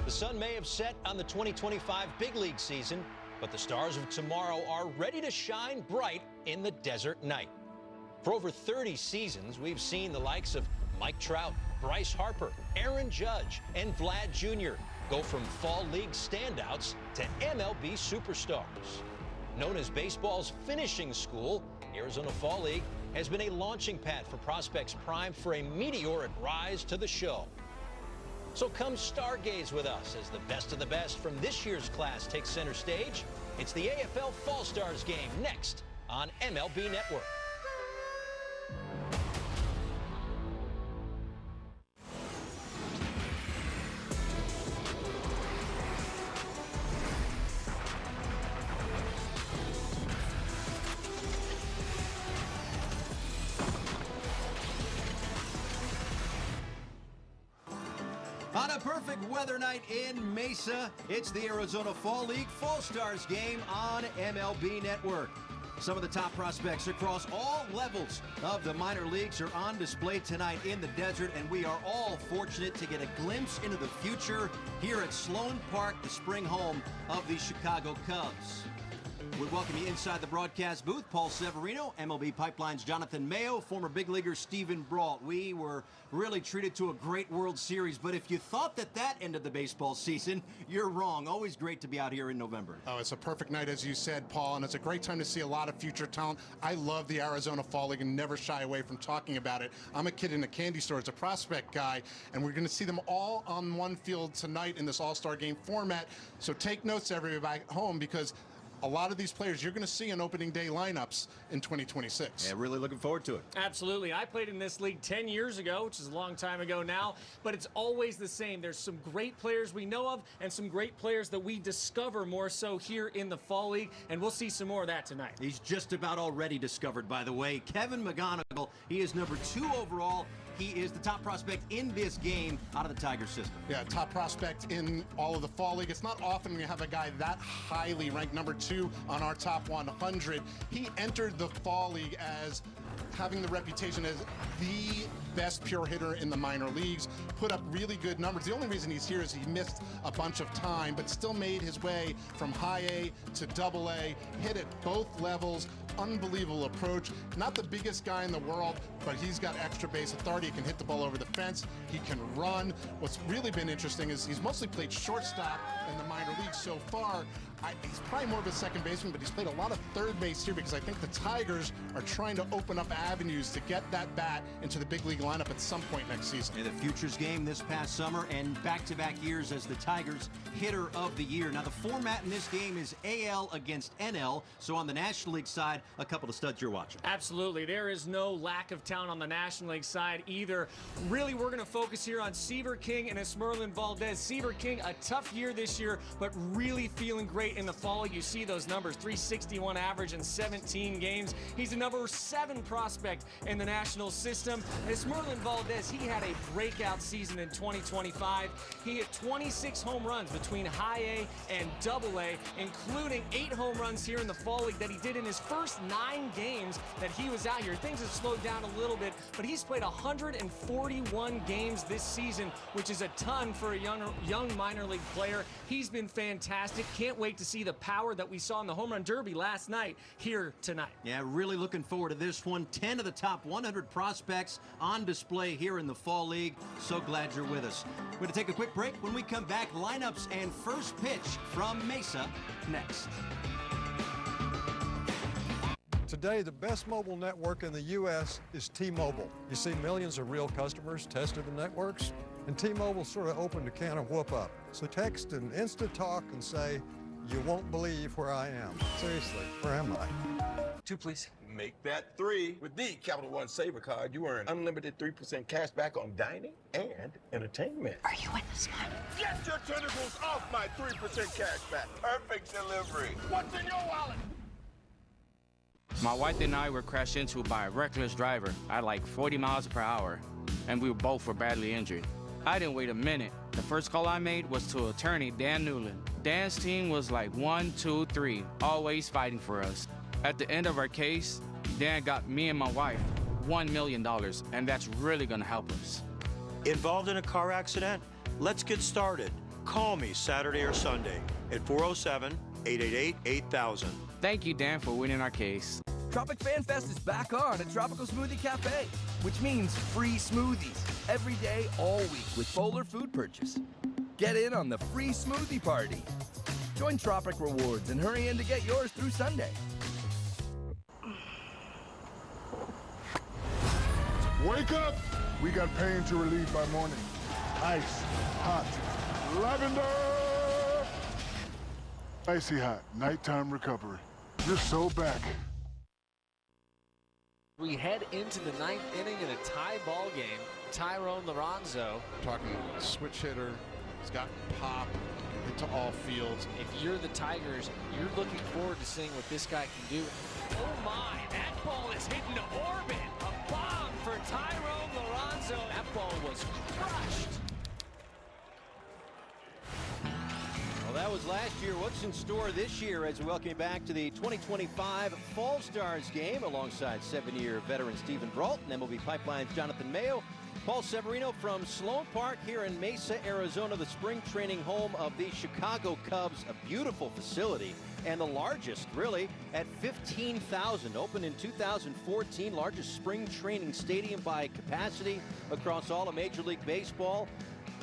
The sun may have set on the 2025 big league season, but the stars of tomorrow are ready to shine bright in the desert night. For over 30 seasons, we've seen the likes of Mike Trout, Bryce Harper, Aaron Judge, and Vlad Jr. go from fall league standouts to MLB superstars. Known as baseball's finishing school, Arizona Fall League has been a launching pad for prospects primed for a meteoric rise to the show. So come stargaze with us as the best of the best from this year's class takes center stage. It's the AFL Fall Stars game next on MLB Network. On a perfect weather night in Mesa, it's the Arizona Fall League Fall Stars game on MLB Network. Some of the top prospects across all levels of the minor leagues are on display tonight in the desert, and we are all fortunate to get a glimpse into the future here at Sloan Park, the spring home of the Chicago Cubs. We welcome you inside the broadcast booth. Paul Severino, MLB Pipeline's Jonathan Mayo, former big leaguer Stephen Brault. We were really treated to a great World Series, but if you thought that ended the baseball season, you're wrong. Always great to be out here in November. Oh, it's a perfect night, as you said, Paul, and it's a great time to see a lot of future talent. I love the Arizona Fall League and never shy away from talking about it. I'm a kid in a candy store as a prospect guy, and we're going to see them all on one field tonight in this all-star game format. So take notes, everybody at home, because a lot of these players you're going to see in opening day lineups in 2026. Yeah, really looking forward to it. Absolutely. I played in this league 10 years ago, which is a long time ago now, but it's always the same. There's some great players we know of and some great players that we discover more so here in the Fall League, and we'll see some more of that tonight. He's just about already discovered, by the way. Kevin McGonigal, he is number 2 overall. He is the top prospect in this game out of the Tigers system. Yeah, top prospect in all of the Fall League. It's not often we have a guy that highly ranked number 2 on our top 100. He entered the Fall League as having the reputation as the best pure hitter in the minor leagues, put up really good numbers. The only reason he's here is he missed a bunch of time, but still made his way from high A to double A, hit at both levels. Unbelievable approach. Not the biggest guy in the world, but he's got extra base authority. He can hit the ball over the fence. He can run. What's really been interesting is he's mostly played shortstop in the minor leagues so far. He's probably more of a second baseman, but he's played a lot of third base here because I think the Tigers are trying to open up avenues to get that bat into the big league lineup at some point next season. In the Futures game this past summer and back-to-back years as the Tigers hitter of the year. Now, the format in this game is AL against NL, so on the National League side, a couple of studs you're watching. Absolutely. There is no lack of talent on the National League side either. Really, we're going to focus here on Seaver King and Esmeralda Valdez. Seaver King, a tough year this year, but really feeling great in the Fall League. You see those numbers, 361 average in 17 games. He's the number 7 prospect in the national system. Esmeralda Valdez, he had a breakout season in 2025. He hit 26 home runs between high A and double A, including 8 home runs here in the Fall League that he did in his first 9 games that he was out here. Things have slowed down a little bit, but he's played 141 games this season, which is a ton for a young minor league player. He's been fantastic. Can't wait to see the power that we saw in the Home Run Derby last night here tonight. Yeah, really looking forward to this one. 10 of the top 100 prospects on display here in the Fall League. So glad you're with us. We're going to take a quick break. When we come back, lineups and first pitch from Mesa next. Today, the best mobile network in the U.S. is T-Mobile. You see millions of real customers tested the networks, and T-Mobile sort of opened a can of whoop-up. So text and Instant Talk and say, "You won't believe where I am." Seriously, where am I? 2, please. Make that 3. With the Capital One Saver Card, you earn unlimited 3% cash back on dining and entertainment. Are you in this one? Get your tentacles off my 3% cash back. Perfect delivery. What's in your wallet? My wife and I were crashed into by a reckless driver at like 40 miles per hour, and we both were badly injured. I didn't wait a minute. The first call I made was to attorney Dan Newland. Dan's team was like 1, 2, 3, always fighting for us. At the end of our case, Dan got me and my wife $1 million, and that's really gonna help us. Involved in a car accident? Let's get started. call me Saturday or Sunday at 407-888-8000. Thank you, Dan, for winning our case. Tropic Fan Fest is back on at Tropical Smoothie Cafe, which means free smoothies every day, all week with Bowler food purchase. Get in on the free smoothie party. Join Tropic Rewards and hurry in to get yours through Sunday. Wake up! We got pain to relieve by morning. Ice, hot, lavender! Icy hot, nighttime recovery. You're so back. We head into the 9th inning in a tie ball game. Tyrone Lorenzo. Talking switch hitter, he's got pop into all fields. If you're the Tigers, you're looking forward to seeing what this guy can do. Oh my, that ball is hitting to orbit. A bomb for Tyrone Lorenzo. That ball was crushed. Well, that was last year. What's in store this year as we welcome you back to the 2025 Fall Stars game alongside 7-year veteran Stephen Brault and MLB Pipeline's Jonathan Mayo. Paul Severino from Sloan Park here in Mesa, Arizona, the spring training home of the Chicago Cubs. A beautiful facility and the largest, really, at 15,000. Opened in 2014, largest spring training stadium by capacity across all of Major League Baseball.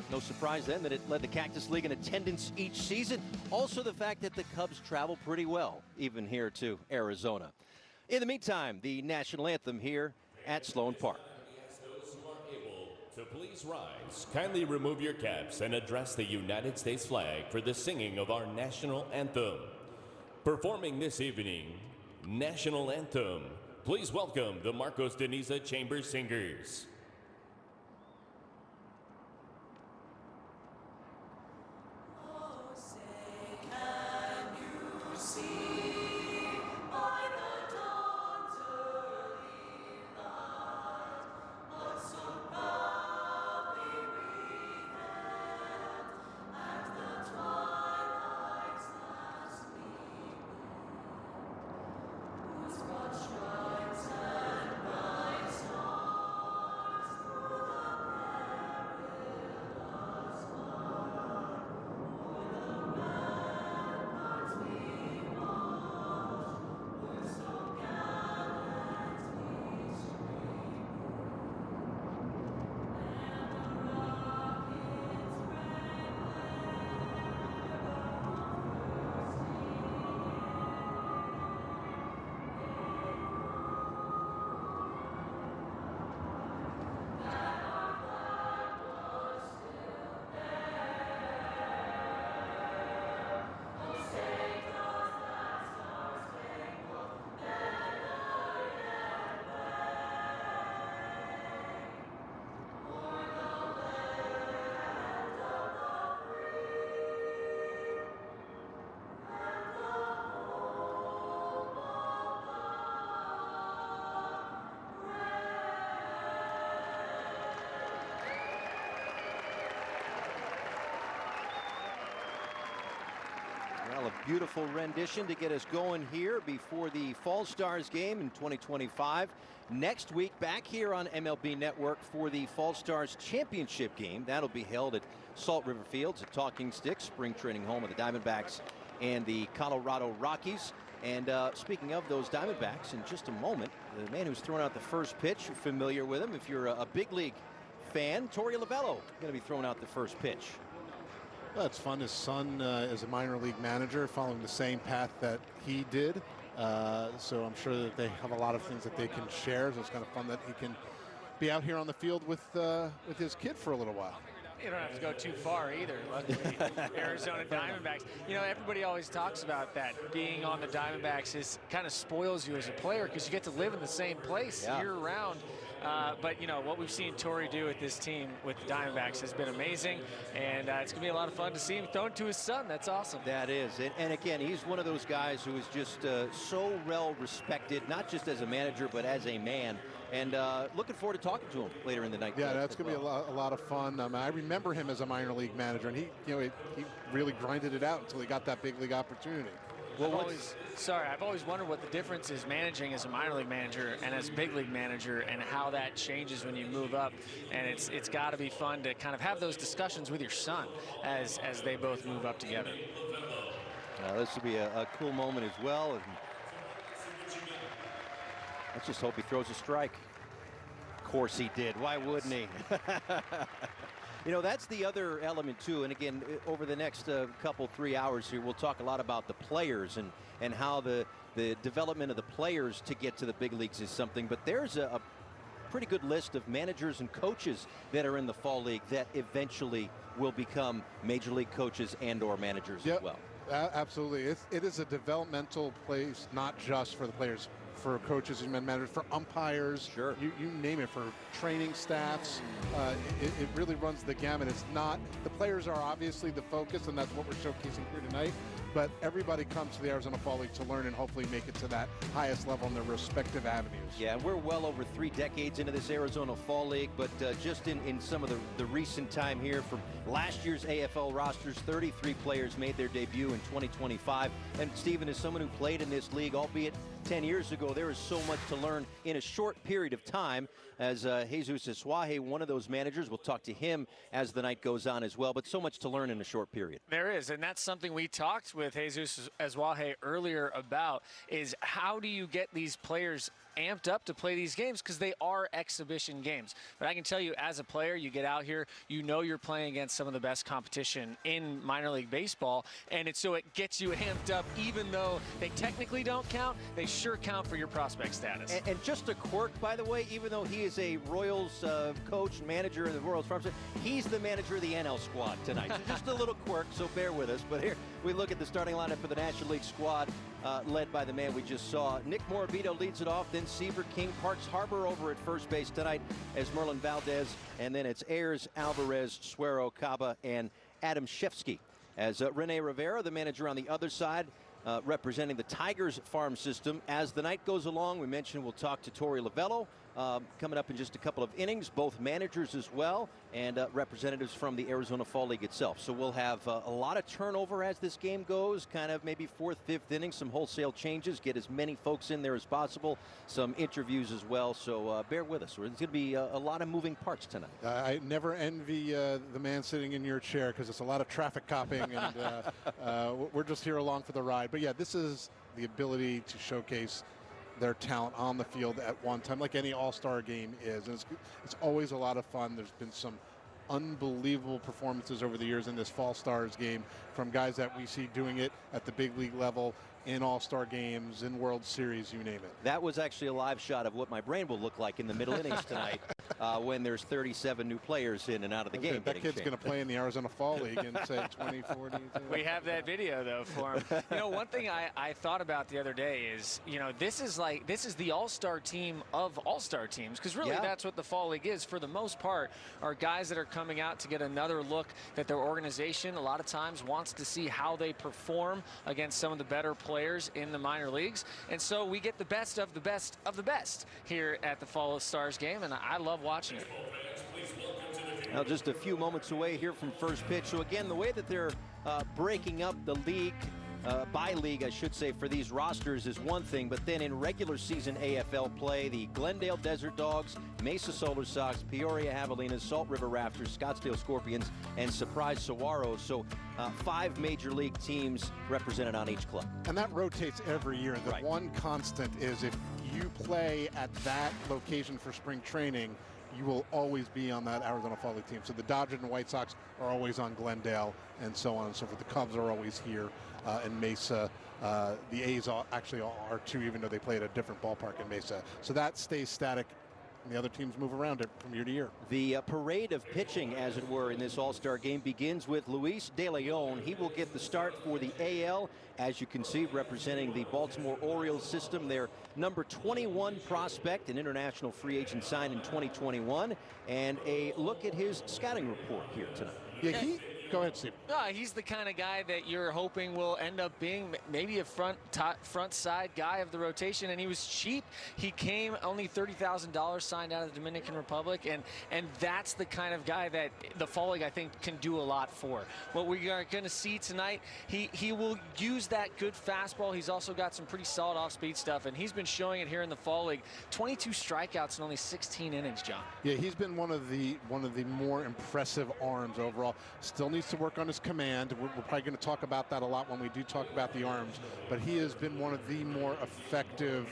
No surprise then that it led the Cactus League in attendance each season. Also the fact that the Cubs travel pretty well, even here to Arizona. In the meantime, the national anthem here at Sloan Park. Those who are able to please rise, kindly remove your caps and address the United States flag for the singing of our national anthem. Performing this evening, national anthem. Please welcome the Marcos Deniza Chamber Singers. Well, a beautiful rendition to get us going here before the Fall Stars game in 2025. Next week, back here on MLB Network for the Fall Stars Championship game. That'll be held at Salt River Fields at Talking Sticks, spring training home of the Diamondbacks and the Colorado Rockies. And speaking of those Diamondbacks, in just a moment, the man who's throwing out the first pitch, you're familiar with him. If you're a big league fan, Tory Lavello going to be throwing out the first pitch. Well, it's fun. His son is a minor league manager following the same path that he did. So I'm sure that they have a lot of things that they can share. So it's kind of fun that he can be out here on the field with his kid for a little while. You don't have to go too far either. Luckily, Arizona Diamondbacks. You know, everybody always talks about that. Being on the Diamondbacks is kind of spoils you as a player because you get to live in the same place year round. But, you know, what we've seen Tory do with this team with the Diamondbacks has been amazing. And it's going to be a lot of fun to see him thrown to his son. That's awesome. That is. And again, he's one of those guys who is just so well respected, not just as a manager, but as a man. And looking forward to talking to him later in the night. Yeah, that's going to be a lot of fun. I remember him as a minor league manager, and he really grinded it out until he got that big league opportunity. Well, I've always wondered what the difference is managing as a minor league manager and as big league manager, and how that changes when you move up. And it's got to be fun to kind of have those discussions with your son as they both move up together. This will be a cool moment as well. And let's just hope he throws a strike. Of course he did. Why wouldn't he? You know, that's the other element too. And again, over the next couple, 3 hours here, we'll talk a lot about the players and how the development of the players to get to the big leagues is something. But there's a pretty good list of managers and coaches that are in the fall league that eventually will become major league coaches and/or managers as well. Absolutely. It is a developmental place, not just for the players, for coaches and managers, for umpires. Sure. You name it, for training staffs. It really runs the gamut. It's not, the players are obviously the focus, and that's what we're showcasing here tonight. But everybody comes to the Arizona Fall League to learn and hopefully make it to that highest level in their respective avenues. Yeah, we're well over 3 decades into this Arizona Fall League, but just in some of the recent time here from last year's AFL rosters, 33 players made their debut in 2025. And Stephen, as someone who played in this league, albeit 10 years ago, there is so much to learn in a short period of time. As Jesús Azuaje, one of those managers, we'll talk to him as the night goes on as well, but so much to learn in a short period. There is, and that's something we talked with Jesús Azuaje earlier about, is how do you get these players amped up to play these games, because they are exhibition games. But I can tell you, as a player, you get out here, you know you're playing against some of the best competition in minor league baseball, and so it gets you amped up. Even though they technically don't count, they sure count for your prospect status. And just a quirk, by the way, even though he is a Royals coach and manager in the Royals farm system, he's the manager of the NL squad tonight. So just a little quirk, so bear with us. But here we look at the starting lineup for the National League squad, led by the man we just saw. Nick Morabito leads it off, then Seaver King, Parks Harbor over at first base tonight as Merlin Valdez, and then it's Ayers, Alvarez, Suero, Caba, and Adam Shefsky. As Renee Rivera, the manager on the other side, representing the Tigers farm system. As the night goes along, we mentioned we'll talk to Tory Lavello coming up in just a couple of innings, both managers as well, and representatives from the Arizona Fall League itself. So we'll have a lot of turnover as this game goes, kind of maybe 4th, 5th inning, some wholesale changes, get as many folks in there as possible, some interviews as well. So bear with us. There's going to be a lot of moving parts tonight. I never envy the man sitting in your chair, because it's a lot of traffic copying, and we're just here along for the ride. But yeah, this is the ability to showcase their talent on the field at one time, like any all-star game is. And it's always a lot of fun. There's been some unbelievable performances over the years in this Fall Stars game from guys that we see doing it at the big league level, in all-star games, in World Series, you name it. That was actually a live shot of what my brain will look like in the middle innings tonight when there's 37 new players in and out of the game. That kid's going to play in the Arizona Fall League in, say, 2040. We have that video, though, for him. You know, one thing I thought about the other day is, you know, this is the all-star team of all-star teams, because really that's what the Fall League is, for the most part, are guys that are coming out to get another look that their organization a lot of times wants to see how they perform against some of the better players in the minor leagues. And so we get the best of the best of the best here at the Fall Stars game, and I love watching it. Now just a few moments away here from first pitch. So again, the way that they're breaking up the league, by league, I should say, for these rosters is one thing, but then in regular season AFL play, the Glendale Desert Dogs, Mesa Solar Sox, Peoria Javelinas, Salt River Rafters, Scottsdale Scorpions, and Surprise Saguaro. So 5 major league teams represented on each club. And that rotates every year. The one constant is if you play at that location for spring training, you will always be on that Arizona Fall League team. So the Dodgers and White Sox are always on Glendale, and so on and so forth. The Cubs are always here in Mesa. The A's actually are too, even though they play at a different ballpark in Mesa. So that stays static, and the other teams move around it from year to year. The parade of pitching, as it were, in this All-Star game begins with Luis De León. He will get the start for the AL, as you can see, representing the Baltimore Orioles system. Their number 21 prospect, an international free agent signed in 2021, and a look at his scouting report here tonight. Yeah, Go ahead, Steve. He's the kind of guy that you're hoping will end up being maybe a front side guy of the rotation, and he was cheap. He came only $30,000 signed out of the Dominican Republic, and that's the kind of guy that the fall league, I think, can do a lot for. What we are going to see tonight, he will use that good fastball. He's also got some pretty solid off-speed stuff, and he's been showing it here in the fall league. 22 strikeouts in only 16 innings, John. Yeah, he's been one of the more impressive arms overall. Still needs to work on his command. We're probably going to talk about that a lot when we do talk about the arms, but he has been one of the more effective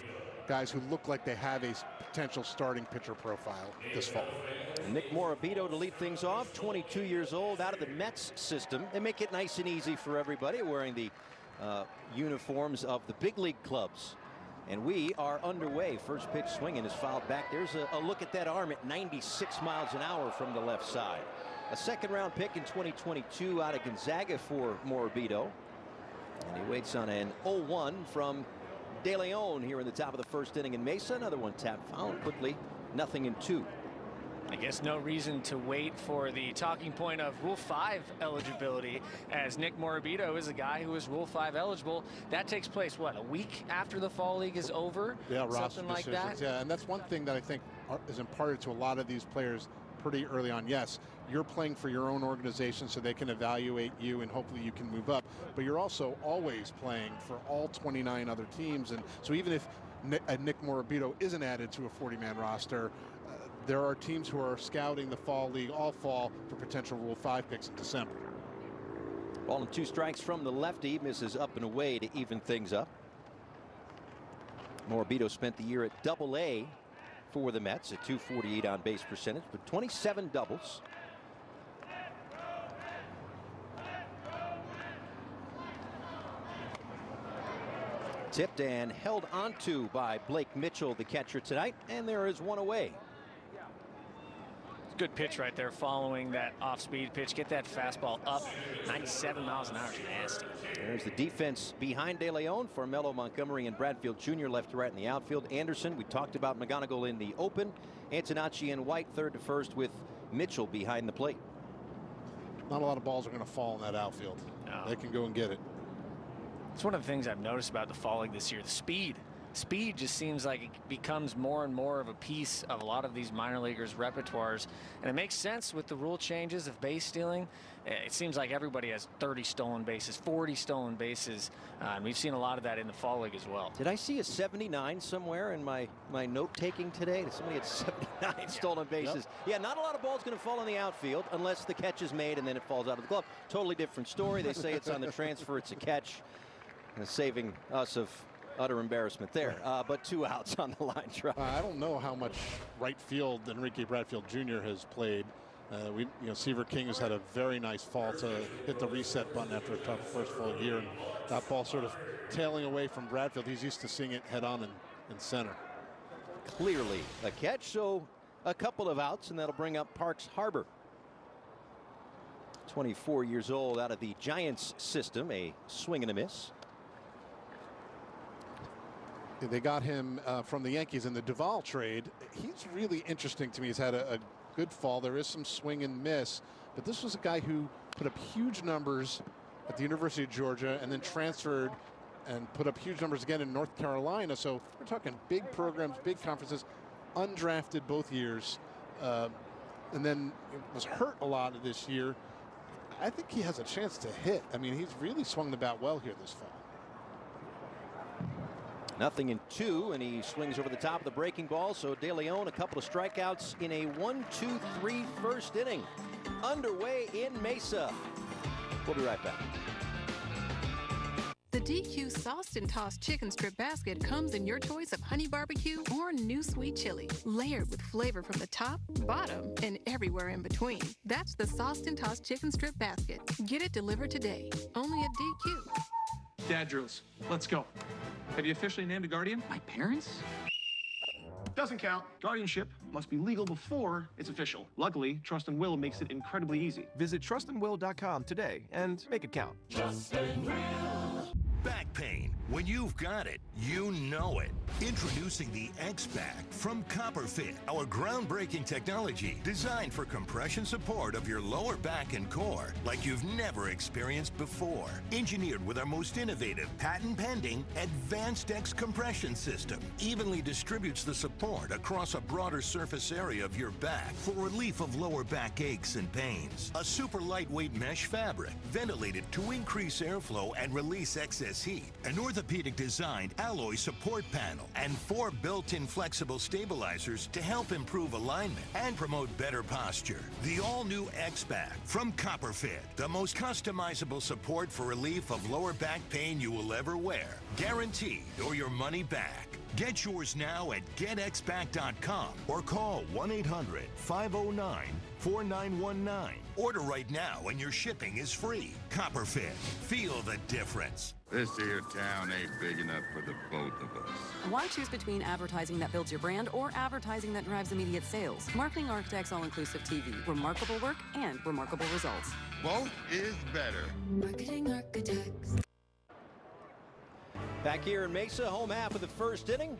guys who look like they have a potential starting pitcher profile this fall. Nick Morabito to lead things off, 22 years old, out of the Mets system. They make it nice and easy for everybody, wearing the uniforms of the big league clubs. And we are underway. First pitch swinging is fouled back. There's a look at that arm at 96 miles an hour from the left side. A second-round pick in 2022 out of Gonzaga for Morabito. And he waits on an 0-1 from De León here in the top of the first inning in Mesa. Another one tapped foul quickly. 0-2. I guess no reason to wait for the talking point of Rule 5 eligibility, as Nick Morabito is a guy who is Rule 5 eligible. That takes place, what, a week after the fall league is over? Yeah, something like that. Yeah, and that's one thing that I think is imparted to a lot of these players pretty early on. Yes, you're playing for your own organization so they can evaluate you and hopefully you can move up, but you're also always playing for all 29 other teams. And so even if Nick Morabito isn't added to a 40-man roster, there are teams who are scouting the fall league all fall for potential Rule 5 picks in December. Ball and 2 strikes from the lefty. Misses up and away to even things up. Morabito spent the year at Double-A for the Mets at .248 on base percentage, but 27 doubles. Tipped and held onto by Blake Mitchell, the catcher, tonight, and there is one away. Good pitch right there following that off-speed pitch. Get that fastball up. 97 miles an hour is nasty. There's the defense behind De León for Mello, Montgomery, and Bradfield Jr. left to right in the outfield. Anderson, we talked about McGonigal in the open. Antonacci and White third to first with Mitchell behind the plate. Not a lot of balls are going to fall in that outfield. No. They can go and get it. It's one of the things I've noticed about the fall league this year, the speed. Speed just seems like it becomes more and more of a piece of a lot of these minor leaguers' repertoires, and it makes sense with the rule changes of base stealing. It seems like everybody has 30 stolen bases, 40 stolen bases, and we've seen a lot of that in the fall league as well. Did I see a 79 somewhere in my note-taking today? Somebody had 79 stolen bases. Yep. Yeah, not a lot of balls going to fall in the outfield unless the catch is made and then it falls out of the glove. Totally different story. They say it's on the transfer, it's a catch, saving us of utter embarrassment there, but 2 outs on the line drive. I don't know how much right field Enrique Bradfield Jr. has played. Seaver King has had a very nice fall to hit the reset button after a tough first full year, and that ball sort of tailing away from Bradfield. He's used to seeing it head on in center. Clearly a catch, so a couple of outs, and that'll bring up Parks Harbor. 24 years old, out of the Giants system, a swing and a miss. They got him from the Yankees in the Duvall trade. He's really interesting to me. He's had a good fall. There is some swing and miss, but this was a guy who put up huge numbers at the University of Georgia and then transferred and put up huge numbers again in North Carolina. So we're talking big programs, big conferences, undrafted both years, and then was hurt a lot of this year. I think he has a chance to hit. I mean, he's really swung the bat well here this fall. 0-2, and he swings over the top of the breaking ball. So De León, a couple of strikeouts in a 1-2-3 first inning. Underway in Mesa. We'll be right back. The DQ Sauced and Tossed Chicken Strip Basket comes in your choice of honey barbecue or new sweet chili, layered with flavor from the top, bottom, and everywhere in between. That's the Sauced and Tossed Chicken Strip Basket. Get it delivered today, only at DQ. Dad drills. Let's go. Have you officially named a guardian? My parents? Doesn't count. Guardianship must be legal before it's official. Luckily, Trust and Will makes it incredibly easy. Visit trustandwill.com today and make it count. Trust and Will. Back pain. When you've got it, you know it. Introducing the X-Back from CopperFit, our groundbreaking technology designed for compression support of your lower back and core like you've never experienced before. Engineered with our most innovative, patent-pending, Advanced X compression system, evenly distributes the support across a broader surface area of your back for relief of lower back aches and pains. A super lightweight mesh fabric, ventilated to increase airflow and release excess heat. An orthopedic-designed alloy support panel, and 4 built-in flexible stabilizers to help improve alignment and promote better posture. The all-new X-Back from CopperFit, the most customizable support for relief of lower back pain you will ever wear. Guaranteed or your money back. Get yours now at getxback.com or call 1-800-509-4919. Order right now and your shipping is free. CopperFit. Feel the difference. This here town ain't big enough for the both of us. Why choose between advertising that builds your brand or advertising that drives immediate sales? Marketing Architects All-Inclusive TV. Remarkable work and remarkable results. Both is better. Marketing Architects. Back here in Mesa, home half of the first inning.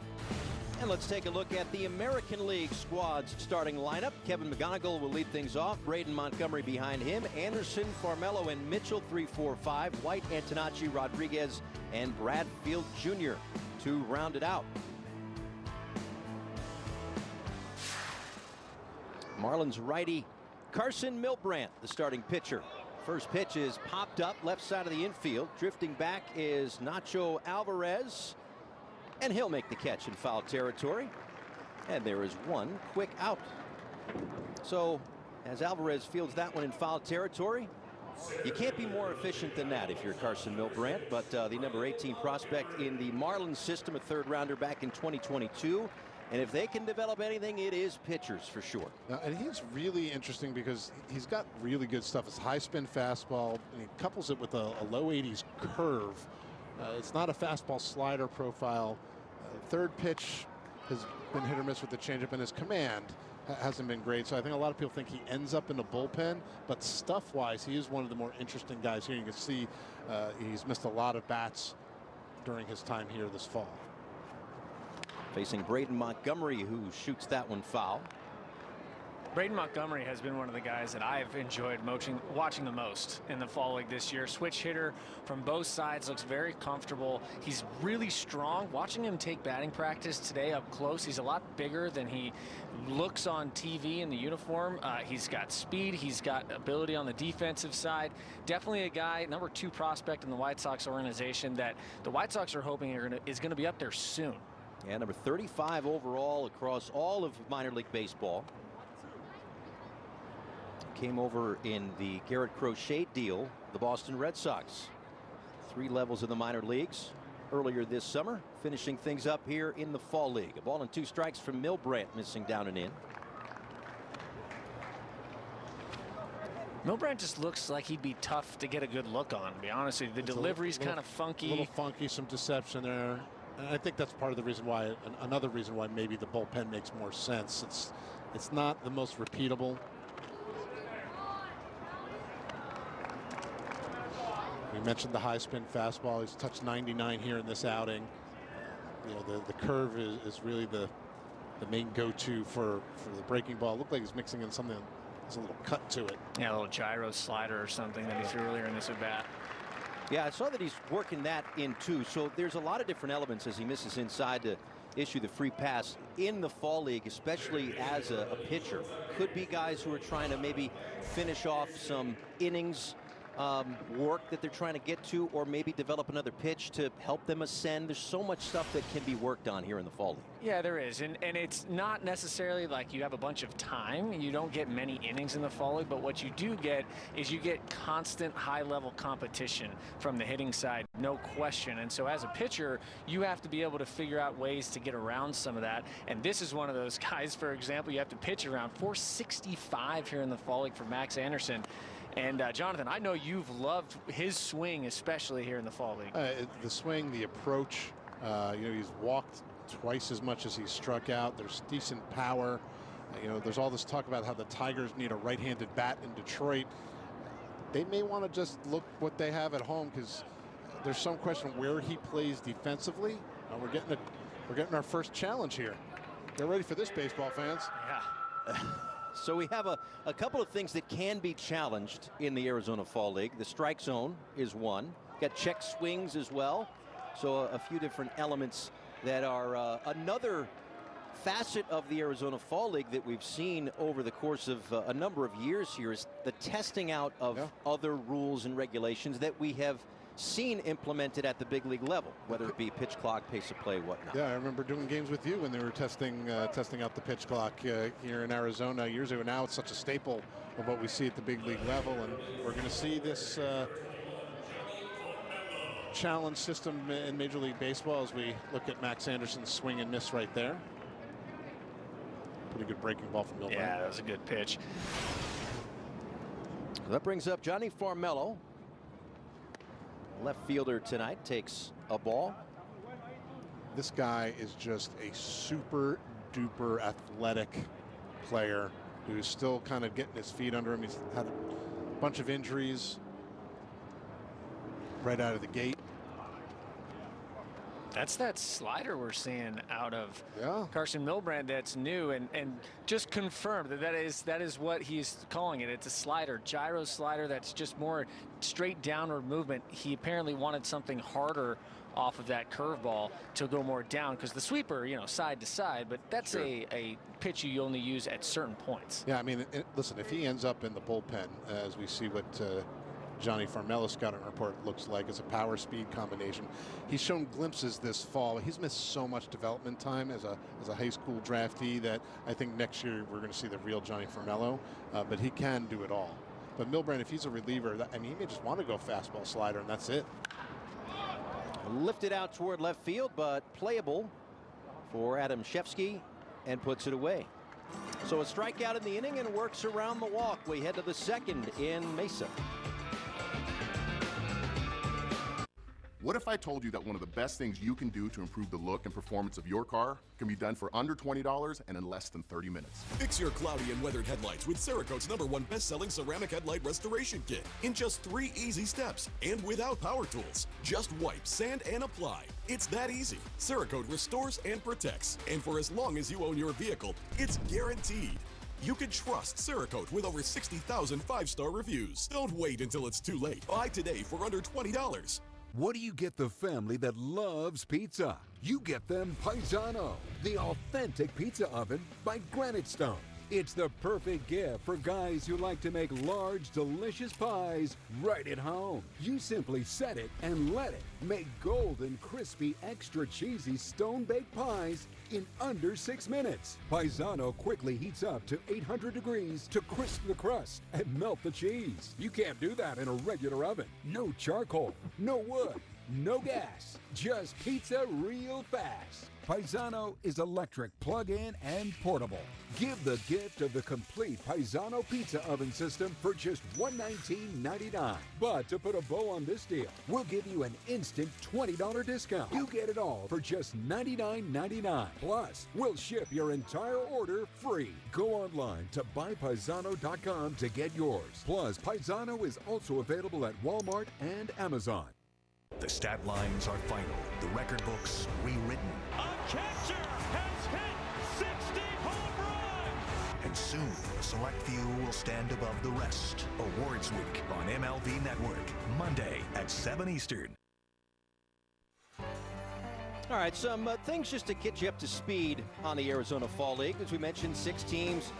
And let's take a look at the American League squad's starting lineup. Kevin McGonigal will lead things off. Braden Montgomery behind him. Anderson, Farmello, and Mitchell, 3-4-5. White, Antonacci, Rodriguez, and Bradfield Jr. to round it out. Marlins righty Karson Milbrandt, the starting pitcher. First pitch is popped up left side of the infield. Drifting back is Nacho Alvarez. And he'll make the catch in foul territory. And there is one quick out. So as Alvarez fields that one in foul territory, you can't be more efficient than that if you're Karson Milbrandt. But the number 18 prospect in the Marlins system, a third rounder back in 2022. And if they can develop anything, it is pitchers for sure. Now, and he's really interesting because he's got really good stuff. It's high spin fastball, and he couples it with a low 80s curve. It's not a fastball slider profile. Third pitch has been hit or miss with the changeup, and his command hasn't been great. So I think a lot of people think he ends up in the bullpen, but stuff-wise, he is one of the more interesting guys here. You can see he's missed a lot of bats during his time here this fall. Facing Braden Montgomery, who shoots that one foul. Braden Montgomery has been one of the guys that I've enjoyed watching the most in the fall league this year. Switch hitter from both sides, looks very comfortable. He's really strong. Watching him take batting practice today up close, he's a lot bigger than he looks on TV in the uniform. He's got speed. He's got ability on the defensive side. Definitely a guy, number 2 prospect in the White Sox organization that the White Sox are hoping is going to be up there soon. Yeah, number 35 overall across all of minor league baseball. Came over in the Garrett Crochet deal, the Boston Red Sox. 3 levels in the minor leagues earlier this summer, finishing things up here in the fall league. A ball and 2 strikes from Milbrandt, missing down and in. Milbrandt just looks like he'd be tough to get a good look on, to be honest with you. The delivery's kind of funky. A little funky, some deception there. And I think that's part of the reason why, another reason why maybe the bullpen makes more sense. It's not the most repeatable. We mentioned the high spin fastball. He's touched 99 here in this outing. You know, the curve is really the main go-to for the breaking ball. It looked like he's mixing in something that's a little cut to it. Yeah, a little gyro slider or something that he threw earlier in this at bat. Yeah, I saw that he's working that in too. So there's a lot of different elements as he misses inside to issue the free pass in the fall league, especially as a pitcher. Could be guys who are trying to maybe finish off some innings work that they're trying to get to, or maybe develop another pitch to help them ascend. There's so much stuff that can be worked on here in the fall league. Yeah, there is, and it's not necessarily like you have a bunch of time. You don't get many innings in the fall league, but what you do get is you get constant high-level competition from the hitting side, no question. And so as a pitcher, you have to be able to figure out ways to get around some of that. And this is one of those guys, for example, you have to pitch around 465 here in the fall league for Max Anderson. And Jonathan, I know you've loved his swing, especially here in the fall league. The swing, the approach, you know, he's walked twice as much as he's struck out. There's decent power. You know, there's all this talk about how the Tigers need a right-handed bat in Detroit. They may want to just look what they have at home, because there's some question where he plays defensively. We're getting We're getting our first challenge here. Get ready for this, baseball fans. Yeah. So we have a couple of things that can be challenged in the Arizona Fall League. The strike zone is one. Got check swings as well. So a few different elements that are another facet of the Arizona Fall League that we've seen over the course of a number of years here is the testing out of other rules and regulations that we have seen implemented at the big league level, whether it be pitch clock, pace of play, whatnot. Yeah, I remember doing games with you when they were testing out the pitch clock here in Arizona years ago. Now it's such a staple of what we see at the big league level, and we're going to see this challenge system in Major League Baseball as we look at Max Anderson's swing and miss right there. Pretty good breaking ball from Milbrandt. Yeah, that was a good pitch. That brings up Johnny Farmello. Left fielder tonight takes a ball. This guy is just a super duper athletic player who's still kind of getting his feet under him. He's had a bunch of injuries right out of the gate. That's that slider we're seeing out of Karson Milbrandt that's new and just confirmed that is what he's calling it. It's a slider, gyro slider that's just more straight downward movement. He apparently wanted something harder off of that curveball to go more down because the sweeper, you know, side to side, but that's a pitch you only use at certain points. Yeah, I mean, listen, if he ends up in the bullpen, as we see what Johnny Farmello's scouting report looks like, as a power speed combination. He's shown glimpses this fall. He's missed so much development time as a high school draftee that I think next year we're going to see the real Johnny Farmello, but he can do it all. But Milbrandt, if he's a reliever, I mean, he may just want to go fastball slider and that's it. Lifted out toward left field, but playable for Adam Shefsky, and puts it away. So a strikeout in the inning and works around the walk. We head to the second in Mesa. What if I told you that one of the best things you can do to improve the look and performance of your car can be done for under $20 and in less than 30 minutes? Fix your cloudy and weathered headlights with Cerakote's #1 best-selling ceramic headlight restoration kit in just 3 easy steps and without power tools. Just wipe, sand, and apply. It's that easy. Cerakote restores and protects, and for as long as you own your vehicle, it's guaranteed. You can trust Cerakote with over 60,000 5-star reviews. Don't wait until it's too late. Buy today for under $20. What do you get the family that loves pizza? You get them Paisano, the authentic pizza oven by Granite Stone. It's the perfect gift for guys who like to make large, delicious pies right at home. You simply set it and let it make golden, crispy, extra cheesy stone-baked pies in under 6 minutes. Paisano quickly heats up to 800 degrees to crisp the crust and melt the cheese. You can't do that in a regular oven. No charcoal, no wood, no gas, just pizza real fast. Paisano is electric, plug-in, and portable. Give the gift of the complete Paisano pizza oven system for just $119.99. But to put a bow on this deal, we'll give you an instant $20 discount. You get it all for just $99.99. Plus, we'll ship your entire order free. Go online to buypaisano.com to get yours. Plus, Paisano is also available at Walmart and Amazon. The stat lines are final. The record books rewritten. A catcher has hit 60 home runs! And soon, a select few will stand above the rest. Awards Week on MLB Network, Monday at 7 Eastern. All right, some things just to get you up to speed on the Arizona Fall League. As we mentioned, 6 teams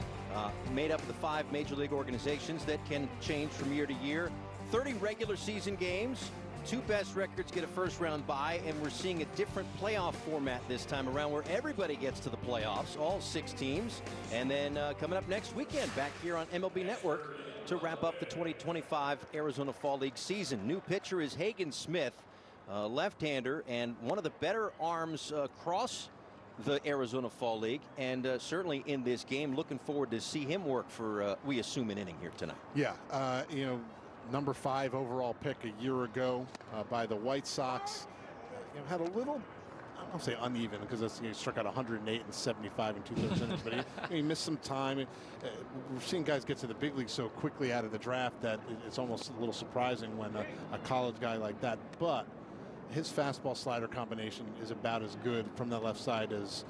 made up of the 5 major league organizations that can change from year to year. 30 regular season games. 2 best records get a first-round bye, and we're seeing a different playoff format this time around where everybody gets to the playoffs, all 6 teams. And then coming up next weekend, back here on MLB Network to wrap up the 2025 Arizona Fall League season. New pitcher is Hagen Smith, left-hander, and one of the better arms across the Arizona Fall League, and certainly in this game. Looking forward to see him work for, we assume, an inning here tonight. Yeah, you know, number 5 overall pick a year ago by the White Sox. You know, had a little, I don't want to say uneven, because he struck out 108 and 75 in 2/3 innings, but he missed some time. We're seeing guys get to the big league so quickly out of the draft that it's almost a little surprising when a college guy like that. But his fastball slider combination is about as good from the left side as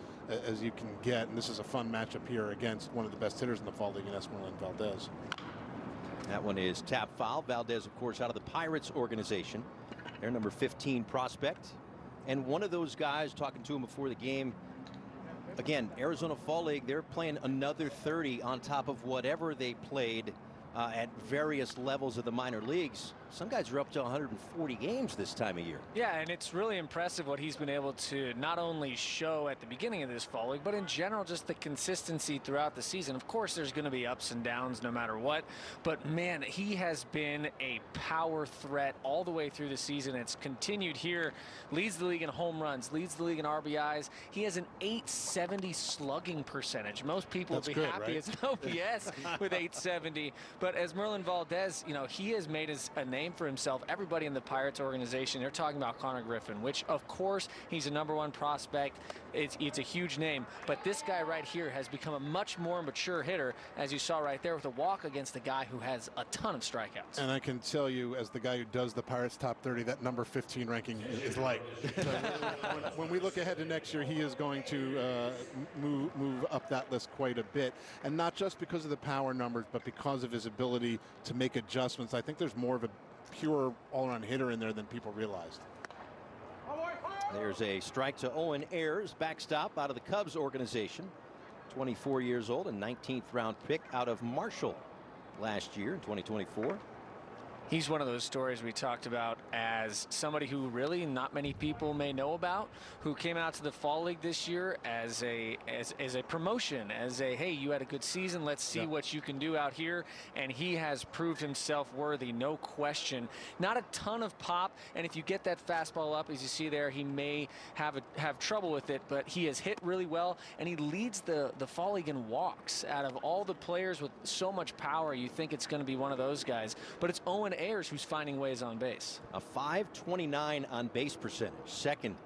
you can get. And this is a fun matchup here against one of the best hitters in the fall league in Esmeralda Valdez. That one is tap foul. Valdez, of course, out of the Pirates organization. Their number 15 prospect. And one of those guys, talking to him before the game, again, Arizona Fall League, they're playing another 30 on top of whatever they played at various levels of the minor leagues. Some guys are up to 140 games this time of year. Yeah, and it's really impressive what he's been able to not only show at the beginning of this fall league, but in general, just the consistency throughout the season. Of course, there's going to be ups and downs no matter what, but man, he has been a power threat all the way through the season. It's continued here. Leads the league in home runs, leads the league in RBIs. He has an .870 slugging percentage. Most people would be happy as an OPS with .870, but as Merlin Valdez, you know, he has made a name for himself. Everybody in the Pirates organization, they're talking about Connor Griffin, which of course he's a #1 prospect. It's a huge name, but this guy right here has become a much more mature hitter, as you saw right there with a walk against a guy who has a ton of strikeouts. And I can tell you, as the guy who does the Pirates top 30, that number 15 ranking is light. when we look ahead to next year, he is going to move up that list quite a bit, and not just because of the power numbers, but because of his ability to make adjustments. I think there's more of a pure all-around hitter in there than people realized. There's a strike to Owen Ayers, backstop out of the Cubs organization. 24 years old and 19th round pick out of Marshall last year in 2024. He's one of those stories we talked about as somebody who really not many people may know about, who came out to the fall league this year as a promotion, as a, hey, you had a good season, let's see what you can do out here. And he has proved himself worthy, no question. Not a ton of pop, and if you get that fastball up, as you see there, he may have trouble with it, but he has hit really well, and he leads the fall league in walks. Out of all the players with so much power, you think it's going to be one of those guys, but it's Owen Ayers who's finding ways on base. A .529 on base percentage, second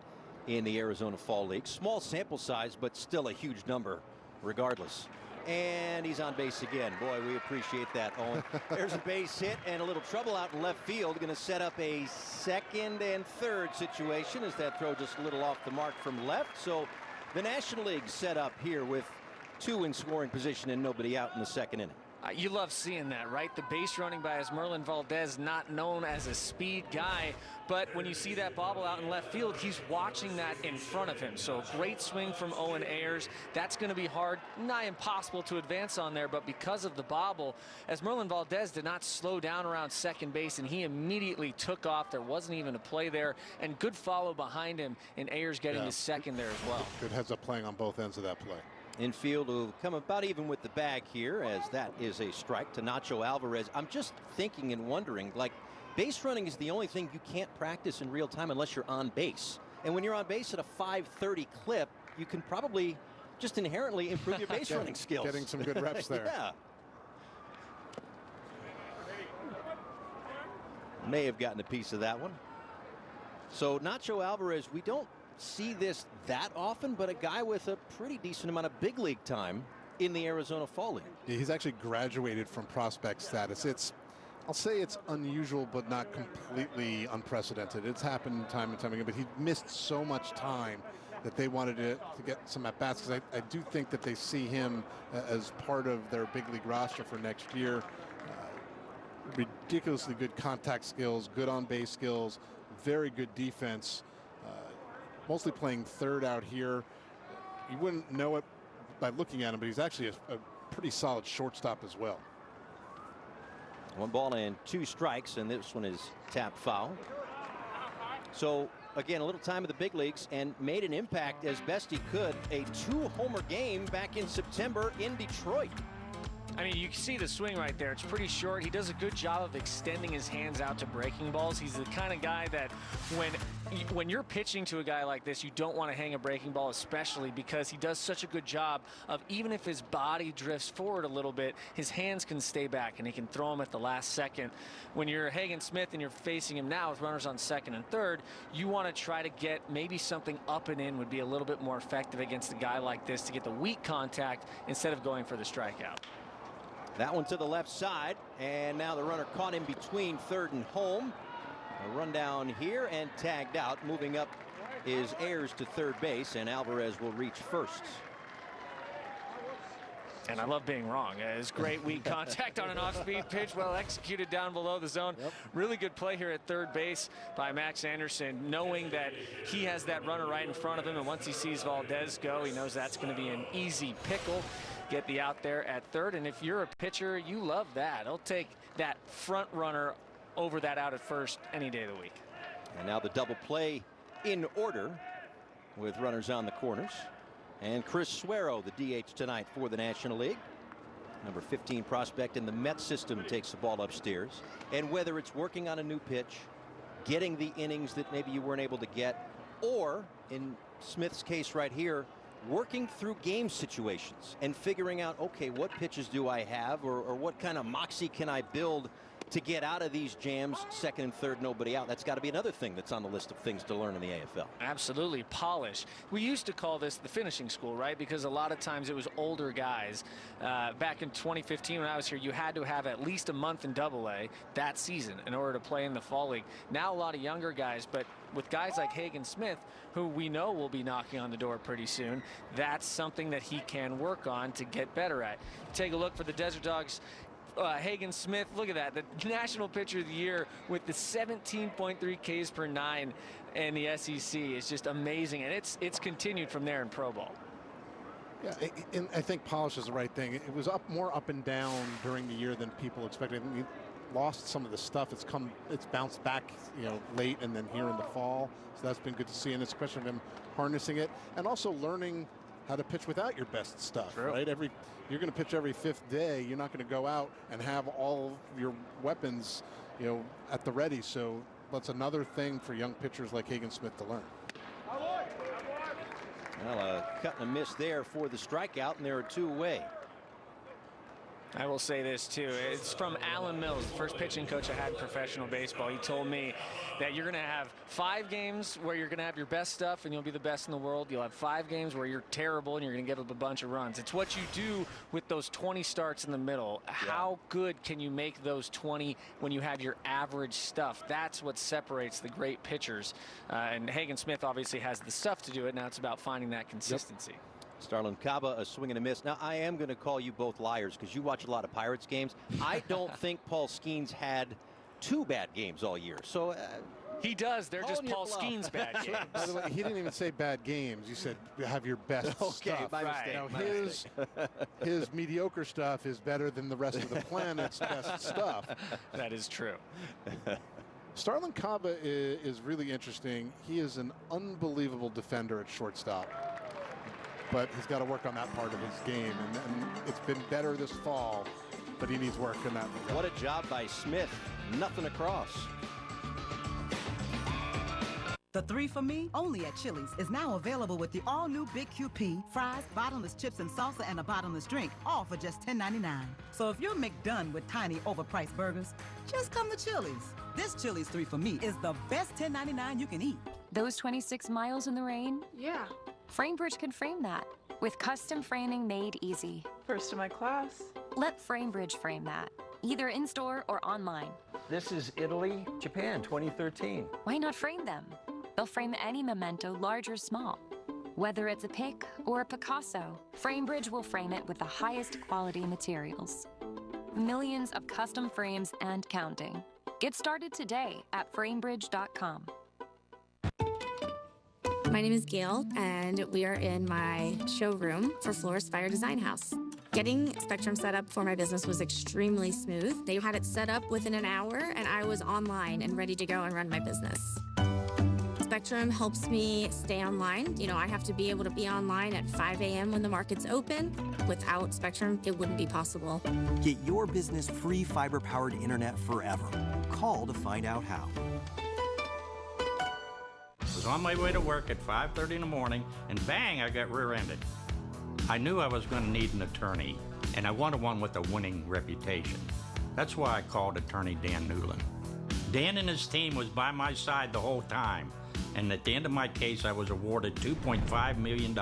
in the Arizona Fall League. Small sample size, but still a huge number regardless. And he's on base again. Boy, we appreciate that, Owen. There's a base hit and a little trouble out in left field. Going to set up a second and third situation as that throw just a little off the mark from left. So the National League set up here with 2 in scoring position and nobody out in the second inning. You love seeing that, right? The base running by Merlin Valdez, not known as a speed guy, but when you see that bobble out in left field, he's watching that in front of him. So great swing from Owen Ayers. That's going to be hard, nigh impossible to advance on there, but because of the bobble, Merlin Valdez did not slow down around second base, and he immediately took off. There wasn't even a play there, and good follow behind him, and Ayers getting his second there as well. Good heads up playing on both ends of that play. Infield will come about even with the bag here, as that is a strike to Nacho Alvarez. I'm just thinking and wondering, like, base running is the only thing you can't practice in real time unless you're on base. And when you're on base at a .530 clip, you can probably just inherently improve your base running skills. Getting some good reps there. Yeah. May have gotten a piece of that one. So Nacho Alvarez, we don't see this that often, but a guy with a pretty decent amount of big league time in the Arizona Fall League. Yeah, he's actually graduated from prospect status. I'll say it's unusual, but not completely unprecedented. It's happened time and time again, but he missed so much time that they wanted to get some at-bats, because I do think that they see him as part of their big league roster for next year. Ridiculously good contact skills, good on-base skills, very good defense. Mostly playing third out here. You wouldn't know it by looking at him, but he's actually a pretty solid shortstop as well. 1 ball and 2 strikes, and this one is tap foul. So again, a little time in the big leagues, and made an impact as best he could. A 2-homer game back in September in Detroit. I mean, you can see the swing right there. It's pretty short. He does a good job of extending his hands out to breaking balls. He's the kind of guy that when you're pitching to a guy like this, you don't want to hang a breaking ball, especially because he does such a good job of, even if his body drifts forward a little bit, his hands can stay back and he can throw them at the last second. When you're Hagen Smith and you're facing him now with runners on second and third, you want to try to get maybe something up and in would be a little bit more effective against a guy like this to get the weak contact instead of going for the strikeout. That one to the left side, and now the runner caught in between third and home. A run down here and tagged out. Moving up is Ayers to third base, and Alvarez will reach first. And I love being wrong. It's great weak contact on an off-speed pitch, well executed down below the zone. Really good play here at third base by Max Anderson, knowing that he has that runner right in front of him, and once he sees Valdez go, he knows that's going to be an easy pickle. Get the out there at third, and if you're a pitcher, you love that. He'll take that front runner over that out at first any day of the week. And now the double play in order with runners on the corners. And Chris Suero, the DH tonight for the National League. Number 15 prospect in the Met system takes the ball upstairs. And whether it's working on a new pitch, getting the innings that maybe you weren't able to get, or in Smith's case right here, working through game situations and figuring out, okay, what pitches do I have, or what kind of moxie can I build to get out of these jams, second and third, nobody out. That's got to be another thing that's on the list of things to learn in the AFL. Absolutely. Polish. We used to call this the finishing school, right? Because a lot of times it was older guys. Back in 2015 when I was here, you had to have at least a month in Double-A that season in order to play in the fall league. Now a lot of younger guys, but with guys like Hagen Smith, who we know will be knocking on the door pretty soon, that's something that he can work on to get better at. Take a look for the Desert Dogs. Hagen Smith, look at that, the National Pitcher of the Year with the 17.3 Ks per 9 in the SEC is just amazing, and it's continued from there in pro ball. Yeah, and I think polish is the right thing. It was more up and down during the year than people expected. I mean, lost some of the stuff. It's bounced back, late and then here in the fall. So that's been good to see, and it's a question of him harnessing it and also learning how to pitch without your best stuff. True. Right? You're going to pitch every fifth day. You're not going to go out and have all of your weapons, at the ready. So that's another thing for young pitchers like Hagen Smith to learn. Well, a cut and a miss there for the strikeout, and there are two away. I will say this too. It's from Alan Mills, the first pitching coach I had in professional baseball. He told me that you're going to have 5 games where you're going to have your best stuff and you'll be the best in the world. You'll have 5 games where you're terrible and you're going to give up a bunch of runs. It's what you do with those 20 starts in the middle. Yeah. How good can you make those 20 when you have your average stuff? That's what separates the great pitchers. And Hagen Smith obviously has the stuff to do it. Now it's about finding that consistency. Yep. Starlin Caba, a swing and a miss. Now, I am going to call you both liars because you watch a lot of Pirates games. I don't think Paul Skeens had 2 bad games all year. So he does. They're just Paul Skeens bad games. By the way, he didn't even say bad games. You said have your best stuff. My mistake. Now, his mediocre stuff is better than the rest of the planet's best stuff. That is true. Starlin Caba is really interesting. He is an unbelievable defender at shortstop. But he's got to work on that part of his game, and it's been better this fall, but he needs work in that regard. What a job by Smith. Nothing across. The 3 for Me, only at Chili's, is now available with the all-new Big QP, fries, bottomless chips and salsa, and a bottomless drink, all for just $10.99. So if you're McDone with tiny, overpriced burgers, just come to Chili's. This Chili's 3 for Me is the best $10.99 you can eat. Those 26 miles in the rain? Yeah. FrameBridge can frame that with custom framing made easy. First in my class. Let FrameBridge frame that, either in-store or online. This is Italy, Japan, 2013. Why not frame them? They'll frame any memento, large or small. Whether it's a pic or a Picasso, FrameBridge will frame it with the highest quality materials. Millions of custom frames and counting. Get started today at framebridge.com. My name is Gail, and we are in my showroom for Florist Fire Design House. Getting Spectrum set up for my business was extremely smooth. They had it set up within an hour, and I was online and ready to go and run my business. Spectrum helps me stay online. I have to be able to be online at 5 a.m. when the market's open. Without Spectrum, it wouldn't be possible. Get your business free fiber-powered internet forever. Call to find out how. I was on my way to work at 5:30 in the morning, and bang, I got rear-ended. I knew I was going to need an attorney, and I wanted one with a winning reputation. That's why I called attorney Dan Newland. Dan and his team was by my side the whole time, and at the end of my case, I was awarded $2.5 million.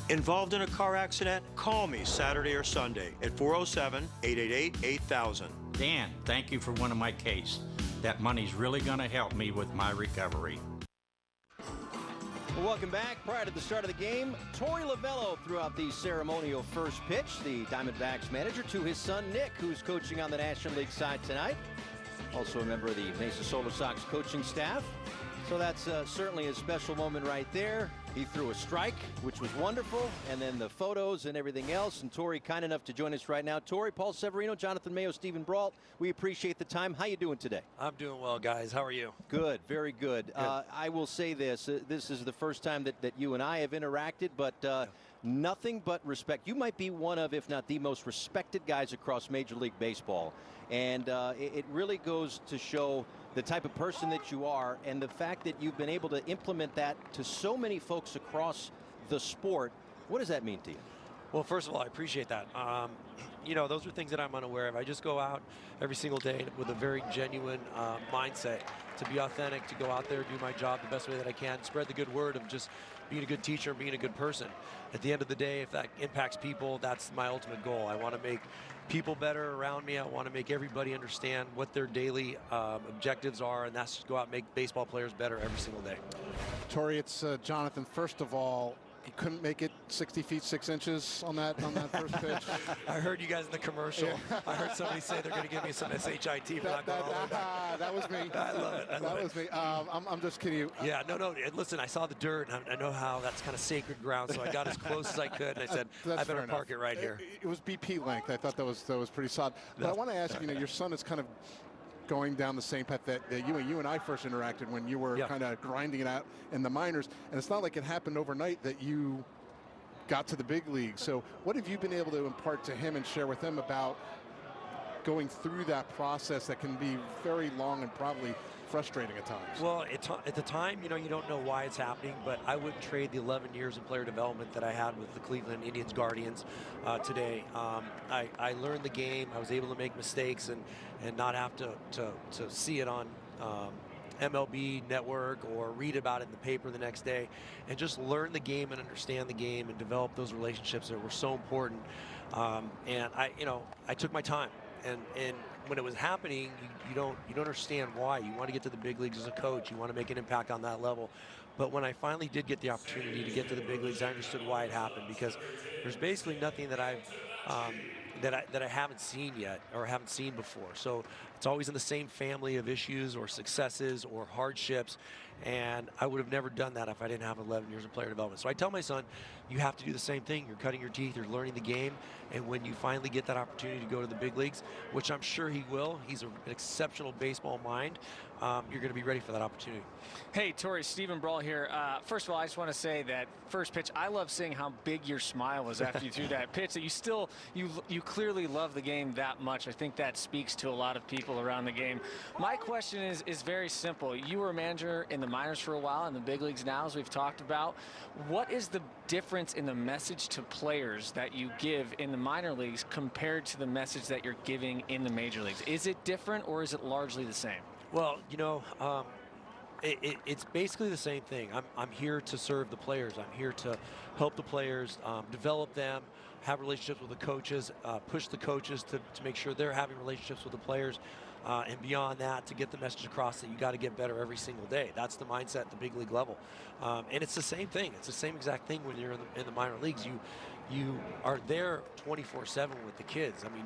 Involved in a car accident? Call me Saturday or Sunday at 407-888-8000. Dan, thank you for winning my case. that money's really going to help me with my recovery. Well, welcome back. Prior to the start of the game, Tory Lavello threw out the ceremonial first pitch, the Diamondbacks manager, to his son Nick, who's coaching on the National League side tonight. Also a member of the Mesa Solar Sox coaching staff. So that's certainly a special moment right there. He threw a strike, which was wonderful, and then the photos and everything else. And Tory, kind enough to join us right now. Tory, Paul Severino, Jonathan Mayo, Stephen Brault, we appreciate the time. How you doing today? I'm doing well, guys. How are you? Good, very good. I will say this. This is the first time that you and I have interacted, but nothing but respect. You might be one of, if not the most respected guys across Major League Baseball. And it really goes to show the type of person that you are, and the fact that you've been able to implement that to so many folks across the sport. What does that mean to you? Well, first of all, I appreciate that. You know, those are things that I'm unaware of. I just go out every single day with a very genuine mindset to be authentic, to go out there, do my job the best way that I can, spread the good word of just being a good teacher and being a good person. At the end of the day, if that impacts people, that's my ultimate goal. I want to make people better around me. I want to make everybody understand what their daily objectives are, and that's to go out and make baseball players better every single day. Tory, it's Jonathan. First of all, you couldn't make it 60 feet 6 inches on that first pitch. I heard you guys in the commercial. Yeah. I heard somebody say they're going to give me some SHIT for not going all the way back. That was me. I love it. That was me. I'm just kidding you. Yeah, no. Listen, I saw the dirt, and I know how that's kind of sacred ground, so I got as close as I could, and I said, I better park it right here. It was BP length. I thought that was pretty solid. But I want to ask you, your son is kind of going down the same path that you and I first interacted when you were kind of grinding it out in the minors. And it's not like it happened overnight that you got to the big league. So what have you been able to impart to him and share with him about going through that process that can be very long and probably frustrating at times? Well, at the time, you don't know why it's happening, but I wouldn't trade the 11 years of player development that I had with the Cleveland Indians Guardians today. I learned the game. I was able to make mistakes and not have to see it on MLB Network or read about it in the paper the next day, and just learn the game and understand the game and develop those relationships that were so important. And I took my time, and when it was happening, you don't understand why. You want to get to the big leagues as a coach. You want to make an impact on that level. But when I finally did get the opportunity to get to the big leagues, I understood why it happened, because there's basically nothing that I've that I haven't seen yet or haven't seen before. So it's always in the same family of issues or successes or hardships, and I would have never done that if I didn't have 11 years of player development. So I tell my son, you have to do the same thing. You're cutting your teeth, you're learning the game, and when you finally get that opportunity to go to the big leagues, which I'm sure he will, he's an exceptional baseball mind, you're going to be ready for that opportunity. Hey, Tory, Stephen Brault here. First of all, I just want to say that first pitch, I love seeing how big your smile was after you threw that pitch, that you clearly love the game that much. I think that speaks to a lot of people around the game. My question is very simple. You were a manager in the minors for a while, in the big leagues now, as we've talked about. What is the difference in the message to players that you give in the minor leagues compared to the message that you're giving in the major leagues? Is it different, or is it largely the same? Well, it's basically the same thing. I'm here to serve the players. I'm here to help the players, develop them, have relationships with the coaches, push the coaches to make sure they're having relationships with the players, and beyond that, to get the message across that you got to get better every single day. That's the mindset at the big league level, and it's the same thing. It's the same exact thing when you're in the minor leagues. You are there 24/7 with the kids. I mean,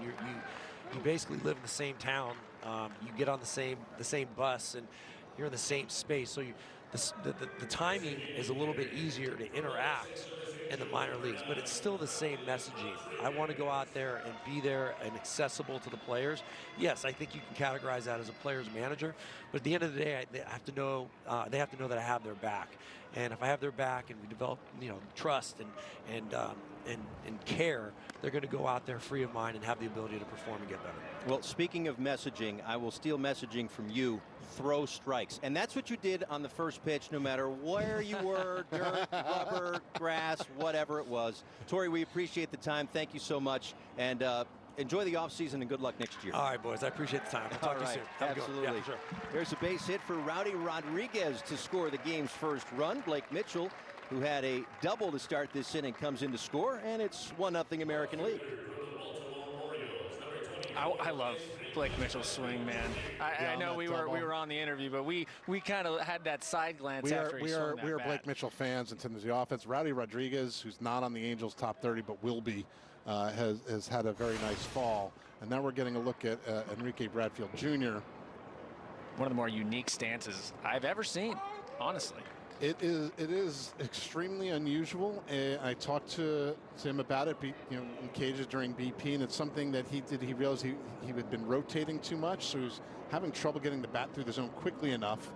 you basically live in the same town. You get on the same bus, and you're in the same space. So the timing is a little bit easier to interact in the minor leagues, but it's still the same messaging. I want to go out there and be there and accessible to the players. Yes, I think you can categorize that as a player's manager, but at the end of the day, they have to know that I have their back. And if I have their back and we develop, trust and care, they're going to go out there free of mind and have the ability to perform and get better. Well, speaking of messaging, I will steal messaging from you. Throw strikes. And that's what you did on the first pitch, no matter where you were, dirt, rubber, grass, whatever it was. Tory, we appreciate the time. Thank you so much. And enjoy the offseason and good luck next year. All right, boys. I appreciate the time. I'll talk to you soon. Have absolutely. A good one. Yeah, sure. There's a base hit for Rowdy Rodriguez to score the game's first run. Blake Mitchell, who had a double to start this inning, comes in to score, and it's 1-0 American League. I love Blake Mitchell's swing, man. I know we were on the interview, but we kind of had that side glance after he swung that we are bat. Blake Mitchell fans in terms of the offense. Rowdy Rodriguez, who's not on the Angels top 30 but will be, has had a very nice fall. And now we're getting a look at Enrique Bradfield Jr. One of the more unique stances I've ever seen, honestly. It is extremely unusual. I talked to him about it, in cages during BP, and it's something that he did. He realized he had been rotating too much, so he was having trouble getting the bat through the zone quickly enough.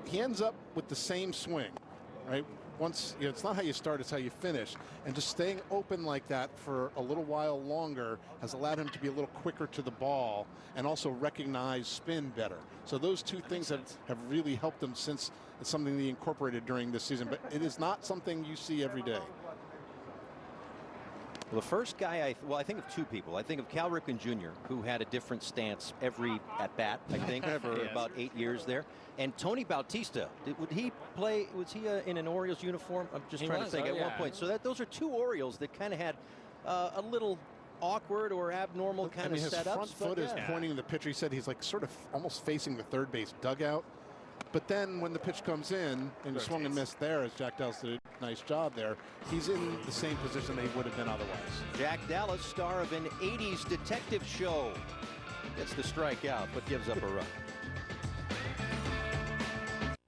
He ends up with the same swing, right? Once it's not how you start, it's how you finish. And just staying open like that for a little while longer has allowed him to be a little quicker to the ball and also recognize spin better. So those two things have really helped him since it's something he incorporated during this season. But it is not something you see every day. Well, the first guy I think of two people. I think of Cal Ripken Jr., who had a different stance every at bat, I think, for about 8 years there. And Tony Bautista, would he play? Was he in an Orioles uniform? I'm just trying to think at one point. So those are two Orioles that kind of had a little awkward or abnormal kind of setups. His front foot is pointing to the pitcher. He said he's like sort of almost facing the third base dugout. But then when the pitch comes in and he swung and missed there, as Jack Dallas did a nice job there, he's in the same position they would have been otherwise. Jack Dallas, star of an 80s detective show, gets the strikeout but gives up a run.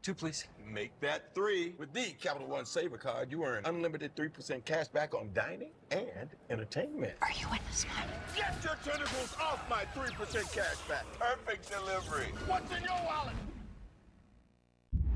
2, please. Make that 3. With the Capital One Saver card, you earn unlimited 3% cash back on dining and entertainment. Are you in this one? Get your tentacles off my 3% cash back. Perfect delivery. What's in your wallet?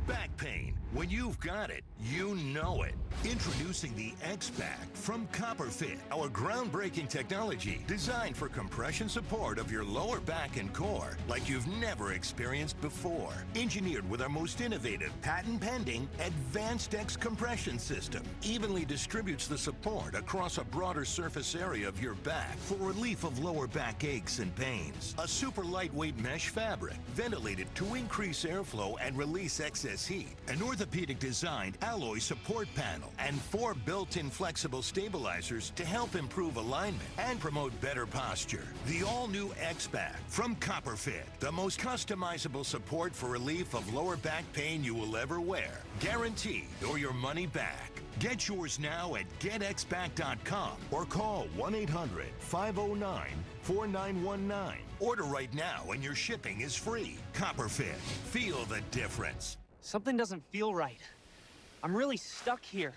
Back pain. When you've got it, you know it. Introducing the X-Back from CopperFit, our groundbreaking technology designed for compression support of your lower back and core like you've never experienced before. Engineered with our most innovative, patent-pending, advanced X compression system. Evenly distributes the support across a broader surface area of your back for relief of lower back aches and pains. A super lightweight mesh fabric, ventilated to increase airflow and release excess heat. An orthopedic designed alloy support panel and 4 built-in flexible stabilizers to help improve alignment and promote better posture. The all-new X-Back from CopperFit, the most customizable support for relief of lower back pain you will ever wear. Guaranteed or your money back. Get yours now at getxback.com or call 1-800-509-4919. Order right now and your shipping is free. CopperFit. Feel the difference. Something doesn't feel right. I'm really stuck here.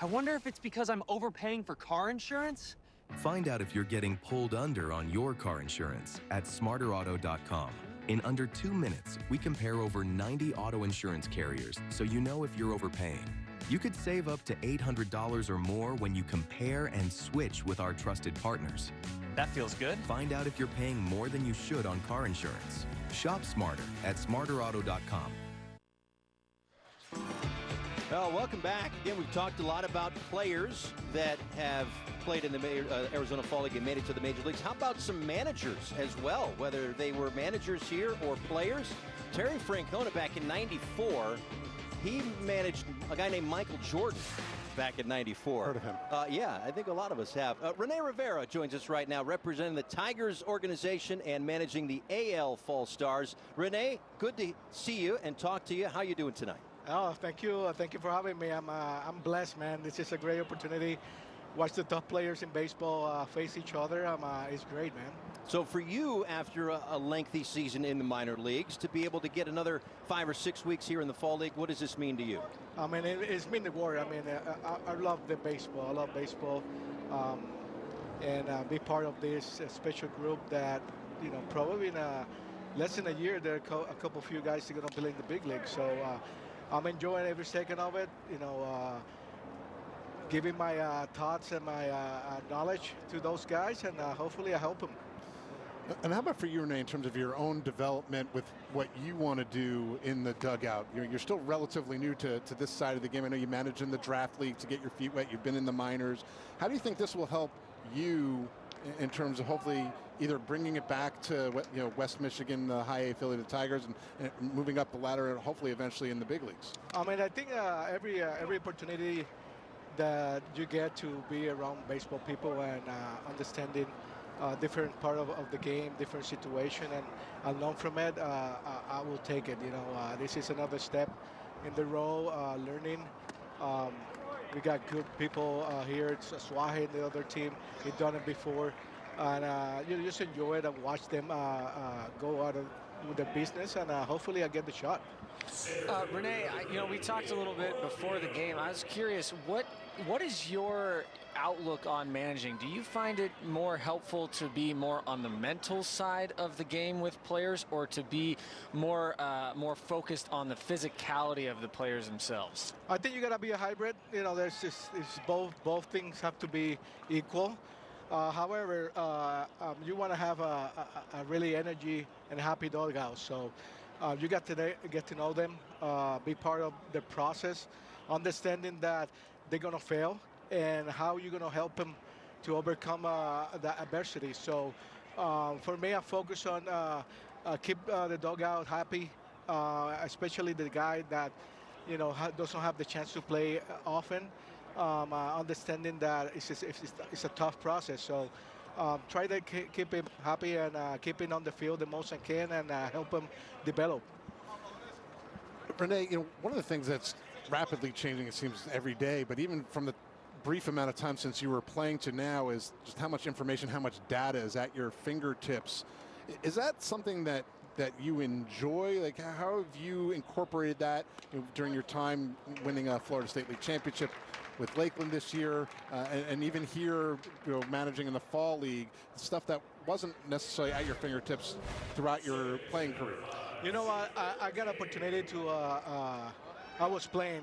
I wonder if it's because I'm overpaying for car insurance? Find out if you're getting pulled under on your car insurance at smarterauto.com. In under 2 minutes, we compare over 90 auto insurance carriers so you know if you're overpaying. You could save up to $800 or more when you compare and switch with our trusted partners. That feels good. Find out if you're paying more than you should on car insurance. Shop smarter at smarterauto.com. Well, welcome back. Again, we've talked a lot about players that have played in the Arizona Fall League and made it to the major leagues. How about some managers as well, whether they were managers here or players? Terry Francona back in '94, he managed a guy named Michael Jordan back in '94. Heard of him. Yeah, I think a lot of us have. Renee Rivera joins us right now, representing the Tigers organization and managing the AL Fall Stars. Renee, good to see you and talk to you. How you doing tonight? Oh, thank you. Thank you for having me. I'm blessed, man. This is a great opportunity. Watch the top players in baseball face each other. It's great, man. So for you, after a lengthy season in the minor leagues, to be able to get another 5 or 6 weeks here in the Fall League, what does this mean to you? I mean, it's mean the world. I mean, I love the baseball. I love baseball. And be part of this special group that, probably in less than a year, there are a couple few guys that are going to play in the big league. So I'm enjoying every second of it, giving my thoughts and my knowledge to those guys, and hopefully I help them. And how about for you, Renee, in terms of your own development with what you want to do in the dugout? You're still relatively new to this side of the game. I know you managed in the draft league to get your feet wet. You've been in the minors. How do you think this will help you in terms of hopefully either bringing it back to West Michigan, the high A affiliate of the Tigers, and moving up the ladder and hopefully eventually in the big leagues? I mean, I think every opportunity that you get to be around baseball people and understanding different part of the game, different situation, and I'll learn from it. I will take it. This is another step in the role, learning. We got good people here. It's Azuaje and the other team. He's done it before, and you just enjoy it and watch them go out with the business, and hopefully I get the shot. Renee, we talked a little bit before the game. I was curious, what is your outlook on managing? Do you find it more helpful to be more on the mental side of the game with players, or to be more focused on the physicality of the players themselves? I think you gotta be a hybrid. There's just both things have to be equal. However, you want to have a really energy and happy dugout. So you got to get to know them, be part of the process, understanding that they're gonna fail, and how you're gonna help them to overcome that adversity. So for me, I focus on keep the dugout happy, especially the guy that doesn't have the chance to play often. Understanding that it's a tough process. So try to keep him happy and keep him on the field the most I can, and help him develop. Renee, one of the things that's rapidly changing, it seems, every day, but even from the brief amount of time since you were playing to now, is just how much information, how much data is at your fingertips. Is that something that you enjoy? Like, how have you incorporated that during your time winning a Florida State League championship with Lakeland this year, and even here, managing in the Fall League, stuff that wasn't necessarily at your fingertips throughout your playing career? I got opportunity to. I was playing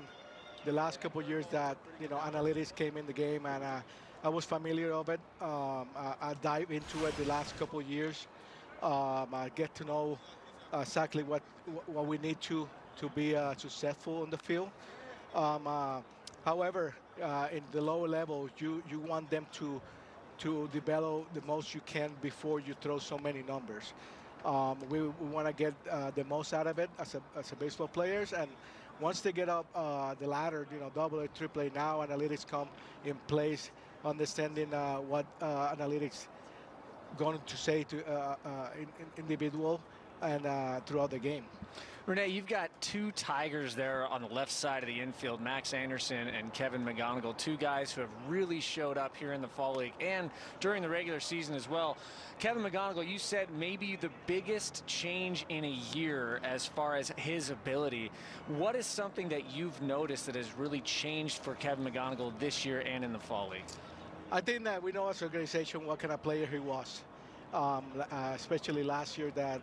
the last couple of years that analytics came in the game, and I was familiar of it. I dive into it the last couple of years. I get to know exactly what we need to be successful on the field. However, in the lower level, you want them to develop the most you can before you throw so many numbers. We want to get the most out of it as a baseball players, and once they get up the ladder, AA, AAA, now analytics come in place, understanding what analytics going to say to individual and throughout the game. Renee, you've got two Tigers there on the left side of the infield, Max Anderson and Kevin McGonigal, two guys who have really showed up here in the Fall League and during the regular season as well. Kevin McGonigal, you said maybe the biggest change in a year as far as his ability. What is something that you've noticed that has really changed for Kevin McGonigal this year and in the Fall League? I think that we know as an organization what kind of player he was, especially last year that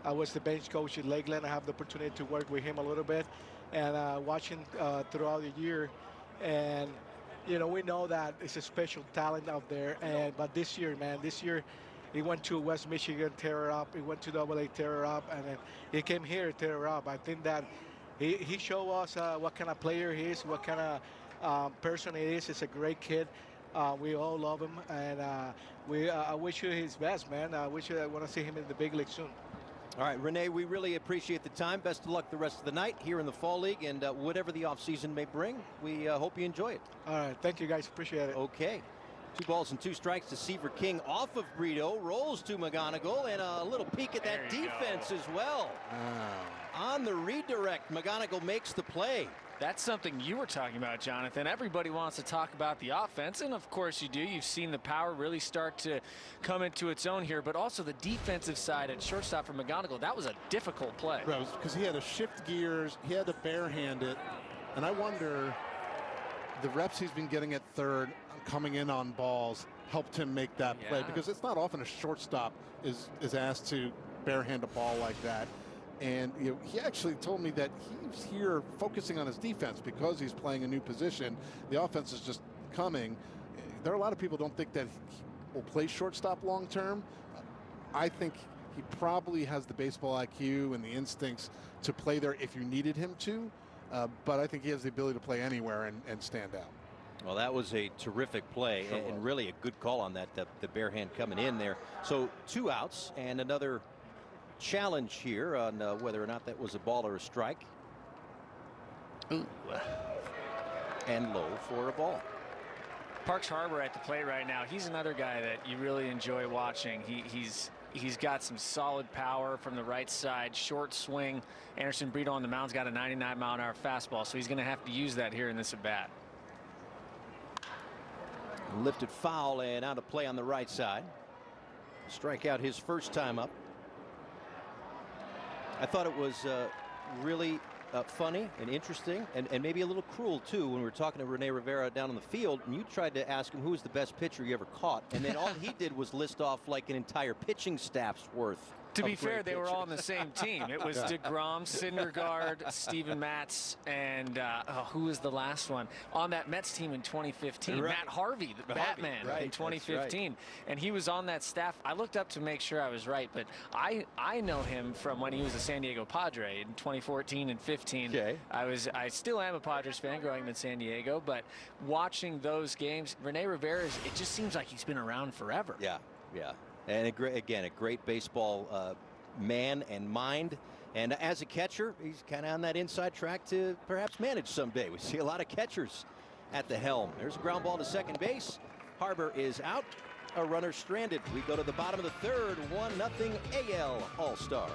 I was the bench coach in Lakeland. I have the opportunity to work with him a little bit and watching throughout the year. And, we know that it's a special talent out there. But this year, he went to West Michigan, tear it up. He went to AA, tear it up. And then he came here, tear it up. I think that he showed us what kind of player he is, what kind of person he is. He's a great kid. We all love him. And I wish you his best, man. I want to see him in the big league soon. All right, Renee, we really appreciate the time. Best of luck the rest of the night here in the Fall League, and whatever the offseason may bring, we hope you enjoy it. All right, thank you, guys. Appreciate it. Okay. 2 balls and 2 strikes to Seaver King off of Brito, rolls to McGonigal, and a little peek at that defense as well. Wow. On the redirect, McGonigal makes the play. That's something you were talking about, Jonathan. Everybody wants to talk about the offense, and of course you do. You've seen the power really start to come into its own here, but also the defensive side at shortstop for McGonigal. That was a difficult play. Because he had to shift gears, he had to barehand it, and I wonder the reps he's been getting at third, coming in on balls, helped him make that play, because it's not often a shortstop is asked to barehand a ball like that. And he actually told me that he's here focusing on his defense because he's playing a new position. The offense is just coming. There are a lot of people who don't think that he will play shortstop long term. I think he probably has the baseball IQ and the instincts to play there if you needed him to. But I think he has the ability to play anywhere and stand out. Well, that was a terrific play, and really a good call on that, the bare hand coming in there. So 2 outs and another challenge here on whether or not that was a ball or a strike. Ooh. And low for a ball. Parks Harbor at the plate right now. He's another guy that you really enjoy watching. He's got some solid power from the right side, short swing. Anderson Brito on the mound's got a 99-mile-an-hour fastball, so he's going to have to use that here in this at bat. Lifted foul and out of play on the right side. Strikeout his first time up. I thought it was really funny and interesting and maybe a little cruel too when we were talking to Renee Rivera down on the field and you tried to ask him who was the best pitcher you ever caught, and then all he did was list off like an entire pitching staff's worth. To be fair, they were all on the same team. It was DeGrom, Syndergaard, Steven Matz, and who was the last one on that Mets team in 2015? Right. Matt Harvey, the Batman, right, in 2015. right. And he was on that staff. I looked up to make sure I was right, but I know him from when he was a San Diego Padre in 2014 and 15. Okay. I still am a Padres fan growing up in San Diego, but watching those games, Renee Rivera, it just seems like he's been around forever. Yeah, yeah. And a great baseball man and mind. And as a catcher, he's kind of on that inside track to perhaps manage someday. We see a lot of catchers at the helm. There's a ground ball to second base. Harbor is out. A runner stranded. We go to the bottom of the third. 1-0 AL All-Stars.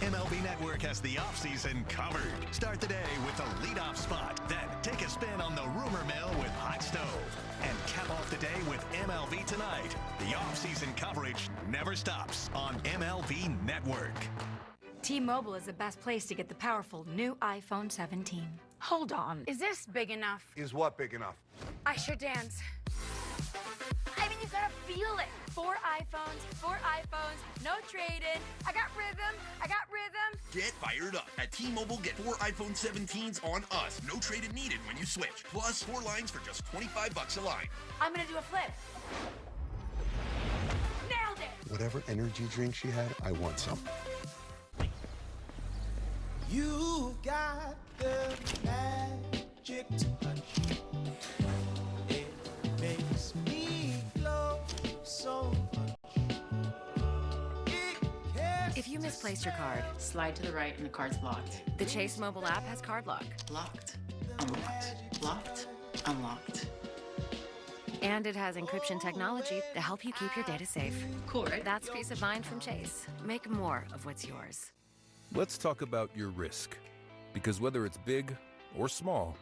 MLB Network has the offseason covered. Start the day with the leadoff spot. Then take a spin on the rumor mill with Hot Stove. And cap off the day with MLB Tonight. The offseason coverage never stops on MLB Network. T-Mobile is the best place to get the powerful new iPhone 17. Hold on. Is this big enough? Is what big enough? I sure dance. I mean, you gotta feel it. 4 iPhones, no trade-in. I got rhythm. Get fired up. At T-Mobile, get 4 iPhone 17s on us. No trade-in needed when you switch. Plus, 4 lines for just $25 a line. I'm gonna do a flip. Nailed it. Whatever energy drink she had, I want some. You got the magic touch. It makes me glow so much. If you misplaced your card, slide to the right and the card's locked. The Chase mobile app has card lock. Locked, unlocked, locked, unlocked. And it has encryption technology to help you keep your data safe. Cool, right? That's peace of mind from Chase. Make more of what's yours. Let's talk about your risk. Because whether it's big or small,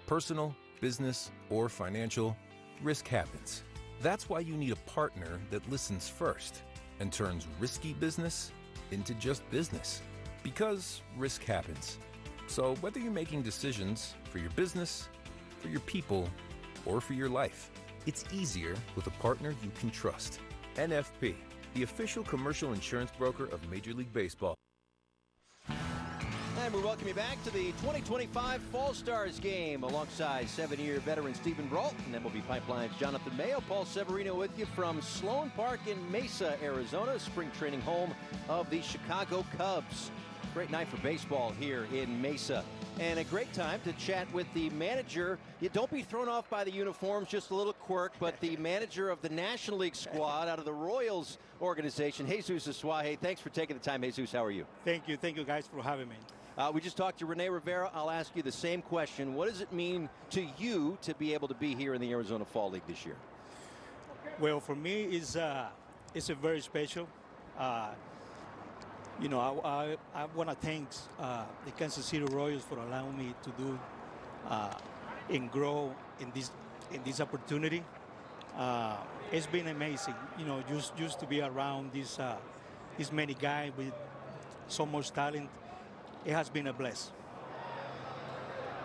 personal, business, or financial, risk happens. That's why you need a partner that listens first and turns risky business into just business. Because risk happens. So whether you're making decisions for your business, for your people, or for your life, it's easier with a partner you can trust. NFP, the official commercial insurance broker of Major League Baseball. And we welcome you back to the 2025 Fall Stars game alongside 7-year veteran Stephen Brault and MLB Pipeline's Jonathan Mayo. Paul Severino with you from Sloan Park in Mesa, Arizona, spring training home of the Chicago Cubs. Great night for baseball here in Mesa. And a great time to chat with the manager. You don't be thrown off by the uniforms, just a little quirk, but the manager of the National League squad out of the Royals organization, Jesús Azuaje. Thanks for taking the time, Jesus. How are you? Thank you guys for having me. We just talked to Renee Rivera. I'll ask you the same question. What does it mean to you to be able to be here in the Arizona Fall League this year? Well, for me, it's a very special. You know, I want to thank the Kansas City Royals for allowing me to do and grow in this opportunity. It's been amazing. You know, just to be around these many guys with so much talent. It has been a bless.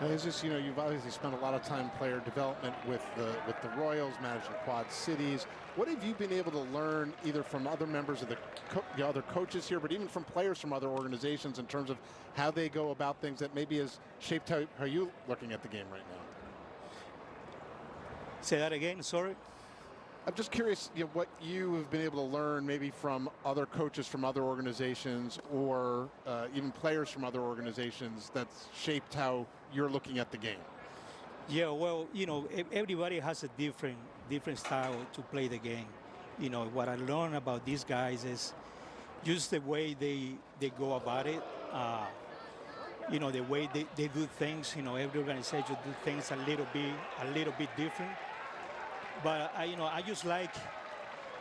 Now, it's just, you know, you've obviously spent a lot of time player development with the Royals, managing Quad Cities. What have you been able to learn either from other members of the other coaches here, but even from players from other organizations in terms of how they go about things that maybe has shaped how you're looking at the game right now? Say that again, sorry. I'm just curious, you know, what you have been able to learn maybe from other coaches from other organizations or even players from other organizations that's shaped how you're looking at the game. Yeah, well, you know, everybody has a different style to play the game. You know, what I learned about these guys is just the way they go about it. you know, the way they do things. You know, every organization do things a little bit different. But you know, I just like,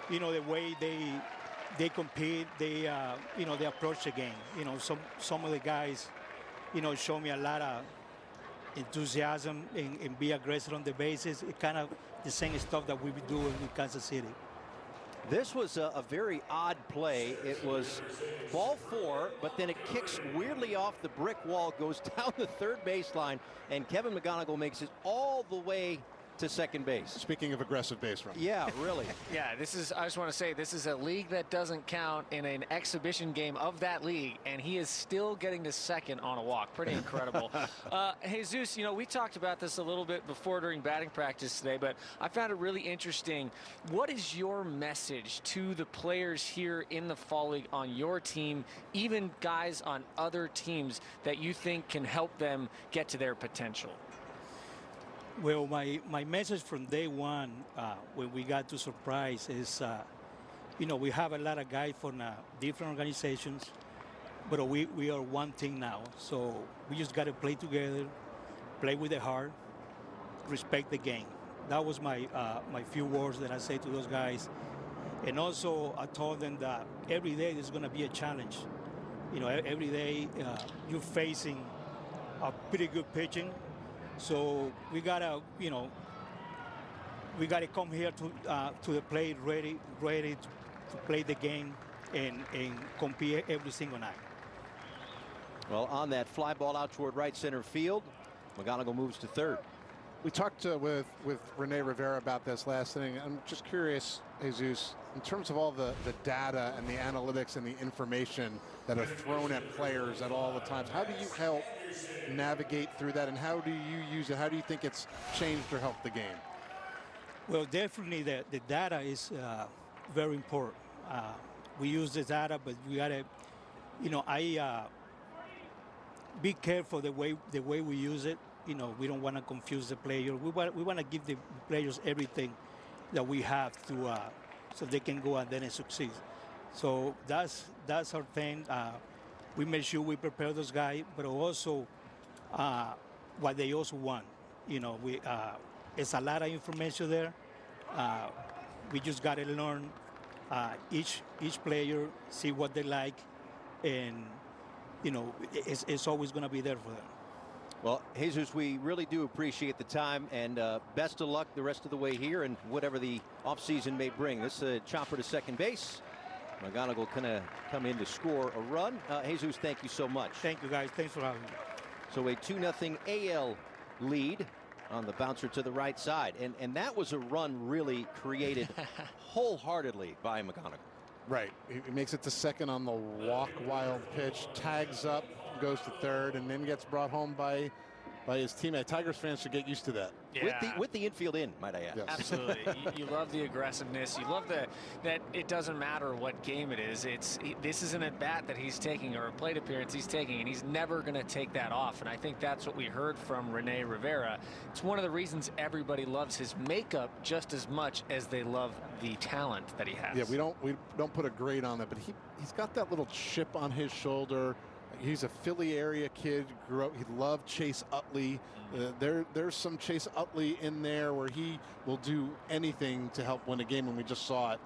you know, the way they compete. They you know, they approach the game. You know, some of the guys, you know, show me a lot of enthusiasm and be aggressive on the bases. It's kind of the same stuff that we do in Kansas City. This was a very odd play. It was ball 4, but then it kicks weirdly off the brick wall, goes down the third baseline, and Kevin McGonigal makes it all the way to second base. Speaking of aggressive base run. Yeah, really. Yeah, this is, I just want to say, this is a league that doesn't count in an exhibition game of that league, and he is still getting to second on a walk. Pretty incredible. Jesus, you know, we talked about this a little bit before during batting practice today, but I found it really interesting. What is your message to the players here in the Fall League on your team, even guys on other teams that you think can help them get to their potential? Well, my message from day one, when we got to Surprise, is, you know, we have a lot of guys from different organizations, but we are one team now. So we just got to play together, play with the heart, respect the game. That was my few words that I say to those guys. And also, I told them that every day there's going to be a challenge. You know, every day you're facing a pretty good pitching. So we gotta, you know, we gotta come here to the plate ready to play the game and compete every single night. Well, on that fly ball out toward right center field, McGonigal moves to third. We talked with Renee Rivera about this last inning. I'm just curious, Jesus, in terms of all the data and the analytics and the information that are thrown at players at all the times, how do you help navigate through that, and how do you use it? How do you think it's changed or helped the game? Well, definitely the data is very important. We use the data, but we gotta, you know, be careful the way we use it. You know, we don't want to confuse the player. We want to give the players everything that we have to so they can go out there and succeed. So that's our thing. We make sure we prepare those guys, but also what they also want. You know, it's a lot of information there. We just got to learn each player, see what they like, and you know, it's always going to be there for them. Well, Jesus, we really do appreciate the time, and best of luck the rest of the way here and whatever the offseason may bring. This chopper to second base. McGonigal gonna come in to score a run. Jesus, thank you so much. Thank you, guys. Thanks for having me. So a 2-0 AL lead on the bouncer to the right side. And that was a run really created wholeheartedly by McGonigal. Right. He makes it to second on the walk wild pitch, tags up, goes to third, and then gets brought home by his teammate. Tigers fans should get used to that. Yeah. With the infield in, might I add. Yes. Absolutely. you love the aggressiveness. You love that it doesn't matter what game it is. This is an at-bat that he's taking, or a plate appearance he's taking, and he's never going to take that off. And I think that's what we heard from Renee Rivera. It's one of the reasons everybody loves his makeup just as much as they love the talent that he has. Yeah, we don't put a grade on that, but he's got that little chip on his shoulder. He's a Philly area kid. Grew up. He loved Chase Utley. There's some Chase Utley in there where he will do anything to help win a game, and we just saw it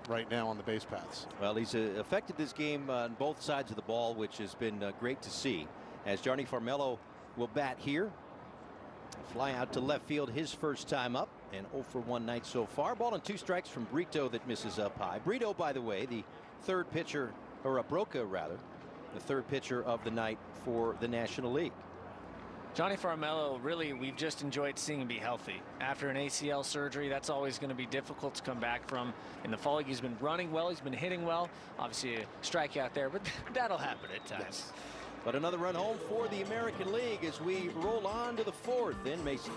right now on the base paths. Well, he's affected this game on both sides of the ball, which has been great to see. As Johnny Farmello will bat here. Fly out to left field his first time up, and 0 for 1 night so far. Ball and 2 strikes from Brito that misses up high. Brito, by the way, the third pitcher, or Broca rather, the third pitcher of the night for the National League. Johnny Farmello, really, we've just enjoyed seeing him be healthy. After an ACL surgery, that's always going to be difficult to come back from. In the fall league, he's been running well, he's been hitting well. Obviously, a strikeout there, but that'll happen at times. Yes. But another run home for the American League as we roll on to the 4th in Mesa.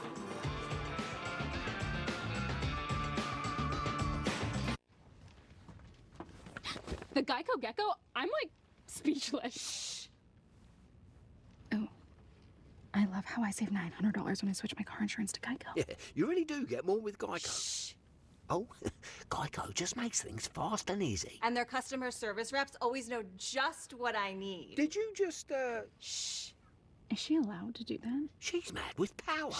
The Geico Gecko? I'm like speechless. Oh, I love how I save $900 when I switch my car insurance to Geico. Yeah, you really do get more with Geico. Shh. Oh, Geico just makes things fast and easy. And their customer service reps always know just what I need. Did you just, Shh. Is she allowed to do that? She's mad with power.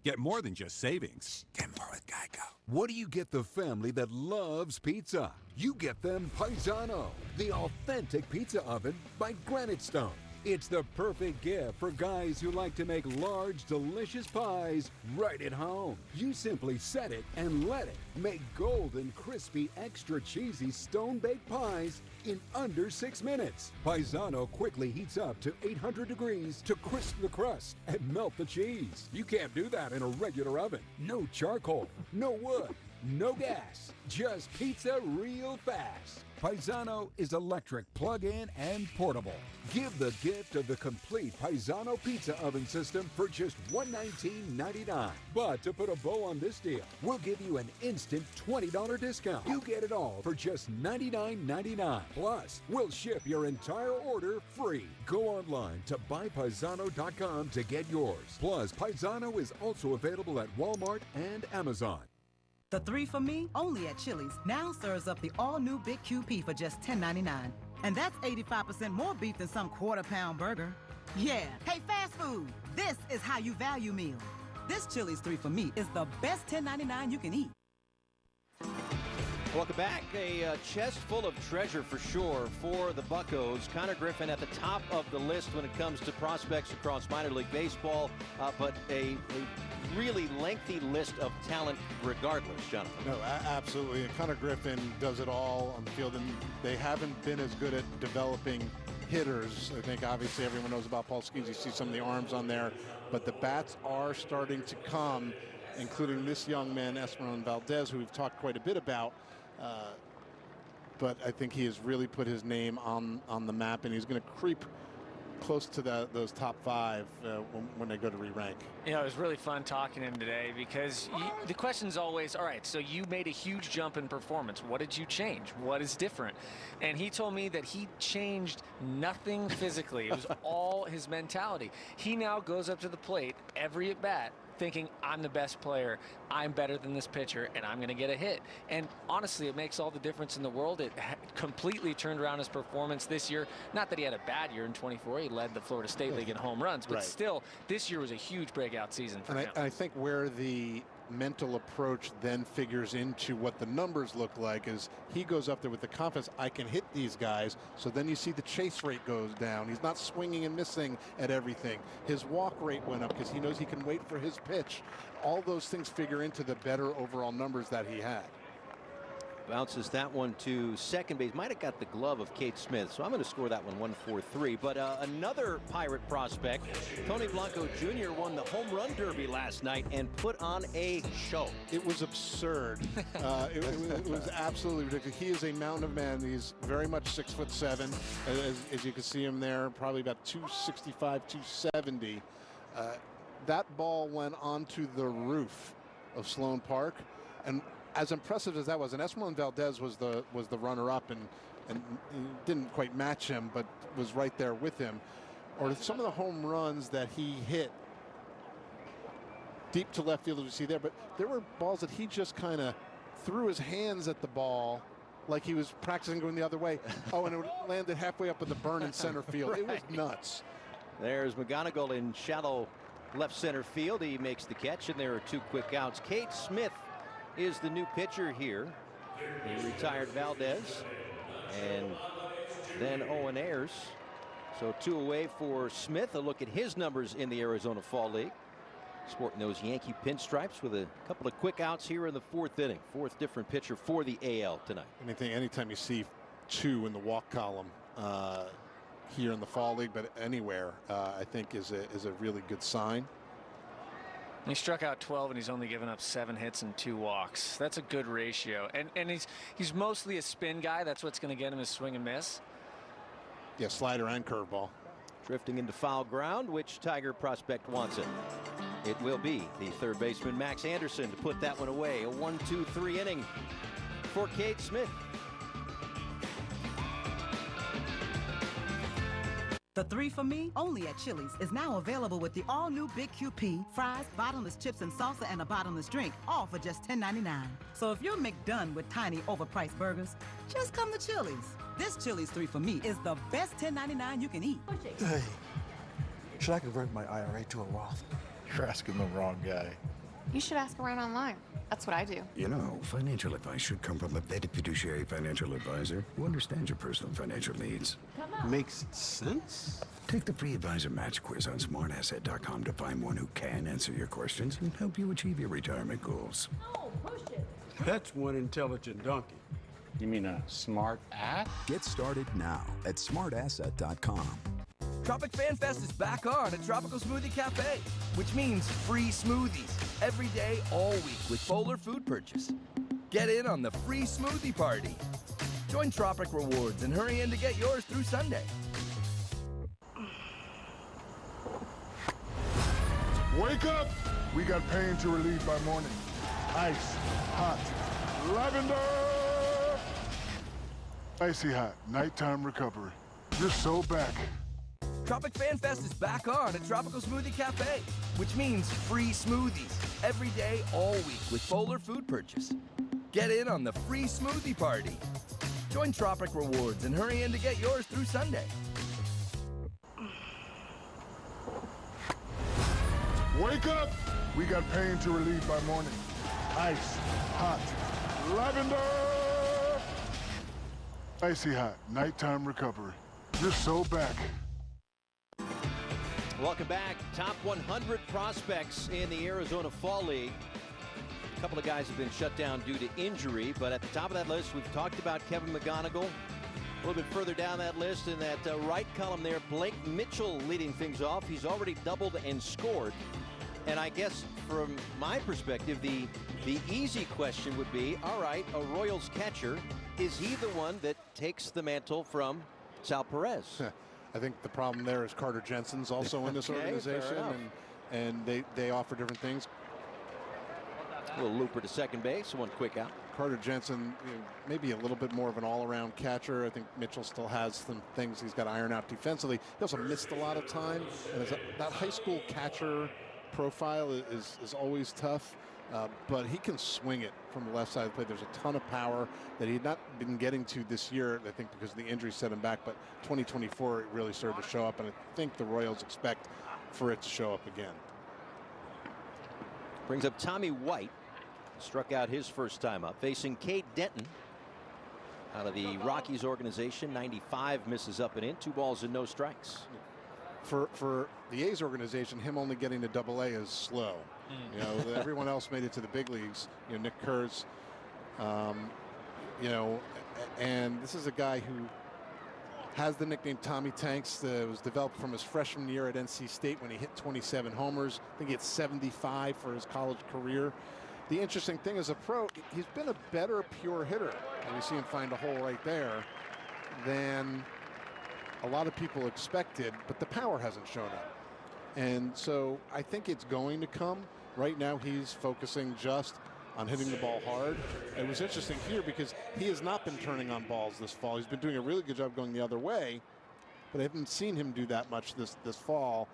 Get more than just savings. Get more with Geico. What do you get the family that loves pizza? You get them Paisano, the authentic pizza oven by Granite Stone. It's the perfect gift for guys who like to make large, delicious pies right at home. You simply set it and let it make golden, crispy, extra cheesy stone-baked pies in under 6 minutes. Paisano quickly heats up to 800 degrees to crisp the crust and melt the cheese. You can't do that in a regular oven. No charcoal, no wood, no gas, just pizza real fast. Paisano is electric, plug-in, and portable. Give the gift of the complete Paisano pizza oven system for just $119.99. But to put a bow on this deal, we'll give you an instant $20 discount. You get it all for just $99.99. Plus, we'll ship your entire order free. Go online to buypaisano.com to get yours. Plus, Paisano is also available at Walmart and Amazon. The 3 for Me, only at Chili's, now serves up the all-new Big QP for just $10.99. And that's 85% more beef than some quarter-pound burger. Yeah, hey, fast food, this is how you value meal. This Chili's 3 for Me is the best $10.99 you can eat. Welcome back. A chest full of treasure for sure for the Buccos. Connor Griffin at the top of the list when it comes to prospects across minor league baseball, but a really lengthy list of talent regardless, Jonathan. No, absolutely. And Connor Griffin does it all on the field, and they haven't been as good at developing hitters. I think obviously everyone knows about Paul Skeens. You see some of the arms on there, but the bats are starting to come, including this young man, Esmeralda Valdez, who we've talked quite a bit about. But I think he has really put his name on the map, and he's going to creep close to those top 5 when they go to re-rank. You know, it was really fun talking to him today because the question's always, all right, so you made a huge jump in performance. What did you change? What is different? And he told me that he changed nothing physically. It was all his mentality. He now goes up to the plate every at bat thinking, I'm the best player, I'm better than this pitcher, and I'm going to get a hit. And honestly, it makes all the difference in the world. It completely turned around his performance this year. Not that he had a bad year in 24. He led the Florida State League in home runs, but still, this year was a huge breakout season for him. I think where the mental approach then figures into what the numbers look like is he goes up there with the confidence, I can hit these guys. So then you see the chase rate goes down. He's not swinging and missing at everything. His walk rate went up because he knows he can wait for his pitch. All those things figure into the better overall numbers that he had. Bounces that one to second base. Might have got the glove of Kate Smith, so I'm going to score that one 1-4-3. But another Pirate prospect, Tony Blanco Jr., won the home run derby last night and put on a show. It was absurd. It was absolutely ridiculous. He is a mountain of man. He's very much 6'7", as you can see him there, probably about 265, 270. That ball went onto the roof of Sloan Park, and as impressive as that was, and Esmeralda Valdez was the runner-up, and didn't quite match him, but was right there with him. Or some of the home runs that he hit deep to left field, as we see there, but there were balls that he just kind of threw his hands at the ball like he was practicing going the other way. Oh, and it landed halfway up at the burn in center field. Right. It was nuts. There's McGonigal in shallow left center field. He makes the catch, and there are 2 quick outs. Kate Smith is the new pitcher here. He retired Valdez and then Owen Ayers. So 2 away for Smith. A look at his numbers in the Arizona Fall League. Sporting those Yankee pinstripes with a couple of quick outs here in the 4th inning. 4th different pitcher for the AL tonight. Anytime you see 2 in the walk column here in the Fall League, but anywhere, I think is a really good sign. He struck out 12 and he's only given up 7 hits and 2 walks. That's a good ratio. And he's mostly a spin guy. That's what's going to get him his swing and miss. Yeah, slider and curveball. Drifting into foul ground. Which Tiger prospect wants it? It will be the third baseman Max Anderson to put that one away. A 1-2-3 inning for Kate Smith. The The 3 for Me, only at Chili's, is now available with the all-new Big QP, fries, bottomless chips and salsa, and a bottomless drink, all for just $10.99. So if you're McDone with tiny, overpriced burgers, just come to Chili's. This Chili's 3 for Me is the best $10.99 you can eat. Hey, should I convert my IRA to a Roth? You're asking the wrong guy. You should ask around online. That's what I do. You know, financial advice should come from a vetted fiduciary financial advisor who understands your personal financial needs. Makes sense. Take the free advisor match quiz on smartasset.com to find one who can answer your questions and help you achieve your retirement goals. Oh, push it. That's one intelligent donkey. You mean a smart ass? Get started now at smartasset.com. Tropic Fan Fest is back on at Tropical Smoothie Cafe, which means free smoothies every day, all week with Bowler food purchase. Get in on the free smoothie party. Join Tropic Rewards and hurry in to get yours through Sunday. Wake up! We got pain to relieve by morning. Ice, hot, lavender! Icy hot, nighttime recovery. You're so back. Tropic Fan Fest is back on at Tropical Smoothie Cafe, which means free smoothies every day, all week with Bowler food purchase. Get in on the free smoothie party. Join Tropic Rewards and hurry in to get yours through Sunday. Wake up! We got pain to relieve by morning. Ice, hot, lavender! Icy hot, nighttime recovery. You're so back. Welcome back. Top 100 prospects in the Arizona Fall League. A couple of guys have been shut down due to injury, but at the top of that list, we've talked about Kevin McGonigal. A little bit further down that list in that right column there, Blake Mitchell leading things off. He's already doubled and scored. And I guess from my perspective, the easy question would be, all right, a Royals catcher, is he the one that takes the mantle from Sal Perez? I think the problem there is Carter Jensen's also in this organization, and they offer different things. A little looper to second base, one quick out. Carter Jensen, maybe a little bit more of an all-around catcher. I think Mitchell still has some things he's got to iron out defensively. He also missed a lot of time, and that high school catcher profile is always tough. But he can swing it from the left side of the plate. There's a ton of power that he had not been getting to this year, I think, because the injury set him back. But 2024, it really started to show up, and I think the Royals expect for it to show up again. Brings up Tommy White. Struck out his first time up, facing Cade Denton out of the Rockies organization. 95 misses up and in. 2 balls and no strikes. For the A's organization, him only getting to Double-A is slow. You know, everyone else made it to the big leagues. You know, Nick Kurz, you know, and this is a guy who has the nickname Tommy Tanks. That was developed from his freshman year at NC State when he hit 27 homers. I think he hit 75 for his college career. The interesting thing is a pro, he's been a better pure hitter. And you see him find a hole right there than a lot of people expected, but the power hasn't shown up. And so I think it's going to come. Right now he's focusing just on hitting the ball hard. It was interesting here because he has not been turning on balls this fall. He's been doing a really good job going the other way, but I haven't seen him do that much this fall.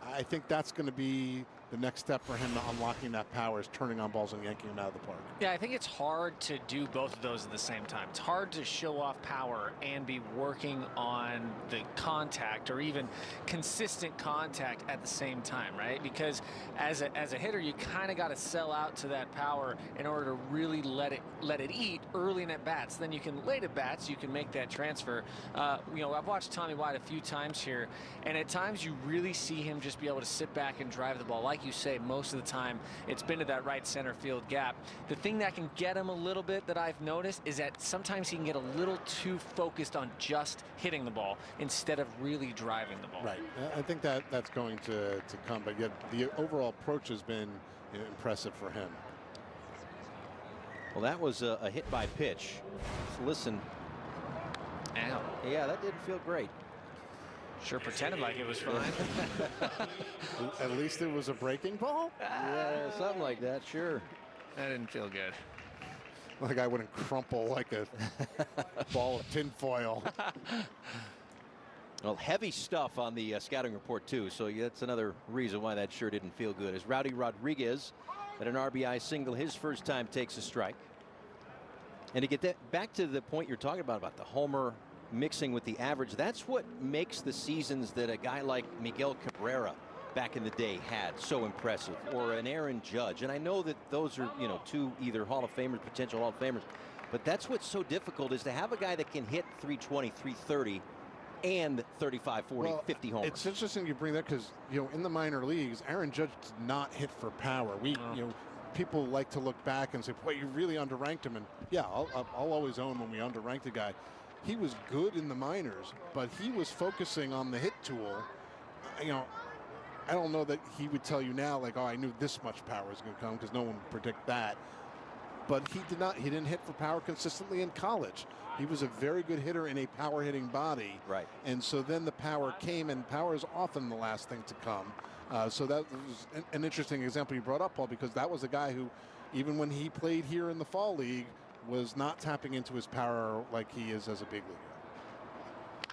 I think that's going to be the next step for him to unlocking that power, is turning on balls and yanking them out of the park. Yeah, I think it's hard to do both of those at the same time. It's hard to show off power and be working on the contact or even consistent contact at the same time, right? Because as a hitter, you kind of got to sell out to that power in order to really let it eat early in at bats. Then you can late at bats, you can make that transfer. You know, I've watched Tommy White a few times here, and at times you really see him just be able to sit back and drive the ball. Like you say, most of the time it's been to that right center field gap. The thing that can get him a little bit that I've noticed is that sometimes he can get a little too focused on just hitting the ball instead of really driving the ball. Right. I think that's going to come, but yet the overall approach has been impressive for him. Well, that was a hit by pitch. Let's listen. Ow. Yeah, that didn't feel great. Sure pretended like it was fine. At least it was a breaking ball? Yeah, something like that, sure. That didn't feel good. Like I wouldn't crumple like a ball of tinfoil. Well, heavy stuff on the scouting report, too. So that's another reason why that sure didn't feel good. As Rowdy Rodriguez, at an RBI single, his first time, takes a strike. And to get that back to the point you're talking about the homer mixing with the average, that's what makes the seasons that a guy like Miguel Cabrera back in the day had so impressive, or an Aaron Judge. And I know that those are, you know, two either Hall of Famers, potential Hall of Famers. But that's what's so difficult, is to have a guy that can hit 320, 330, and 35, 40, 50 homers. It's interesting you bring that, because, you know, in the minor leagues, Aaron Judge did not hit for power. You know, people like to look back and say, boy, you really underranked him. And yeah, I'll always own when we underranked a guy. He was good in the minors, but he was focusing on the hit tool. You know, I don't know that he would tell you now, like, oh, I knew this much power was going to come, because no one would predict that. But he didn't hit for power consistently in college. He was a very good hitter in a power hitting body. Right. And so then the power came, and power is often the last thing to come. So that was an interesting example you brought up, Paul, because that was a guy who, even when he played here in the fall league, was not tapping into his power like he is as a big leaguer.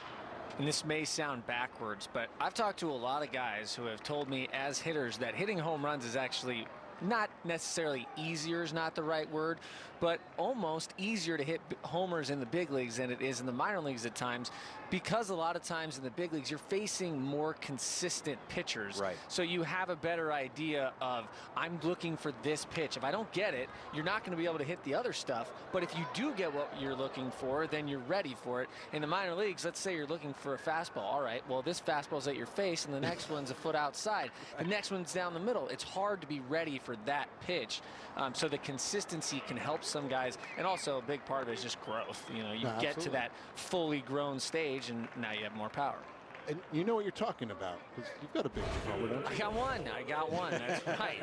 And this may sound backwards, but I've talked to a lot of guys who have told me as hitters that hitting home runs is actually not necessarily easier, is not the right word, but almost easier to hit homers in the big leagues than it is in the minor leagues at times, because a lot of times in the big leagues you're facing more consistent pitchers. Right. So you have a better idea of, I'm looking for this pitch. If I don't get it, you're not going to be able to hit the other stuff. But if you do get what you're looking for, then you're ready for it. In the minor leagues, let's say you're looking for a fastball. All right, well, this fastball's at your face and the next one's a foot outside. The next one's down the middle. It's hard to be ready for that pitch. So the consistency can help some guys, and also a big part of it is just growth. You know, you get to that fully grown stage and now you have more power. And you know what you're talking about, because you've got a big homer, don't you? I got one. That's right.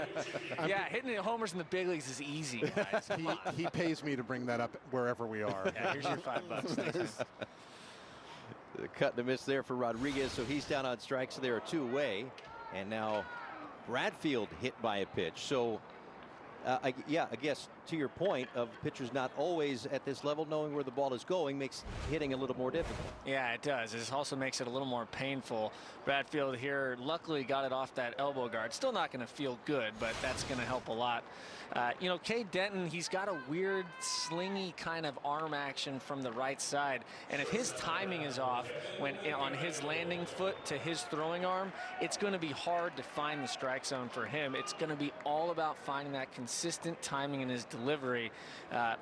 Yeah, hitting the homers in the big leagues is easy, guys. He pays me to bring that up wherever we are. Yeah, here's your $5. Thanks, The cut and a miss there for Rodriguez, so he's down on strikes. There are two away, and now Bradfield hit by a pitch. So I guess to your point of pitchers not always at this level, knowing where the ball is going makes hitting a little more difficult. Yeah, it does. This also makes it a little more painful. Bradfield here luckily got it off that elbow guard. Still not going to feel good, but that's going to help a lot. You know, Cade Denton, he's got a weird slingy kind of arm action from the right side, and if his timing is off when on his landing foot to his throwing arm, it's going to be hard to find the strike zone for him. It's going to be all about finding that consistent timing in his delivery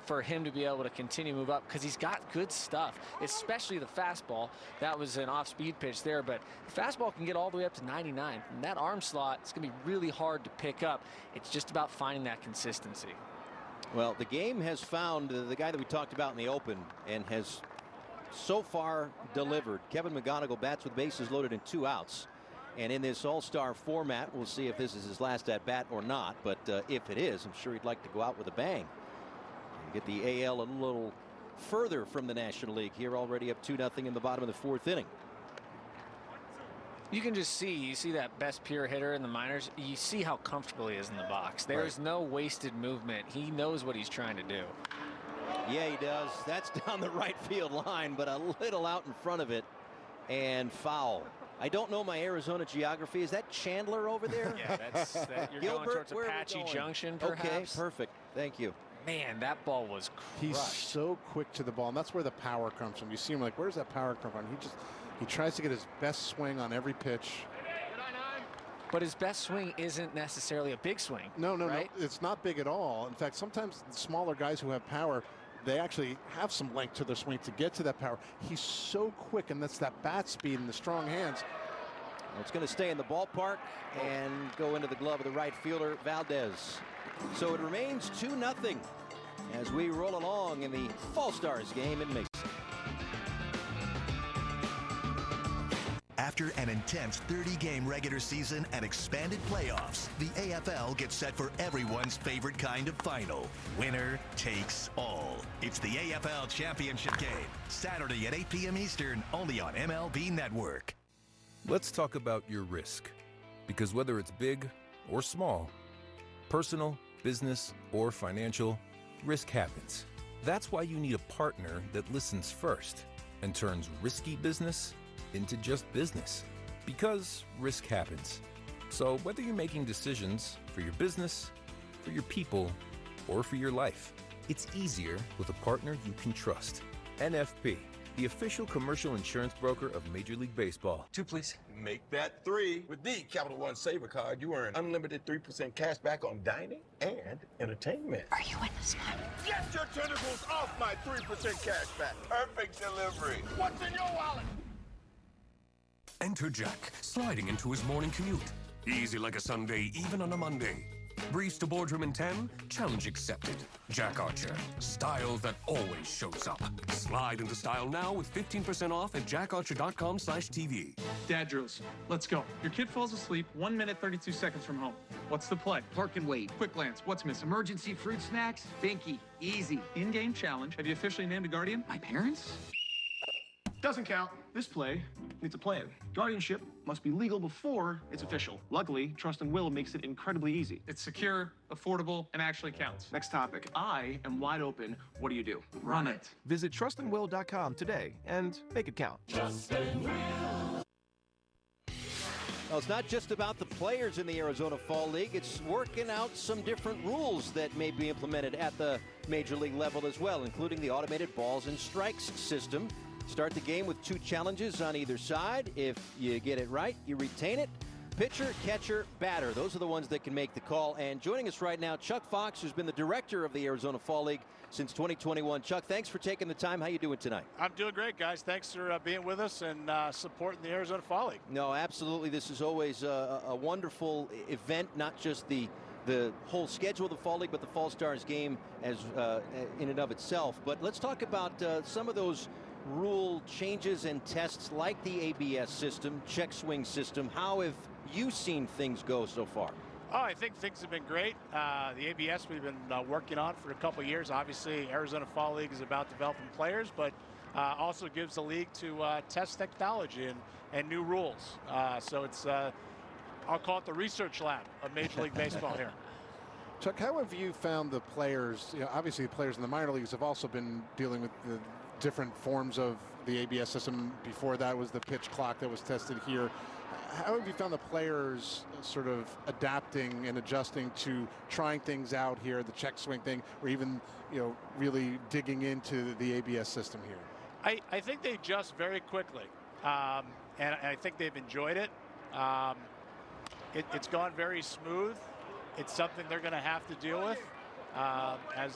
for him to be able to continue to move up, because he's got good stuff, especially the fastball. That was an off-speed pitch there, but the fastball can get all the way up to 99. And that arm slot, it's going to be really hard to pick up. It's just about finding that consistency. Well, the game has found the guy that we talked about in the open and has so far delivered. Kevin McGonigal bats with bases loaded and 2 outs. And in this all-star format, we'll see if this is his last at-bat or not. But if it is, I'm sure he'd like to go out with a bang and get the AL a little further from the National League here, already up 2-0 in the bottom of the 4th inning. You can just see, you see that best pure hitter in the minors, you see how comfortable he is in the box. There's no wasted movement. He knows what he's trying to do. Yeah, he does. That's down the right field line, but a little out in front of it, and foul. I don't know my Arizona geography. Is that Chandler over there? Yeah, you're Gilbert, going towards Apache Junction, perhaps. Okay, perfect. Thank you. Man, that ball was crushed. He's so quick to the ball, and that's where the power comes from. You see him like, where's that power come from? He tries to get his best swing on every pitch. But his best swing isn't necessarily a big swing. No, right? It's not big at all. In fact, sometimes the smaller guys who have power, they actually have some length to their swing to get to that power. He's so quick, and that's that bat speed and the strong hands. Well, it's going to stay in the ballpark and go into the glove of the right fielder, Valdez. So it remains 2-0 as we roll along in the Fall Stars game in Mesa. After an intense 30-game regular season and expanded playoffs, the AFL gets set for everyone's favorite kind of final. Winner takes all. It's the AFL Championship Game, Saturday at 8 p.m. Eastern, only on MLB Network. Let's talk about your risk. Because whether it's big or small, personal, business, or financial, risk happens. That's why you need a partner that listens first and turns risky business into just business. Because risk happens. So whether you're making decisions for your business, for your people, or for your life, it's easier with a partner you can trust. NFP, the official commercial insurance broker of Major League Baseball. 2, please. Make that 3. With the Capital One Saver card, you earn unlimited 3% cash back on dining and entertainment. Are you in the spot? Get your tentacles off my 3% cash back. Perfect delivery. What's in your wallet? Enter Jack, sliding into his morning commute. Easy like a Sunday, even on a Monday. Briefs to boardroom in 10, challenge accepted. Jack Archer, style that always shows up. Slide into style now with 15% off at jackarcher.com/TV. Dad drills. Let's go. Your kid falls asleep 1 minute, 32 seconds from home. What's the play? Park and wait. Quick glance. What's missing? Emergency fruit snacks? Binky. Easy. In-game challenge. Have you officially named a guardian? My parents? Doesn't count. This play needs a plan. Guardianship must be legal before it's official. Luckily, Trust and Will makes it incredibly easy. It's secure, affordable, and actually counts. Next topic. I am wide open. What do you do? Run it. Visit trustandwill.com today and make it count. Well, it's not just about the players in the Arizona Fall League. It's working out some different rules that may be implemented at the major league level as well, including the automated balls and strikes system. Start the game with 2 challenges on either side. If you get it right, you retain it. Pitcher, catcher, batter. Those are the ones that can make the call. And joining us right now, Chuck Fox, who's been the director of the Arizona Fall League since 2021. Chuck, thanks for taking the time. How you doing tonight? I'm doing great, guys. Thanks for being with us and supporting the Arizona Fall League. No, absolutely. This is always a wonderful event, not just the whole schedule of the Fall League, but the Fall Stars game as in and of itself. But let's talk about some of those rule changes and tests like the ABS system, check swing system. How have you seen things go so far? Oh, I think things have been great. The ABS we've been working on for a couple of years. Obviously, Arizona Fall League is about developing players, but also gives the league to test technology and new rules. So it's, I'll call it the research lab of Major League Baseball here. Chuck, how have you found the players? You know, obviously the players in the minor leagues have also been dealing with the different forms of the ABS system. Before that was the pitch clock that was tested here. How have you found the players sort of adapting and adjusting to trying things out here, the check swing thing, or even, you know, really digging into the ABS system here? I think they adjust very quickly, and I think they've enjoyed it. It's gone very smooth. It's something they're going to have to deal with as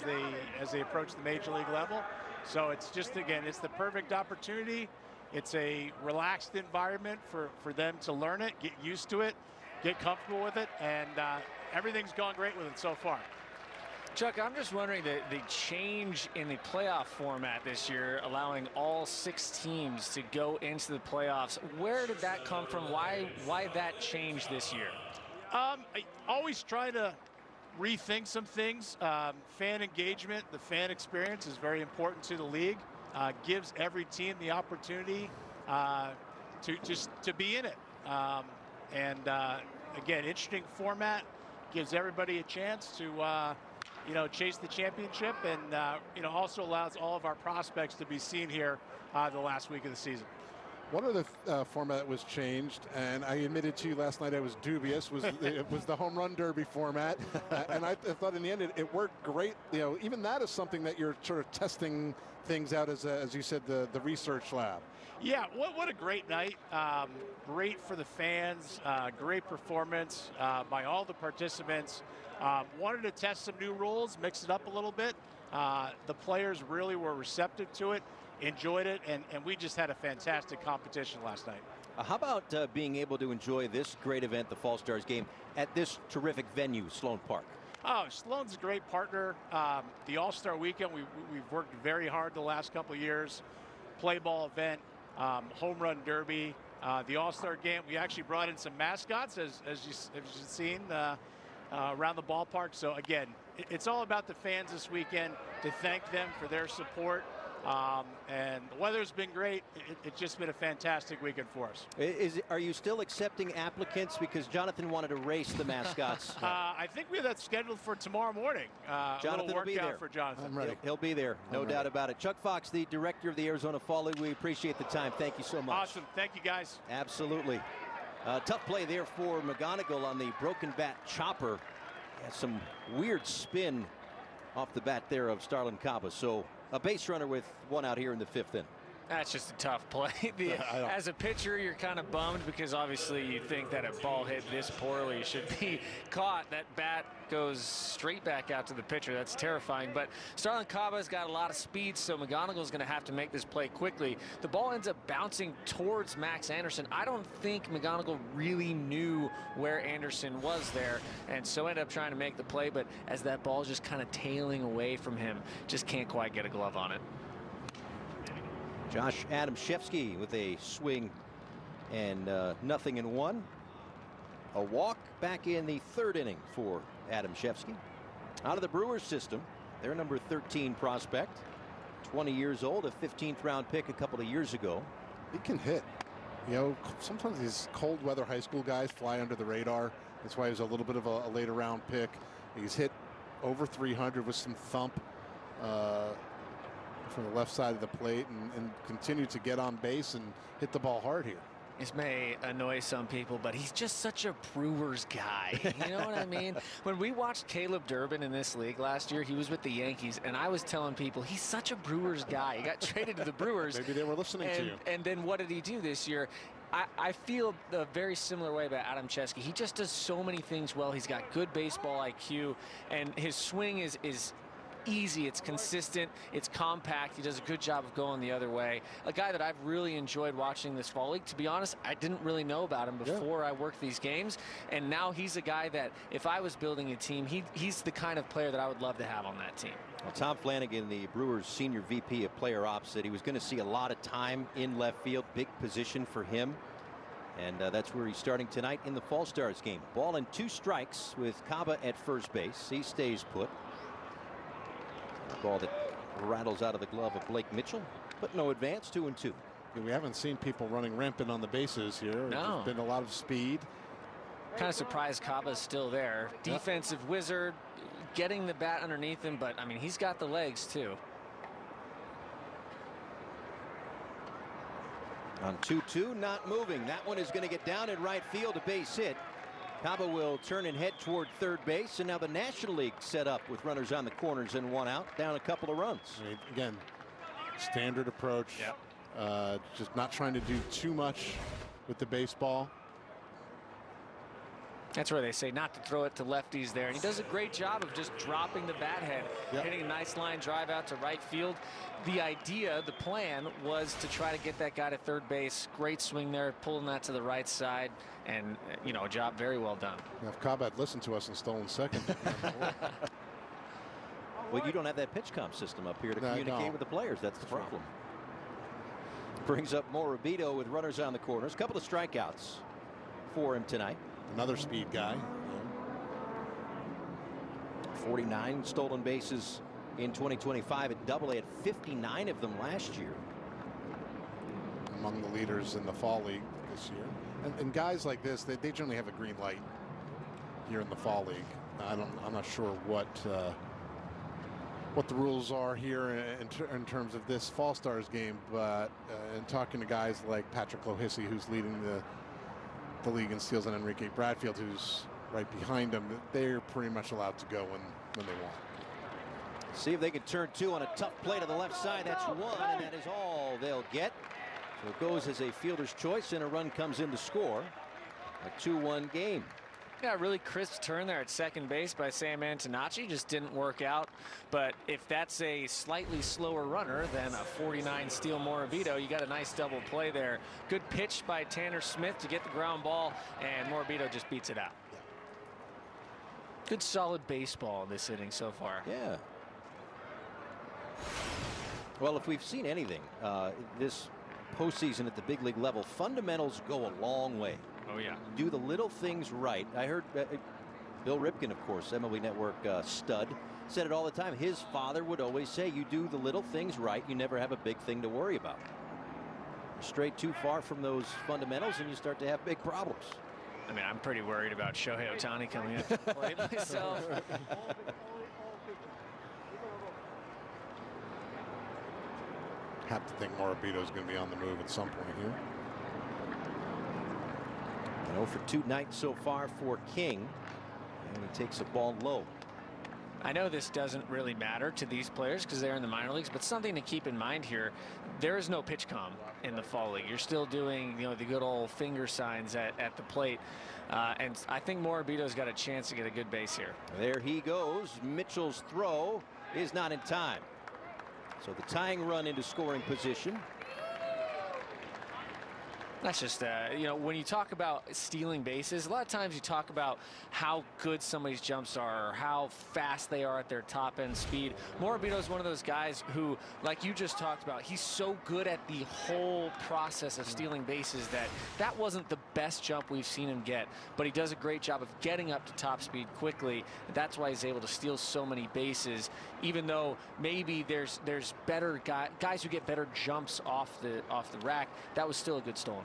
they approach the major league level. So it's just, again, it's the perfect opportunity. It's a relaxed environment for them to learn it, get used to it, get comfortable with it, and everything's gone great with it so far. Chuck, I'm just wondering the change in the playoff format this year, allowing all 6 teams to go into the playoffs. Where did that come from? Why that change this year? I always try to rethink some things. Fan engagement, the fan experience is very important to the league. Gives every team the opportunity to be in it. Again, interesting format, gives everybody a chance to chase the championship, and also allows all of our prospects to be seen here the last week of the season. One of the format was changed, and I admitted to you last night I was dubious, it was the home run derby format. And I thought in the end it worked great. You know, even that is something that you're sort of testing things out as you said, the research lab. Yeah, what a great night. Great for the fans, great performance by all the participants. Wanted to test some new rules, mix it up a little bit. The players really were receptive to it, enjoyed it, and we just had a fantastic competition last night. How about being able to enjoy this great event, the Fall Stars game, at this terrific venue, Sloan Park? Oh, Sloan's a great partner. The All-Star Weekend, we've worked very hard the last couple of years. Play ball event, home run derby, the All-Star game. We actually brought in some mascots, as you've seen around the ballpark. So again, it's all about the fans this weekend, to thank them for their support. And the weather's been great. It's just been a fantastic weekend for us. Are you still accepting applicants? Because Jonathan wanted to race the mascots. I think we have that scheduled for tomorrow morning. Jonathan will be there. For Jonathan. I'm ready. He'll be there, no doubt about it. Chuck Fox, the director of the Arizona Fall League. We appreciate the time. Thank you so much. Awesome. Thank you, guys. Absolutely. Tough play there for McGonigal on the broken bat chopper. Has some weird spin off the bat there of Starlin Caba. So a base runner with one out here in the 5th inning. That's just a tough play. As a pitcher, you're kind of bummed because obviously you think that a ball hit this poorly should be caught. That bat goes straight back out to the pitcher. That's terrifying. But Starlin Caba's got a lot of speed, so McGonigal's going to have to make this play quickly. The ball ends up bouncing towards Max Anderson. I don't think McGonigal really knew where Anderson was there, and so ended up trying to make the play. But as that ball's just kind of tailing away from him, just can't quite get a glove on it. Josh Adamszewski with a swing and nothing in one. A walk back in the 3rd inning for Adamszewski. Out of the Brewers system, their number 13 prospect, 20 years old, a 15th round pick a couple of years ago. He can hit. You know, sometimes these cold weather high school guys fly under the radar. That's why he was a little bit of a later round pick. He's hit over 300 with some thump from the left side of the plate and continue to get on base and hit the ball hard here. This may annoy some people, but he's just such a Brewers guy. You know what I mean? When we watched Caleb Durbin in this league last year, he was with the Yankees, and I was telling people he's such a Brewers guy. He got traded to the Brewers. Maybe they were listening to you. And then what did he do this year? I feel a very similar way about Adamszewski. He just does so many things well. He's got good baseball IQ, and his swing is easy, it's consistent, it's compact. He does a good job of going the other way. A guy that I've really enjoyed watching this fall league. To be honest, I didn't really know about him before I worked these games, and now he's a guy that if I was building a team, he's the kind of player that I would love to have on that team. Well, Tom Flanagan, the Brewers senior VP of player ops, said he was going to see a lot of time in left field, big position for him, and that's where he's starting tonight in the Fall Stars game. Ball and 2 strikes with Caba at first base. He stays put. Ball that rattles out of the glove of Blake Mitchell, but no advance. 2-2. We haven't seen people running rampant on the bases here. No. There's been a lot of speed. Kind of surprised Caba's still there. Defensive wizard, getting the bat underneath him, but I mean, he's got the legs too. On 2-2, not moving. That one is going to get down in right field, a base hit. Caba will turn and head toward third base, and now the National League set up with runners on the corners and one out, down a couple of runs. I mean, again, standard approach. Just not trying to do too much with the baseball. That's where they say not to throw it to lefties there. And he does a great job of just dropping the bat head, hitting a nice line drive out to right field. The idea, the plan was to try to get that guy to third base. Great swing there, pulling that to the right side, and you know, a job very well done. Now, if Caba had listened to us and stolen second. Well, you don't have that pitch comp system up here to communicate with the players. That's the problem. Brings up Morabito with runners on the corners. Couple of strikeouts for him tonight. Another speed guy. 49 stolen bases in 2025 at Double-A, had 59 of them last year. Among the leaders in the Fall League this year. And guys like this, they generally have a green light here in the Fall League. I'm not sure what the rules are here in terms of this Fall Stars game, but in talking to guys like Patrick Lohisi, who's leading the league in steals, and Enrique Bradfield, who's right behind him, they're pretty much allowed to go when they want. See if they can turn 2 on a tough play to the left side. That's 1, and that is all they'll get. So it goes as a fielder's choice, and a run comes in to score. A 2-1 game. Yeah, really crisp turn there at second base by Sam Antonacci. Just didn't work out. But if that's a slightly slower runner than a 49 steal Morabito, you got a nice double play there. Good pitch by Tanner Smith to get the ground ball, and Morabito just beats it out. Good solid baseball in this inning so far. Yeah. Well, if we've seen anything this postseason at the big league level, fundamentals go a long way. Oh, yeah. Do the little things right. I heard Bill Ripken, of course, MLB Network stud, said it all the time. His father would always say, you do the little things right, you never have a big thing to worry about. Straight too far from those fundamentals and you start to have big problems. I mean, I'm pretty worried about Shohei Ohtani coming up to the plate myself. Have to think Morabito's going to be on the move at some point here. 0 for 2 nights so far for King, and he takes a ball low. I know this doesn't really matter to these players because they're in the minor leagues, but something to keep in mind here, there is no pitch comm in the fall league. You're still doing, you know, the good old finger signs at the plate. And I think Morabito's got a chance to get a good base here. There he goes. Mitchell's throw is not in time. So the tying run into scoring position. That's just, you know, when you talk about stealing bases, a lot of times you talk about how good somebody's jumps are or how fast they are at their top end speed. Morabito is one of those guys who, like you just talked about, he's so good at the whole process of stealing bases that wasn't the best jump we've seen him get, but he does a great job of getting up to top speed quickly. That's why he's able to steal so many bases, even though maybe there's better guys who get better jumps off the rack. That was still a good stolen.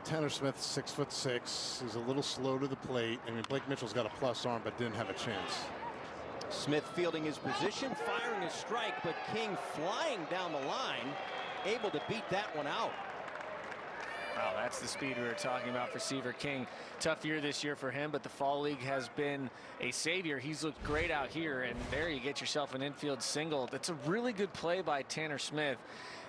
Tanner Smith, 6'6", is a little slow to the plate. I mean, Blake Mitchell's got a plus arm, but didn't have a chance. Smith fielding his position, firing a strike, but King flying down the line, able to beat that one out. Wow, that's the speed we were talking about for Seaver King. Tough year this year for him, but the fall league has been a savior. He's looked great out here, and there you get yourself an infield single. That's a really good play by Tanner Smith.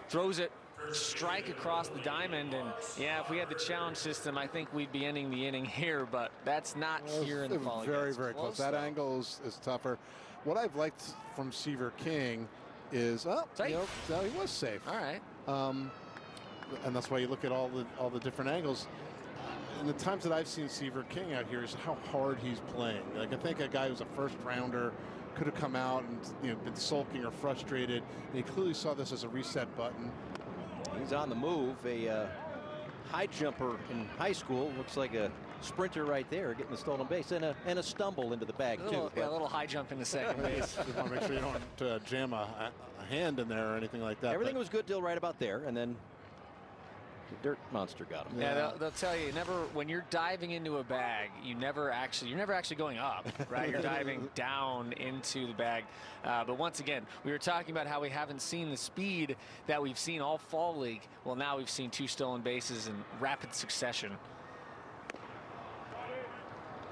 Throws it strike across the diamond, and yeah, if we had the challenge system, I think we'd be ending the inning here, but that's not here in the fall league. Very close. That angle is tougher. What I've liked from Seaver King is, you know, he was safe. All right. And that's why you look at all the different angles. And the times that I've seen Seaver King out here is how hard he's playing. Like, I think a guy who's a first rounder could have come out and, you know, been sulking or frustrated. And he clearly saw this as a reset button. He's on the move. A high jumper in high school. Looks like a sprinter right there, getting the stolen base, and a stumble into the bag too. Yeah, a little high jump into second base. You want to make sure you don't jam a hand in there or anything like that. Everything was good till right about there, and then the dirt monster got him. Yeah, they'll tell you, when you're diving into a bag, you're never actually going up, right? You're diving down into the bag. But once again, we were talking about how we haven't seen the speed that we've seen all fall league. Well, now we've seen 2 stolen bases in rapid succession.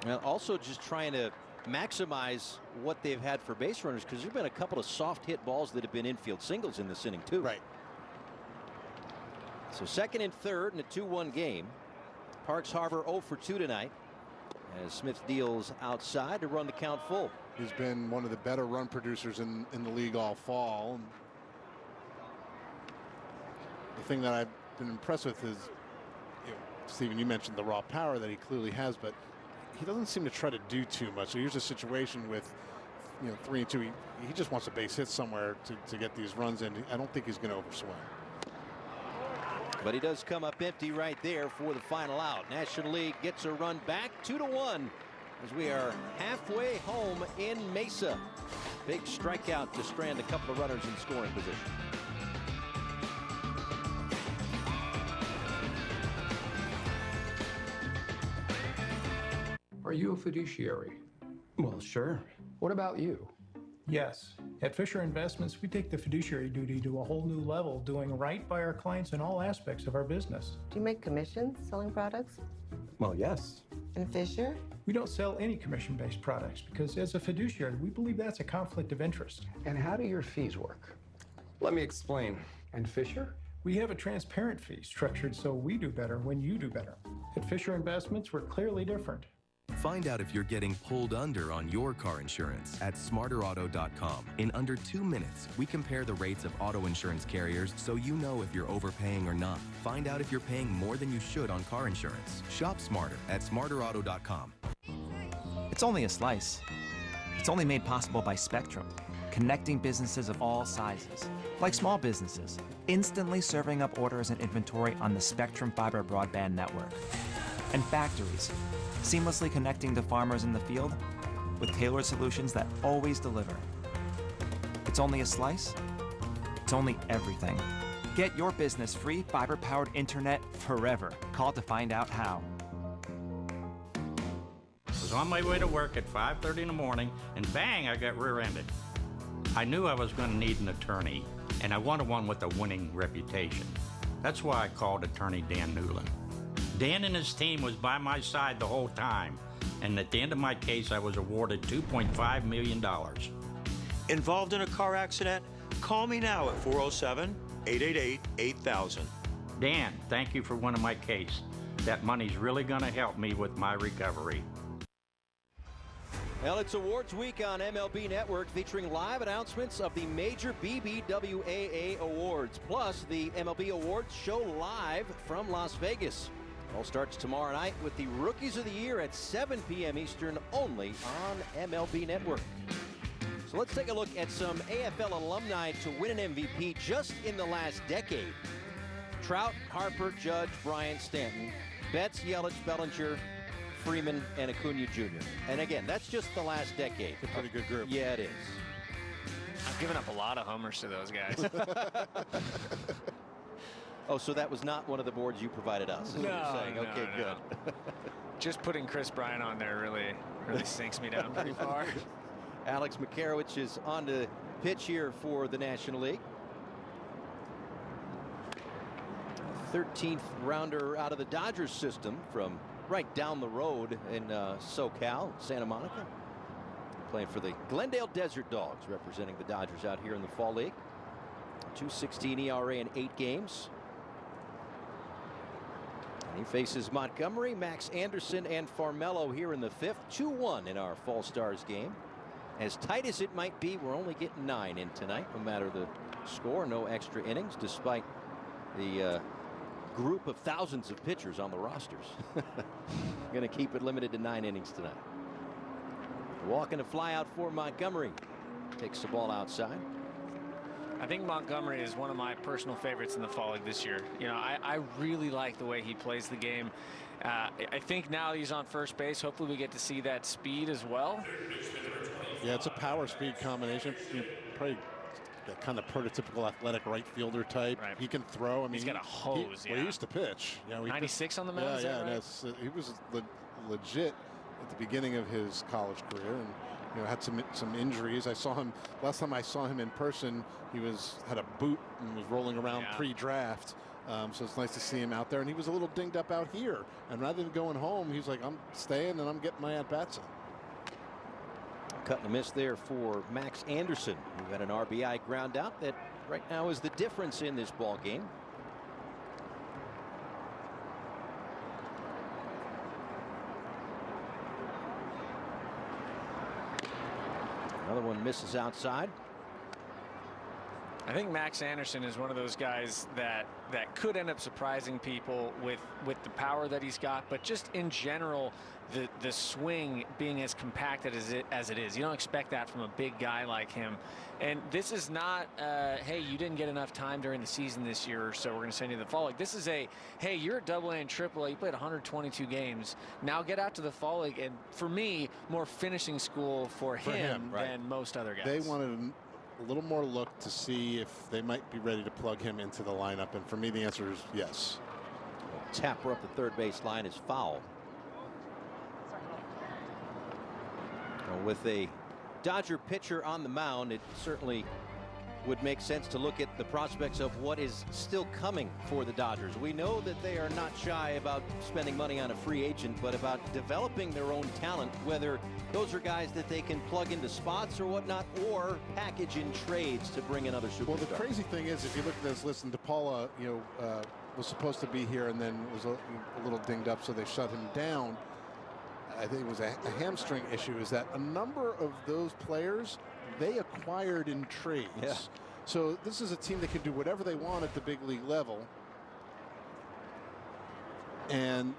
Well, also just trying to maximize what they've had for base runners, because there's been a couple of soft hit balls that have been infield singles in this inning too. Right. So second and third in a 2-1 game. Parks Harbor 0 for 2 tonight, as Smith deals outside to run the count full. He's been one of the better run producers in the league all fall. The thing that I've been impressed with is, you know, Stephen, you mentioned the raw power that he clearly has, but he doesn't seem to try to do too much. So here's a situation with, you know, 3 and 2. He just wants a base hit somewhere to get these runs in. I don't think he's going to overswing. But he does come up empty right there for the final out. National League gets a run back, 2-1, as we are halfway home in Mesa. Big strikeout to strand a couple of runners in scoring position. Are you a fiduciary? Well, sure. What about you? Yes. At Fisher Investments, we take the fiduciary duty to a whole new level, doing right by our clients in all aspects of our business. Do you make commissions selling products? Well, yes. And Fisher? We don't sell any commission-based products because as a fiduciary, we believe that's a conflict of interest. And how do your fees work? Let me explain. And Fisher? We have a transparent fee structured so we do better when you do better. At Fisher Investments, we're clearly different. Find out if you're getting pulled under on your car insurance at smarterauto.com. In under 2 minutes, we compare the rates of auto insurance carriers so you know if you're overpaying or not. Find out if you're paying more than you should on car insurance. Shop smarter at smarterauto.com. It's only a slice. It's only made possible by Spectrum, connecting businesses of all sizes, like small businesses, instantly serving up orders and inventory on the Spectrum Fiber broadband network, and factories, seamlessly connecting to farmers in the field with tailored solutions that always deliver. It's only a slice. It's only everything. Get your business free fiber-powered internet forever. Call to find out how. I was on my way to work at 5:30 in the morning, and bang, I got rear-ended. I knew I was going to need an attorney, and I wanted one with a winning reputation. That's why I called attorney Dan Newland. Dan and his team was by my side the whole time, and at the end of my case, I was awarded $2.5 million. Involved in a car accident? Call me now at 407-888-8000. Dan, thank you for winning my case. That money's really going to help me with my recovery. Well, it's awards week on MLB Network, featuring live announcements of the major BBWAA awards, plus the MLB Awards show live from Las Vegas. It all starts tomorrow night with the Rookies of the Year at 7 p.m. Eastern, only on MLB Network. So let's take a look at some AFL alumni to win an MVP just in the last decade. Trout, Harper, Judge, Bryant, Stanton, Betts, Yelich, Bellinger, Freeman, and Acuna Jr. And again, that's just the last decade. A pretty good group. Yeah, it is. I've given up a lot of homers to those guys. Oh, so that was not one of the boards you provided us, is what you're saying. Okay, good. Just putting Chris Bryant on there really sinks me down pretty far. Alex McCarowicz is on the pitch here for the National League. 13th rounder out of the Dodgers system from right down the road in SoCal, Santa Monica. Playing for the Glendale Desert Dogs, representing the Dodgers out here in the Fall League. 2.16 ERA in 8 games. And he faces Montgomery, Max Anderson, and Farmello here in the 5th. 2-1 in our Fall Stars game. As tight as it might be, we're only getting 9 in tonight, no matter the score. No extra innings, despite the group of thousands of pitchers on the rosters. Going to keep it limited to 9 innings tonight. Walking a fly out for Montgomery. Takes the ball outside. I think Montgomery is one of my personal favorites in the Fall League this year. You know, I really like the way he plays the game. I think now he's on first base. Hopefully we get to see that speed as well. Yeah, it's a power speed combination. Probably that kind of prototypical athletic right fielder type. Right. He can throw. I mean, he's got a hose. Well, he used to pitch. You know, 96 on the mound. Yeah, right? he was legit at the beginning of his college career, and you know, had some injuries. I saw him last time I saw him in person. He had a boot and was rolling around pre-draft. So it's nice to see him out there, and he was a little dinged up out here. And rather than going home, he's like, I'm staying and I'm getting my at-bats in. Cut and a miss there for Max Anderson, who had an RBI ground out that right now is the difference in this ball game. Another one misses outside. I think Max Anderson is one of those guys that could end up surprising people with the power that he's got, but just in general, the swing being as compacted as it is. You don't expect that from a big guy like him. And this is not, hey, you didn't get enough time during the season this year, so we're going to send you to the Fall League. This is a, hey, you're at AA and AAA. You played 122 games. Now get out to the Fall League. And for me, more finishing school for him than most other guys. They wanted a little more look to see if they might be ready to plug him into the lineup. And for me, the answer is yes. Tapper up the third base line is foul. With a Dodger pitcher on the mound, it certainly would make sense to look at the prospects of what is still coming for the Dodgers. We know that they are not shy about spending money on a free agent, but about developing their own talent, whether those are guys that they can plug into spots or whatnot, or package in trades to bring another superstar. Well, the crazy thing is, if you look at this list, and DePaula, was supposed to be here and then was a little dinged up, so they shut him down. I think it was a hamstring issue, is that a number of those players they acquired in trades. Yeah. So this is a team that can do whatever they want at the big league level. And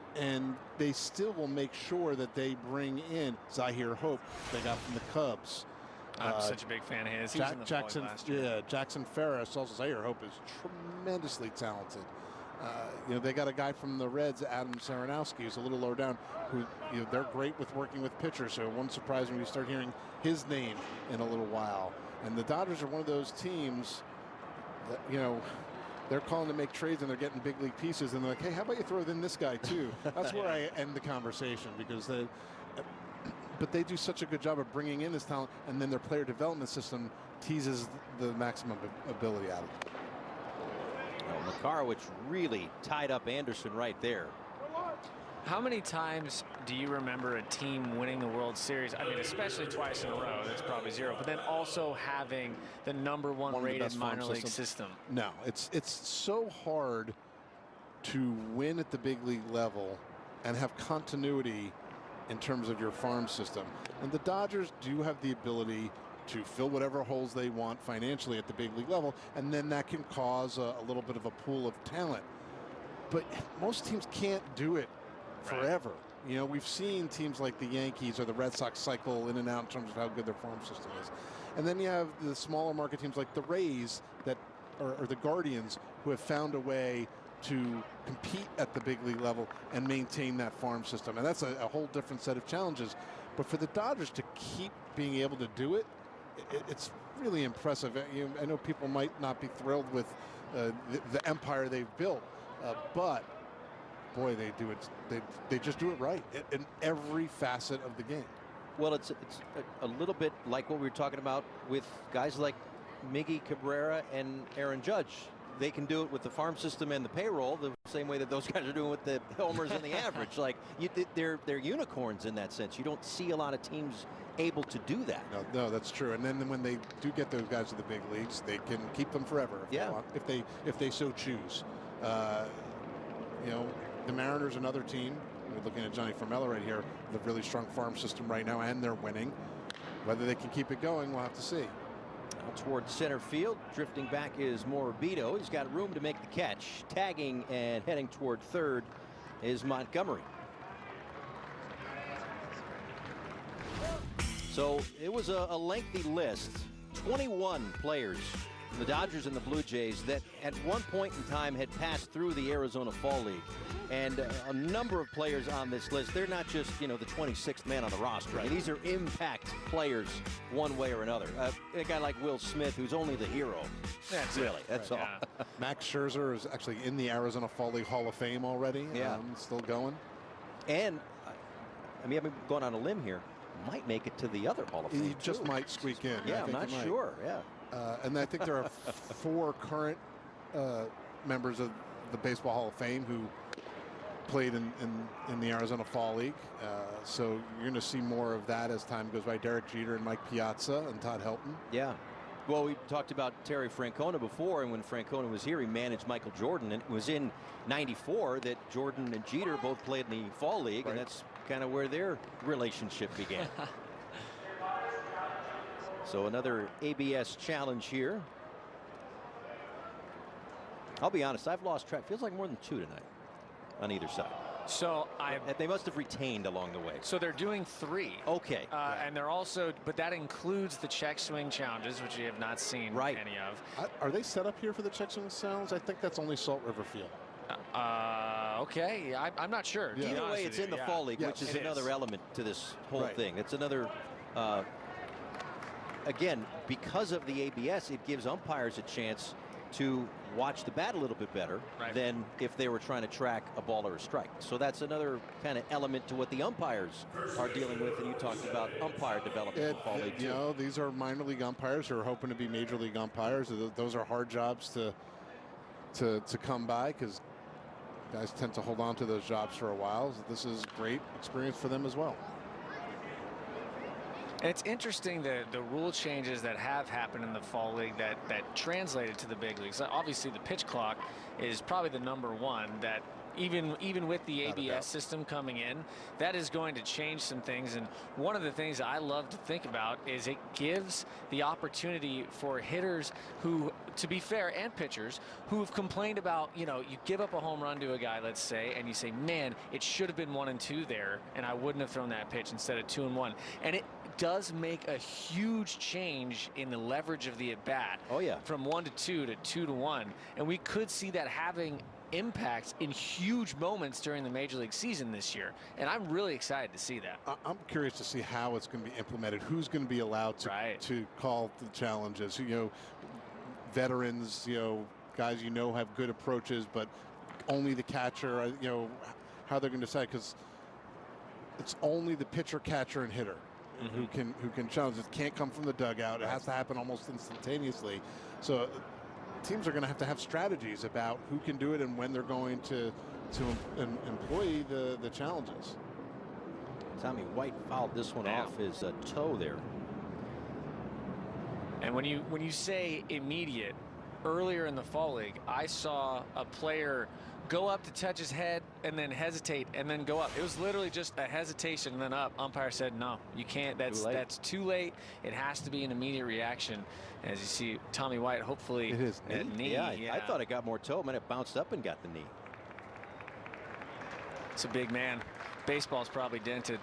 they still will make sure that they bring in Zahir Hope they got from the Cubs. I'm such a big fan of his. He was in the Fall League last year. Yeah, Jackson Ferris. Also, Zahir Hope is tremendously talented. They got a guy from the Reds, Adam Saranowski, who's a little lower down, who they're great with working with pitchers. So it won't surprise me when we start hearing his name in a little while. And the Dodgers are one of those teams that, they're calling to make trades and they're getting big league pieces. And they're like, hey, how about you throw in this guy too? That's where I end the conversation, because but they do such a good job of bringing in this talent, and then their player development system teases the maximum ability out of it. Well, Makarowicz really tied up Anderson right there. How many times do you remember a team winning the World Series? I mean, especially twice in a row. That's probably zero. But then also having the #1 rated minor league system. No, it's so hard to win at the big league level and have continuity in terms of your farm system. And the Dodgers do have the ability to fill whatever holes they want financially at the big league level, and then that can cause a little bit of a pool of talent. But most teams can't do it forever. We've seen teams like the Yankees or the Red Sox cycle in and out in terms of how good their farm system is. And then you have the smaller market teams like the Rays or the Guardians, who have found a way to compete at the big league level and maintain that farm system. And that's a whole different set of challenges. But for the Dodgers to keep being able to do it, it's really impressive. I know people might not be thrilled with the empire they've built, but boy, they do it. They just do it right in every facet of the game. Well, it's a little bit like what we were talking about with guys like Miggy Cabrera and Aaron Judge. They can do it with the farm system and the payroll the same way that those guys are doing with the homers and the average. Like they're unicorns in that sense. You don't see a lot of teams able to do that. No, that's true. And then when they do get those guys to the big leagues, they can keep them forever if they want, if they so choose. The Mariners, another team. We're looking at Johnny Formello right here, with a really strong farm system right now, and they're winning. Whether they can keep it going, we'll have to see. Towards center field, drifting back is Morabito. He's got room to make the catch. Tagging and heading toward third is Montgomery. So it was a lengthy list. 21 players from the Dodgers and the Blue Jays that at one point in time had passed through the Arizona Fall League. And a number of players on this list, they're not just, the 26th man on the roster. Right. These are impact players one way or another. A guy like Will Smith, who's only the hero. That's all. Yeah. Max Scherzer is actually in the Arizona Fall League Hall of Fame already. Yeah. Still going. And, I've been going on a limb here. Might make it to the other Hall of Fame. He just might squeak in. Yeah, I'm not sure. Yeah. And I think there are 4 current members of the Baseball Hall of Fame who played in the Arizona Fall League. So you're going to see more of that as time goes by. Derek Jeter and Mike Piazza and Todd Helton. Yeah. Well, we talked about Terry Francona before, and when Francona was here, he managed Michael Jordan, and it was in '94 that Jordan and Jeter both played in the Fall League, and that's kind of where their relationship began. So another ABS challenge here. I'll be honest, I've lost track. Feels like more than 2 tonight on either side. So they must have retained along the way. So they're doing 3. Okay. And they're also, but that includes the check swing challenges, which you have not seen any of. Are they set up here for the check swing challenge? I think that's only Salt River Field. Okay. I'm not sure. Yeah. Either way, it's in the Fall League, which is another element to this whole thing. It's another. Again, because of the ABS, it gives umpires a chance to watch the bat a little bit better than if they were trying to track a ball or a strike. So that's another kind of element to what the umpires are dealing with. And you talked about umpire development in the Fall League too. These are minor league umpires who are hoping to be major league umpires. Those are hard jobs to come by, because guys tend to hold on to those jobs for a while. So this is great experience for them as well. And it's interesting the rule changes that have happened in the Fall League that translated to the big leagues. Obviously, the pitch clock is probably the #1 that even with the ABS system coming in, that is going to change some things. And one of the things I love to think about is it gives the opportunity for hitters who, to be fair, and pitchers who have complained about, you give up a home run to a guy, let's say, and you say, man, it should have been 1 and 2 there, and I wouldn't have thrown that pitch instead of 2 and 1. And it does make a huge change in the leverage of the at bat. Oh yeah. From 1 to 2 to 2 to 1, and we could see that having impact in huge moments during the Major League season this year. And I'm really excited to see that. I'm curious to see how it's going to be implemented. Who's going to be allowed to call the challenges? Veterans, guys have good approaches, but only the catcher, how they're going to decide, because it's only the pitcher, catcher, and hitter who can challenge. It can't come from the dugout. It has to happen almost instantaneously. So teams are going to have strategies about who can do it and when they're going to employ the challenges. Tommy White fouled this one off his toe there. And when you say immediate, earlier in the fall league, I saw a player go up to touch his head and then hesitate and then go up. It was literally just a hesitation and then up. Umpire said, no, you can't. That's too late. It has to be an immediate reaction. As you see, Tommy White, hopefully it is knee. Yeah, I thought it got more toe, but it bounced up and got the knee. It's a big man. Baseball's probably dented.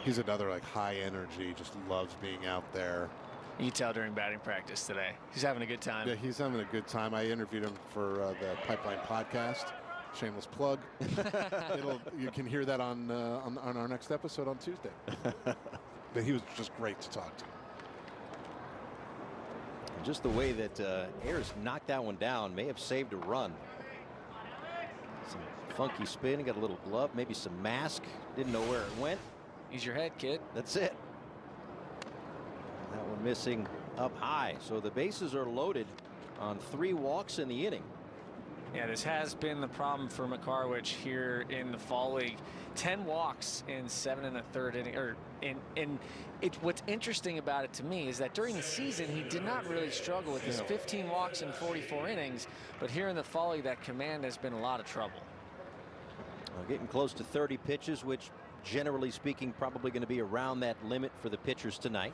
He's another high energy, just loves being out there. You can tell during batting practice today. He's having a good time. Yeah, he's having a good time. I interviewed him for the Pipeline podcast. Shameless plug. You can hear that on our next episode on Tuesday. But he was just great to talk to. And just the way that Ayers knocked that one down may have saved a run. Some funky spin. He got a little glove, maybe some mask. Didn't know where it went. Use your head, kid. That's it. That one missing up high. So the bases are loaded on 3 walks in the inning. Yeah, this has been the problem for McCarwich here in the fall league. 10 walks in 7 1/3 inning. What's interesting about it to me is that during the season he did not really struggle with his 15 walks in 44 innings, but here in the fall league that command has been a lot of trouble. Getting close to 30 pitches, which generally speaking probably going to be around that limit for the pitchers tonight.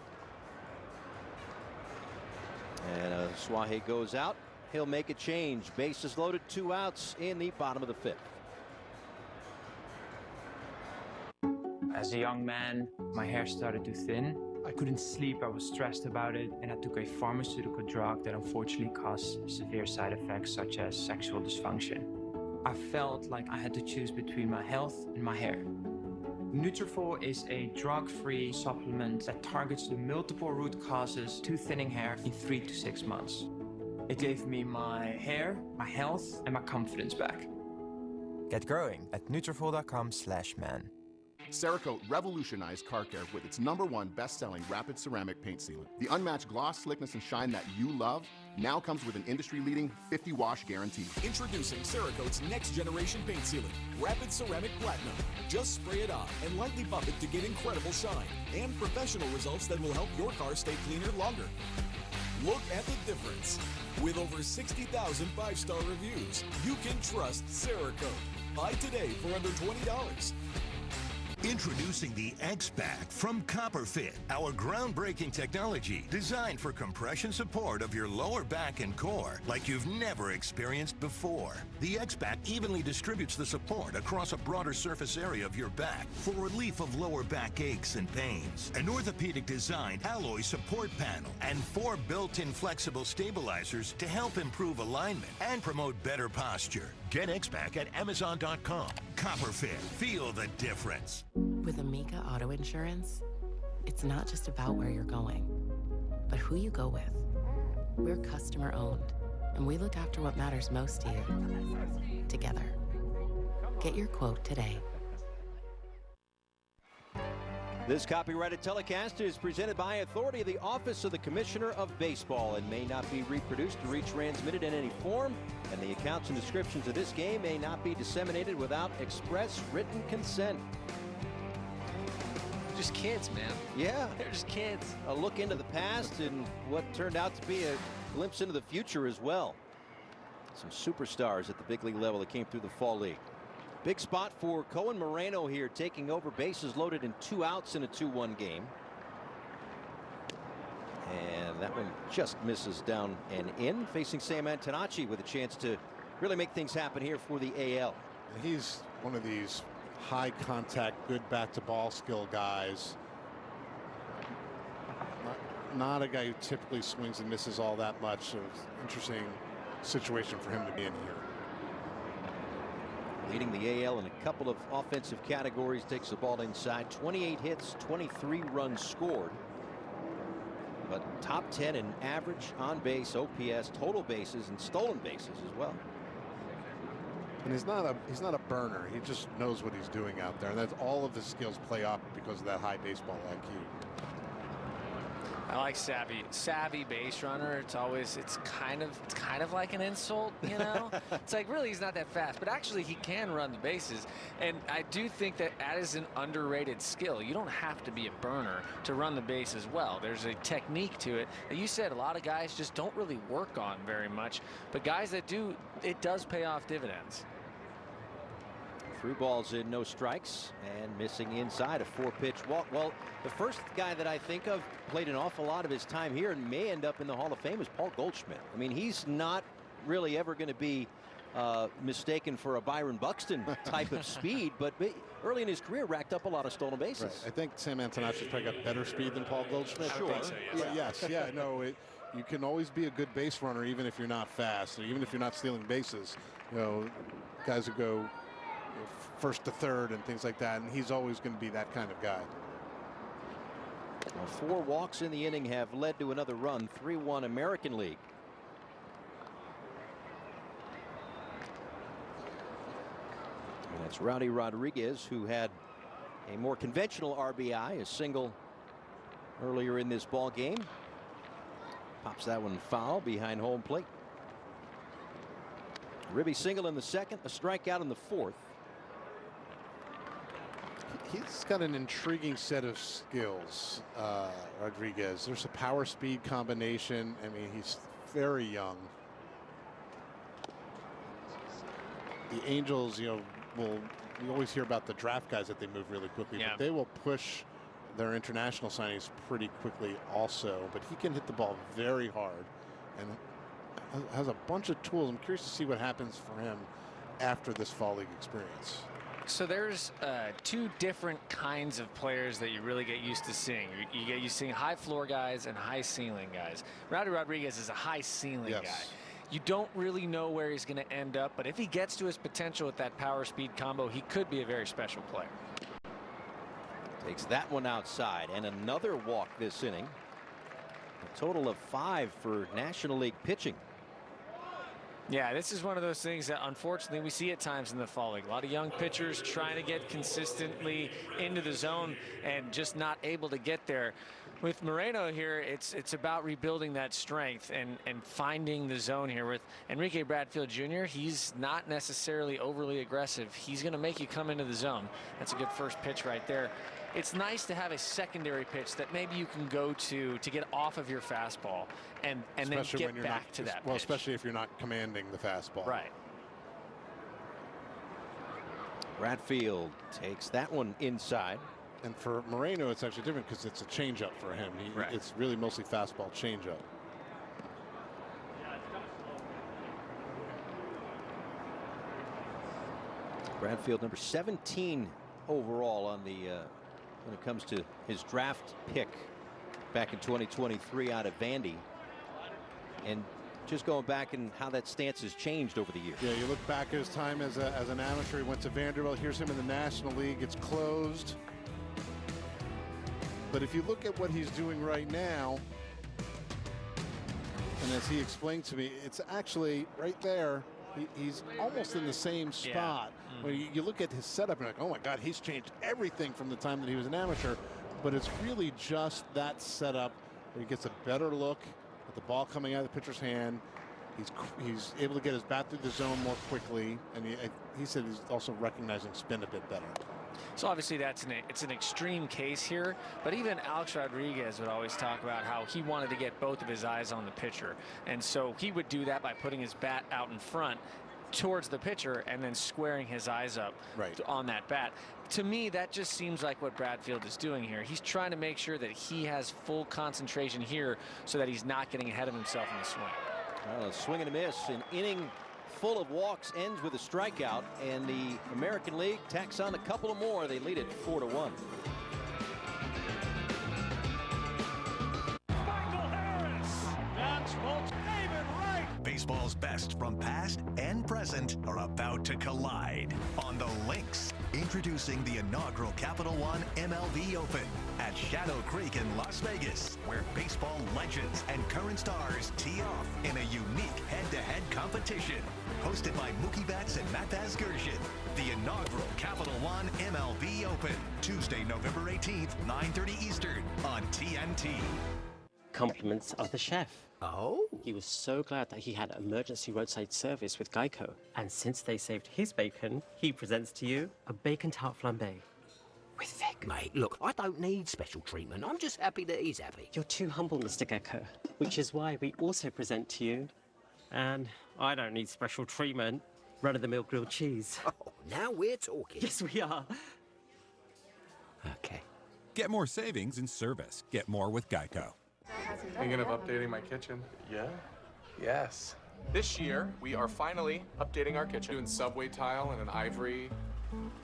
And Azuaje goes out. He'll make a change. Bases loaded, 2 outs in the bottom of the 5th. As a young man, my hair started to thin. I couldn't sleep, I was stressed about it, and I took a pharmaceutical drug that unfortunately caused severe side effects such as sexual dysfunction. I felt like I had to choose between my health and my hair. Nutrafol is a drug-free supplement that targets the multiple root causes to thinning hair in 3 to 6 months. It gave me my hair, my health, and my confidence back. Get growing at Nutrafol.com/man. Cerakote revolutionized car care with its #1 best-selling rapid ceramic paint sealant. The unmatched gloss, slickness, and shine that you love now comes with an industry-leading 50-wash guarantee. Introducing Cerakote's next-generation paint sealant, Rapid Ceramic Platinum. Just spray it on and lightly buff it to get incredible shine and professional results that will help your car stay cleaner longer. Look at the difference. With over 60,000 5-star reviews, you can trust Cerakote. Buy today for under $20. Introducing the X-Pack from CopperFit, our groundbreaking technology designed for compression support of your lower back and core like you've never experienced before. The X-Pack evenly distributes the support across a broader surface area of your back for relief of lower back aches and pains. An orthopedic-designed alloy support panel and 4 built-in flexible stabilizers to help improve alignment and promote better posture. Get X-Pack at Amazon.com. CopperFit. Feel the difference. With Amica Auto Insurance, it's not just about where you're going, but who you go with. We're customer owned, and we look after what matters most to you. Together. Get your quote today. This copyrighted telecast is presented by authority of the Office of the Commissioner of Baseball and may not be reproduced or retransmitted in any form, and the accounts and descriptions of this game may not be disseminated without express written consent. Just kids, man. Yeah. They're just kids. A look into the past and what turned out to be a glimpse into the future as well. Some superstars at the big league level that came through the fall league. Big spot for Cohen Moreno here, taking over, bases loaded and 2 outs in a 2-1 game. And that one just misses down and in, facing Sam Antonacci with a chance to really make things happen here for the AL. He's one of these high contact, good bat to ball skill guys. not a guy who typically swings and misses all that much. So it's an interesting situation for him to be in here. Leading the AL in a couple of offensive categories, takes the ball inside. 28 hits, 23 runs scored. But top 10 in average, on base, OPS, total bases, and stolen bases as well. And he's not a burner. He just knows what he's doing out there, and that's all of his skills play up because of that high baseball IQ. I like savvy base runner. It's kind of like an insult, you know. It's like, really, he's not that fast, but actually he can run the bases. And I do think that is an underrated skill. You don't have to be a burner to run the base as well. There's a technique to it that you said a lot of guys just don't really work on very much, but guys that do, it does pay off dividends. 3 balls in, no strikes, and missing inside, a 4-pitch walk. Well, the first guy that I think of played an awful lot of his time here and may end up in the Hall of Fame is Paul Goldschmidt. I mean, he's not really ever going to be mistaken for a Byron Buxton type of speed, but early in his career racked up a lot of stolen bases. Right. I think Sam Antonacci's probably got better speed than Paul Goldschmidt. Sure. So, yes. Yeah. No. You can always be a good base runner even if you're not fast, or even if you're not stealing bases. You know, guys who go first to third and things like that, and he's always going to be that kind of guy. Well, 4 walks in the inning have led to another run. 3-1 American League. And that's Rowdy Rodriguez, who had a more conventional RBI, a single earlier in this ball game. Pops that one foul behind home plate. Ribby single in the second, a strikeout in the fourth. He's got an intriguing set of skills, Rodriguez. There's a power speed combination. I mean, he's very young. The Angels, you know, we always hear about the draft guys that they move really quickly, but they will push their international signings pretty quickly also. But he can hit the ball very hard and has a bunch of tools. I'm curious to see what happens for him after this fall league experience. So there's 2 different kinds of players that you really get used to seeing. You get used to seeing high floor guys and high ceiling guys. Rowdy Rodriguez is a high ceiling guy. You don't really know where he's going to end up, but if he gets to his potential with that power speed combo, he could be a very special player. Takes that one outside, and another walk this inning. A total of 5 for National League pitching. Yeah, this is one of those things that unfortunately we see at times in the fall league. A lot of young pitchers trying to get consistently into the zone and just not able to get there. With Moreno here, it's about rebuilding that strength and finding the zone here. With Enrique Bradfield Jr., he's not necessarily overly aggressive. He's going to make you come into the zone. That's a good first pitch right there. It's nice to have a secondary pitch that maybe you can go to get off of your fastball and then get back to that pitch. Especially if you're not commanding the fastball. Right. Bradfield takes that one inside. And for Moreno, it's actually different because it's a changeup for him. It's really mostly fastball changeup. Bradfield, number 17 overall on the when it comes to his draft pick back in 2023 out of Vandy. And just going back and how that stance has changed over the years. Yeah, you look back at his time as an amateur. He went to Vanderbilt. Here's him in the National League. It's closed. But if you look at what he's doing right now, and as he explained to me, it's actually right there. He's almost in the same spot. When you look at his setup, and you're like, oh my God, he's changed everything from the time that he was an amateur. But it's really just that setup where he gets a better look at the ball coming out of the pitcher's hand. He's able to get his bat through the zone more quickly, and he said he's also recognizing spin a bit better. So obviously it's an extreme case here, but even Alex Rodriguez would always talk about how he wanted to get both of his eyes on the pitcher, and so he would do that by putting his bat out in front towards the pitcher and then squaring his eyes up on that bat. To me, that just seems like what Bradfield is doing here. He's trying to make sure that he has full concentration here so that he's not getting ahead of himself in the swing. Well, a swing and a miss. An inning full of walks ends with a strikeout, and the American League tacks on a couple of more. They lead it 4-1. Baseball's best from past and present are about to collide on the links. Introducing the inaugural Capital One MLB Open at Shadow Creek in Las Vegas, where baseball legends and current stars tee off in a unique head-to-head competition. Hosted by Mookie Betts and Matt Vasgersian, the inaugural Capital One MLB Open, Tuesday, November 18th, 9:30 Eastern on TNT. Compliments of the chef. Oh? He was so glad that he had emergency roadside service with Geico. And since they saved his bacon, he presents to you a bacon tart flambe. With Vic. Mate, look, I don't need special treatment. I'm just happy that he's happy. You're too humble, Mr. Gecko. Which is why we also present to you, and I don't need special treatment, run-of-the-mill grilled cheese. Oh, now we're talking. Yes, we are. Okay. Get more savings in service. Get more with Geico. Thinking of updating my kitchen? Yeah. Yes. This year, we are finally updating our kitchen. Doing subway tile and an ivory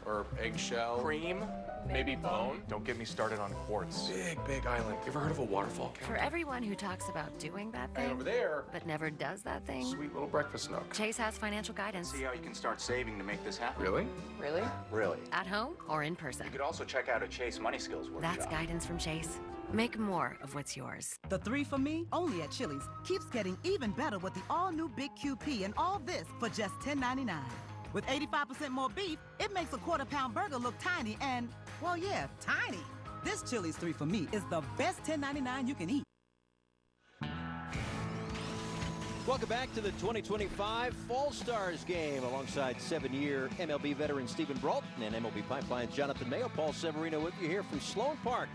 or eggshell. Cream, maybe bone. Don't get me started on quartz. Big island. You ever heard of a waterfall? For everyone who talks about doing that thing, And over there, but never does that thing, sweet little breakfast nook. Chase has financial guidance. See how you can start saving to make this happen. Really? Really? Really. At home or in person. You could also check out a Chase Money Skills workshop. That's guidance from Chase. Make more of what's yours. The 3 for Me, only at Chili's, keeps getting even better with the all-new Big QP and all this for just $10.99. With 85% more beef, it makes a quarter-pound burger look tiny and, well, yeah, tiny. This Chili's 3 for Me is the best $10.99 you can eat. Welcome back to the 2025 Fall Stars game alongside 7-year MLB veteran Stephen Broughton and MLB Pipeline's Jonathan Mayo. Paul Severino with you here from Sloan Park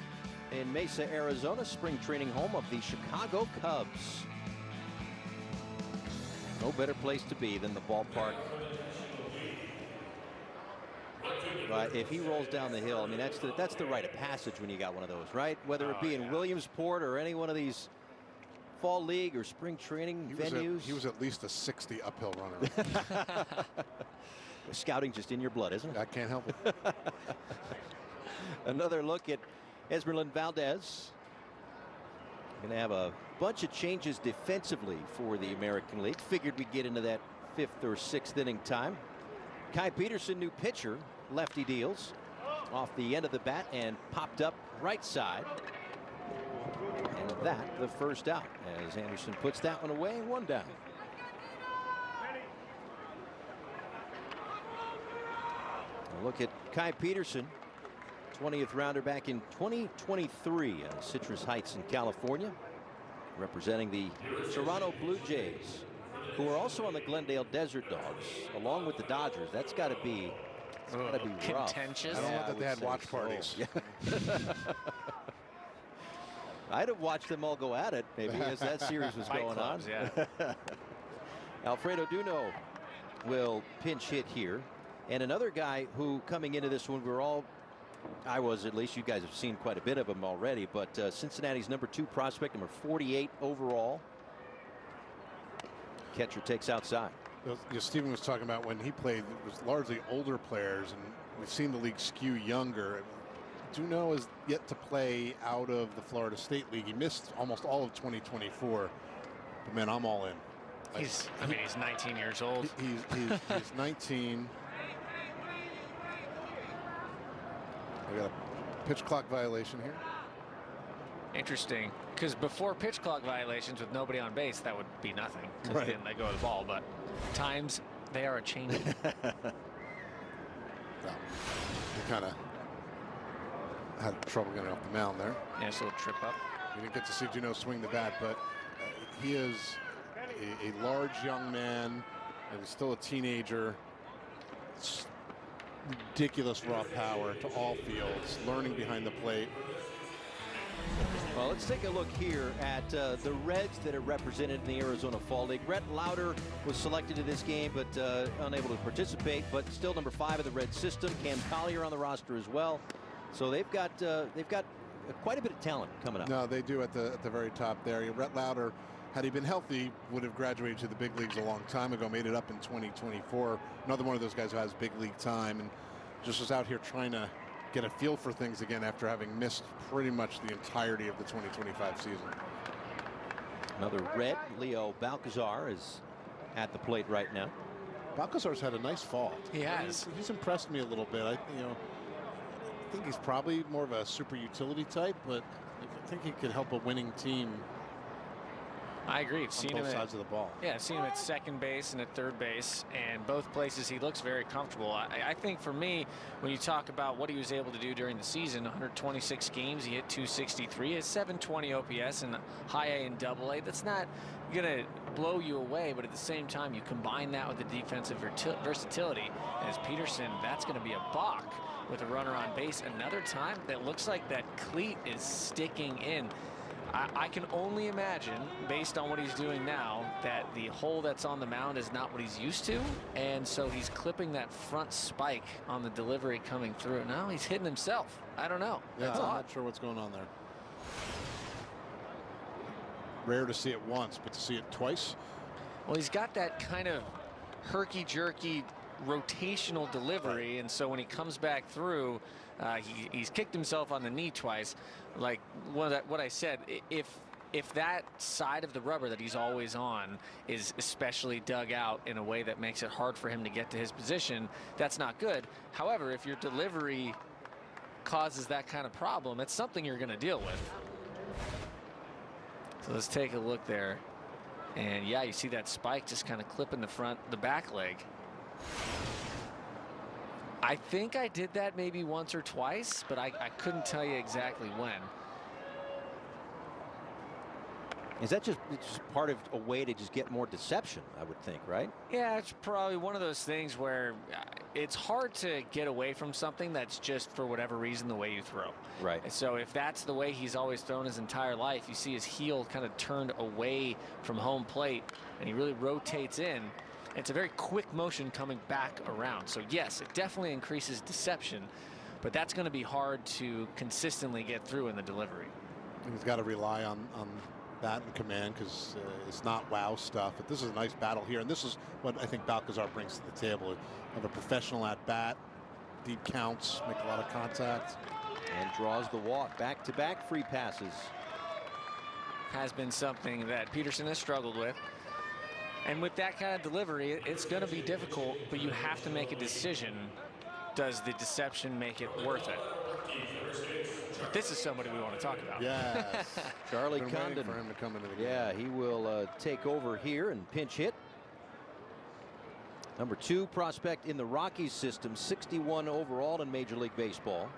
in Mesa, Arizona, spring training home of the Chicago Cubs. No better place to be than the ballpark. But if he rolls down the hill, I mean, that's the rite of passage when you got one of those, right? Whether it be in Williamsport or any one of these fall league or spring training venues. He was at least a 60 uphill runner. Scouting just in your blood, isn't it? I can't help it. Another look at Esmeralda Valdez. Going to have a bunch of changes defensively for the American League. Figured we'd get into that 5th or 6th inning time. Kai Peterson, new pitcher, lefty deals off the end of the bat and popped up right side. And that the first out as Anderson puts that one away, 1 down. A look at Kai Peterson, 20th rounder back in 2023 at Citrus Heights in California, representing the Toronto Blue Jays, who are also on the Glendale Desert Dogs, along with the Dodgers. That's got to be rough. Contentious. I don't know that they had watch parties. Yeah. I'd have watched them all go at it, maybe, as that series was going on. Yeah. Alfredo Duno will pinch hit here. And another guy who, coming into this one, I was at least, you guys have seen quite a bit of him already, but Cincinnati's number 2 prospect, number 48 overall. Catcher takes outside. Stephen was talking about when he played, it was largely older players, and we've seen the league skew younger. Duno is yet to play out of the Florida State League. He missed almost all of 2024. But man, I'm all in. He's 19 years old. He's 19. We got a pitch clock violation here. Interesting, because before pitch clock violations with nobody on base, that would be nothing. Right. Then they go to the ball, but times they are changing. Well, he kind of had trouble getting off the mound there. Yeah, it's a little trip up. We didn't get to see Duno swing the bat, but he is a large young man, and he's still a teenager. It's ridiculous raw power to all fields, learning behind the plate. Well, let's take a look here at the Reds that are represented in the Arizona Fall League. Rhett Lauder was selected to this game, but unable to participate, but still number 5 of the Red system. Cam Collier on the roster as well. So they've got quite a bit of talent coming up. No, they do at the very top there. Rhett Lauder, had he been healthy, would have graduated to the big leagues a long time ago, made it up in 2024. Another one of those guys who has big league time and just was out here trying to get a feel for things again after having missed pretty much the entirety of the 2025 season. Another Red, Leo Balcazar, is at the plate right now. Balcazar's had a nice fall. He has. He's impressed me a little bit. I think he's probably more of a super utility type, but I think he could help a winning team. I agree. I've seen him both sides of the ball. Yeah, I've seen him at second base and at third base, and both places he looks very comfortable. I think for me, when you talk about what he was able to do during the season, 126 games, he hit 263, he has 720 OPS and high A and double A. That's not going to blow you away, but at the same time, you combine that with the defensive versatility. And as Peterson, that's going to be a balk with a runner on base. Another time that looks like that cleat is sticking in. I can only imagine, based on what he's doing now, that the hole that's on the mound is not what he's used to, and so he's clipping that front spike on the delivery coming through. Now he's hitting himself. I don't know. Yeah, That's I'm odd. not sure what's going on there. Rare to see it once, but to see it twice. Well, he's got that kind of herky-jerky rotational delivery, and so when he comes back through, he's kicked himself on the knee twice. Like what I said, if that side of the rubber that he's always on is especially dug out in a way that makes it hard for him to get to his position, that's not good. However, if your delivery causes that kind of problem, it's something you're going to deal with. So let's take a look there. And yeah, you see that spike just kind of clipping the back leg. I think I did that maybe once or twice, but I couldn't tell you exactly when. Is that just part of a way to just get more deception, I would think, right? Yeah, it's probably one of those things where it's hard to get away from something that's just for whatever reason the way you throw. Right. And so if that's the way he's always thrown his entire life, you see his heel kind of turned away from home plate and he really rotates in. It's a very quick motion coming back around. So yes, it definitely increases deception, but that's going to be hard to consistently get through in the delivery. He's got to rely on that and command, because it's not wow stuff. But this is a nice battle here, and this is what I think Balcazar brings to the table. Of a professional at bat, deep counts, make a lot of contact, and draws the walk. Back-to-back free passes. Has been something that Peterson has struggled with. And with that kind of delivery, it's going to be difficult, but you have to make a decision. Does the deception make it worth it? This is somebody we want to talk about. Yes. Charlie Been waiting Condon. for him to come into the game. Yeah, he will take over here and pinch hit. Number 2 prospect in the Rockies system, 61 overall in Major League Baseball.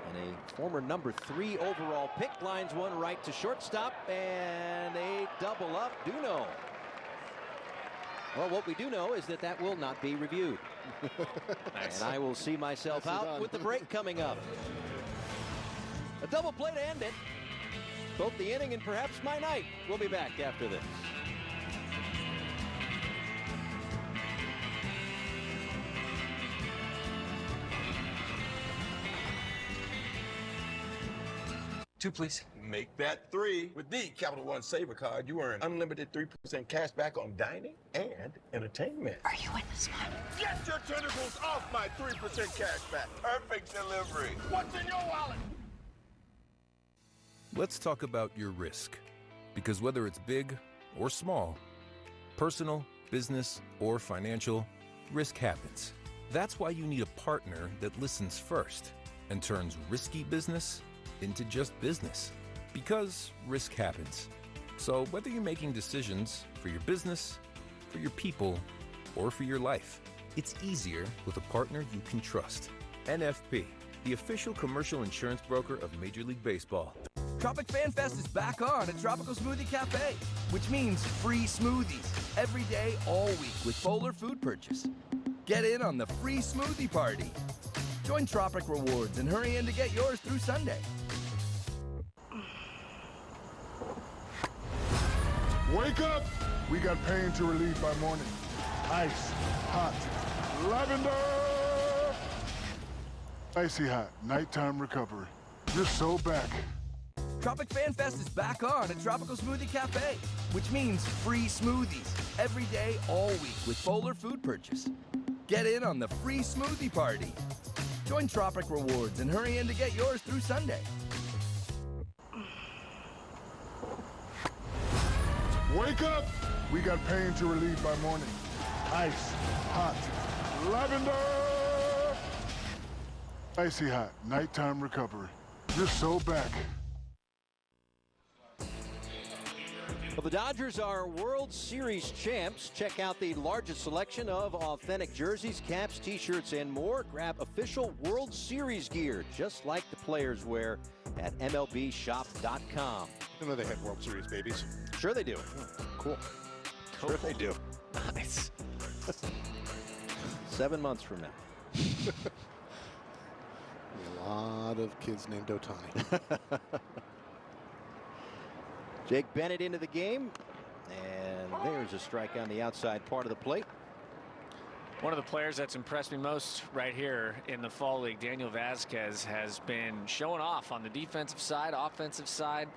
And a former number 3 overall pick, lines one right to shortstop, and a double up. Duno. Well, what we do know is that will not be reviewed. Nice. And I will see myself out with the break coming up. A double play to end it. Both the inning and perhaps my night. We'll be back after this. Two, please. Make that 3. With the Capital One Saver card, you earn unlimited 3% cash back on dining and entertainment. Are you in this one? Get your tentacles off my 3% cash back. Perfect delivery. What's in your wallet? Let's talk about your risk. Because whether it's big or small, personal, business, or financial, risk happens. That's why you need a partner that listens first and turns risky business into just business. Because risk happens. So whether you're making decisions for your business, for your people, or for your life, it's easier with a partner you can trust. NFP, the official commercial insurance broker of Major League Baseball. Tropic Fan Fest is back on at Tropical Smoothie Cafe, which means free smoothies every day, all week with Bowler food purchase. Get in on the free smoothie party. Join Tropic Rewards and hurry in to get yours through Sunday. Wake up! We got pain to relieve by morning. Ice, hot, lavender! Icy hot, nighttime recovery. You're so back. Tropic Fan Fest is back on at Tropical Smoothie Cafe, which means free smoothies every day, all week with Bowler food purchase. Get in on the free smoothie party. Join Tropic Rewards and hurry in to get yours through Sunday. Wake up! We got pain to relieve by morning. Ice, hot, lavender! Icy hot, nighttime recovery. You're so back. Well, the Dodgers are World Series champs. Check out the largest selection of authentic jerseys, caps, t-shirts, and more. Grab official World Series gear, just like the players wear at MLBshop.com. You know they had World Series babies. Sure they do. Cool. Sure they do. Nice. 7 months from now. A lot of kids named Ohtani. Jake Bennett into the game, and there's a strike on the outside part of the plate. One of the players that's impressed me most right here in the Fall League, Daniel Vasquez, has been showing off on the defensive side, offensive side.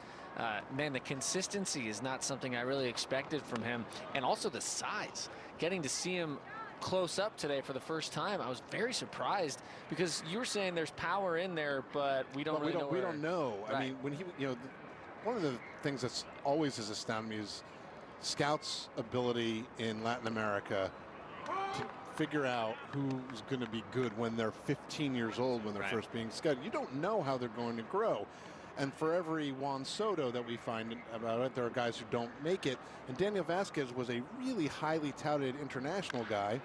Man, the consistency is not something I really expected from him, and also the size. Getting to see him close up today for the first time, I was very surprised, because you were saying there's power in there, but we don't really know. We don't know. Right. I mean, when he, one of the things that's always has astounded me is scouts' ability in Latin America to figure out who's going to be good when they're 15 years old, when they're first being scouted. You don't know how they're going to grow. And for every Juan Soto that we find about it, there are guys who don't make it. And Daniel Vasquez was a really highly touted international guy.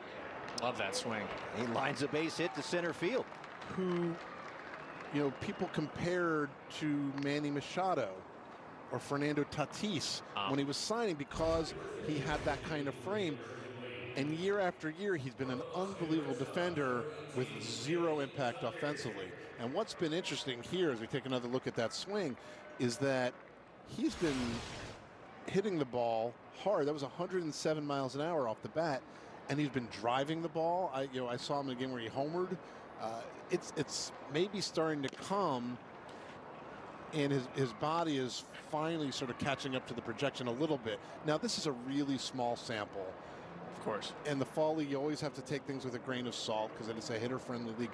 Love that swing. He lines a base hit to center field. Who, people compared to Manny Machado or Fernando Tatis when he was signing, because he had that kind of frame. And year after year, he's been an unbelievable defender with zero impact offensively. And what's been interesting here, as we take another look at that swing, is that he's been hitting the ball hard. That was 107 miles an hour off the bat, and he's been driving the ball. I saw him in a game where he homered. It's maybe starting to come, and his body is finally sort of catching up to the projection a little bit. Now, this is a really small sample. Of course. In the Fall League, you always have to take things with a grain of salt, because it's a hitter-friendly league.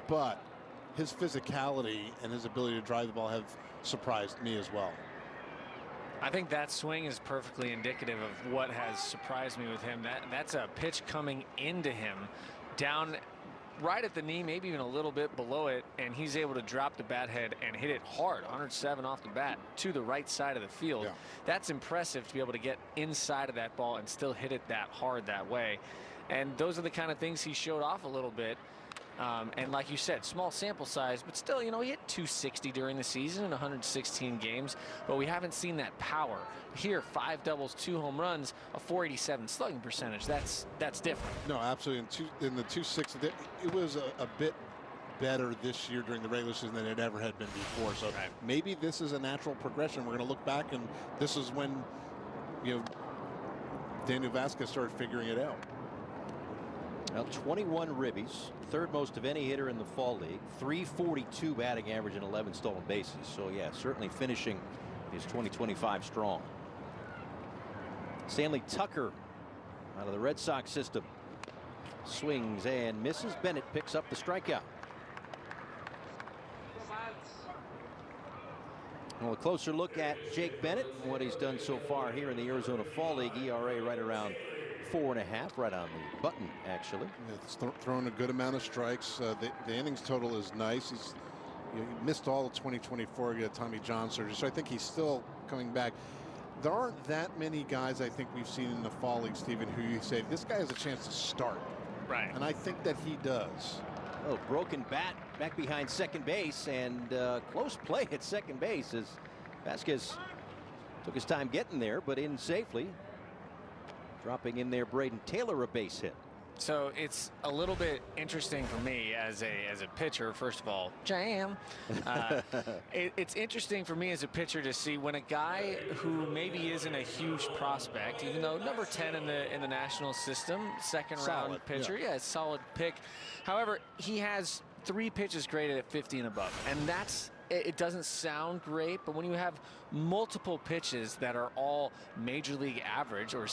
But his physicality and his ability to drive the ball have surprised me as well. I think that swing is perfectly indicative of what has surprised me with him. That's a pitch coming into him down right at the knee, maybe even a little bit below it, and he's able to drop the bat head and hit it hard, 107 off the bat, to the right side of the field. Yeah. That's impressive, to be able to get inside of that ball and still hit it that hard that way. And those are the kind of things he showed off a little bit. And like you said, small sample size, but still, he hit 260 during the season in 116 games, but we haven't seen that power. Here, 5 doubles, 2 home runs, a .487 slugging percentage. That's different. No, absolutely. In the 260, it was a bit better this year during the regular season than it ever had been before. So maybe this is a natural progression. We're going to look back, and this is when, Daniel Vasquez started figuring it out. Well, 21 ribbies, third most of any hitter in the Fall League, 342 batting average and 11 stolen bases. So yeah, certainly finishing his 2025 strong. Stanley Tucker out of the Red Sox system. Swings and misses. Bennett picks up the strikeout. Well, a closer look at Jake Bennett, what he's done so far here in the Arizona Fall League. ERA right around 4.5, right on the button, actually. It's thrown a good amount of strikes. The innings total is nice. He missed all of 2024. He had Tommy John surgery, so I think he's still coming back. There aren't that many guys I think we've seen in the Fall League, Stephen, who you say this guy has a chance to start. Right. And I think that he does. Oh, broken bat back behind second base, and close play at second base as Vasquez took his time getting there, but in safely. Dropping in there, Braden Taylor, a base hit. So it's a little bit interesting for me as a pitcher. First of all, jam. It's interesting for me as a pitcher to see when a guy who maybe isn't a huge prospect, even though number 10 in the national system, second round pitcher, yeah, solid pick. However, he has 3 pitches graded at 50 and above, and it doesn't sound great, but when you have multiple pitches that are all major league average or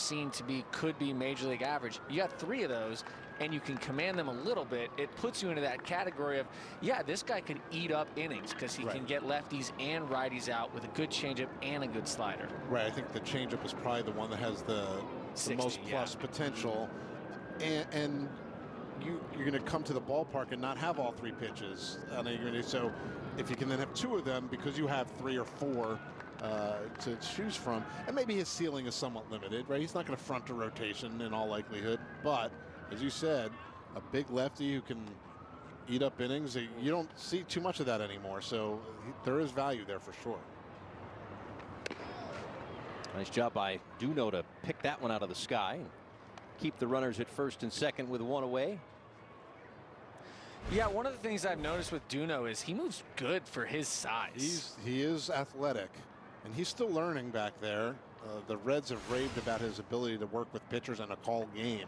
could be major league average, you got 3 of those and you can command them a little bit, it puts you into that category of, yeah, this guy can eat up innings because he can get lefties and righties out with a good changeup and a good slider. Right. I think the changeup is probably the one that has the 60, most plus potential. And you're going to come to the ballpark and not have all 3 pitches. So if you can then have 2 of them because you have 3 or 4 to choose from, and maybe his ceiling is somewhat limited, right? He's not going to front a rotation in all likelihood, but as you said, a big lefty who can eat up innings, you don't see too much of that anymore, so there is value there for sure. Nice job by Duno to pick that one out of the sky and keep the runners at first and second with 1 away. Yeah, one of the things I've noticed with Duno is he moves good for his size. He is athletic, and he's still learning back there. The Reds have raved about his ability to work with pitchers in a call game.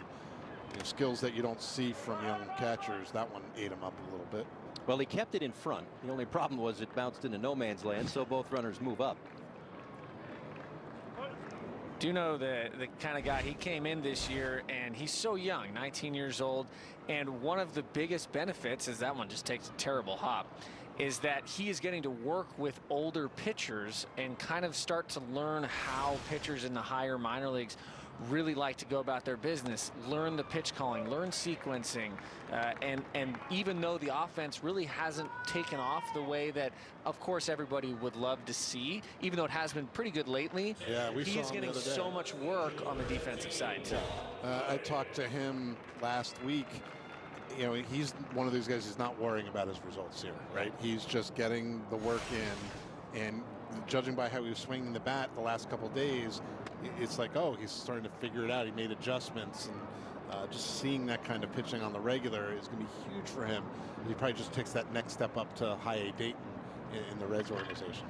Skills that you don't see from young catchers. That one ate him up a little bit. Well, he kept it in front. The only problem was it bounced into no man's land, so both runners move up. Duno, the kind of guy, he came in this year and he's so young, 19 years old, and one of the biggest benefits is that one just takes a terrible hop, is that he is getting to work with older pitchers and kind of start to learn how pitchers in the higher minor leagues really like to go about their business, learn the pitch calling, learn sequencing, and even though the offense really hasn't taken off the way that, of course, everybody would love to see, even though it has been pretty good lately, he is getting so much work on the defensive side too. I talked to him last week. You know, he's one of those guys who's not worrying about his results here, right? He's just getting the work in, and judging by how he was swinging the bat the last couple of days, it's like, oh, he's starting to figure it out. He made adjustments, and just seeing that kind of pitching on the regular is going to be huge for him. He probably just takes that next step up to high A Dayton in the Reds organization.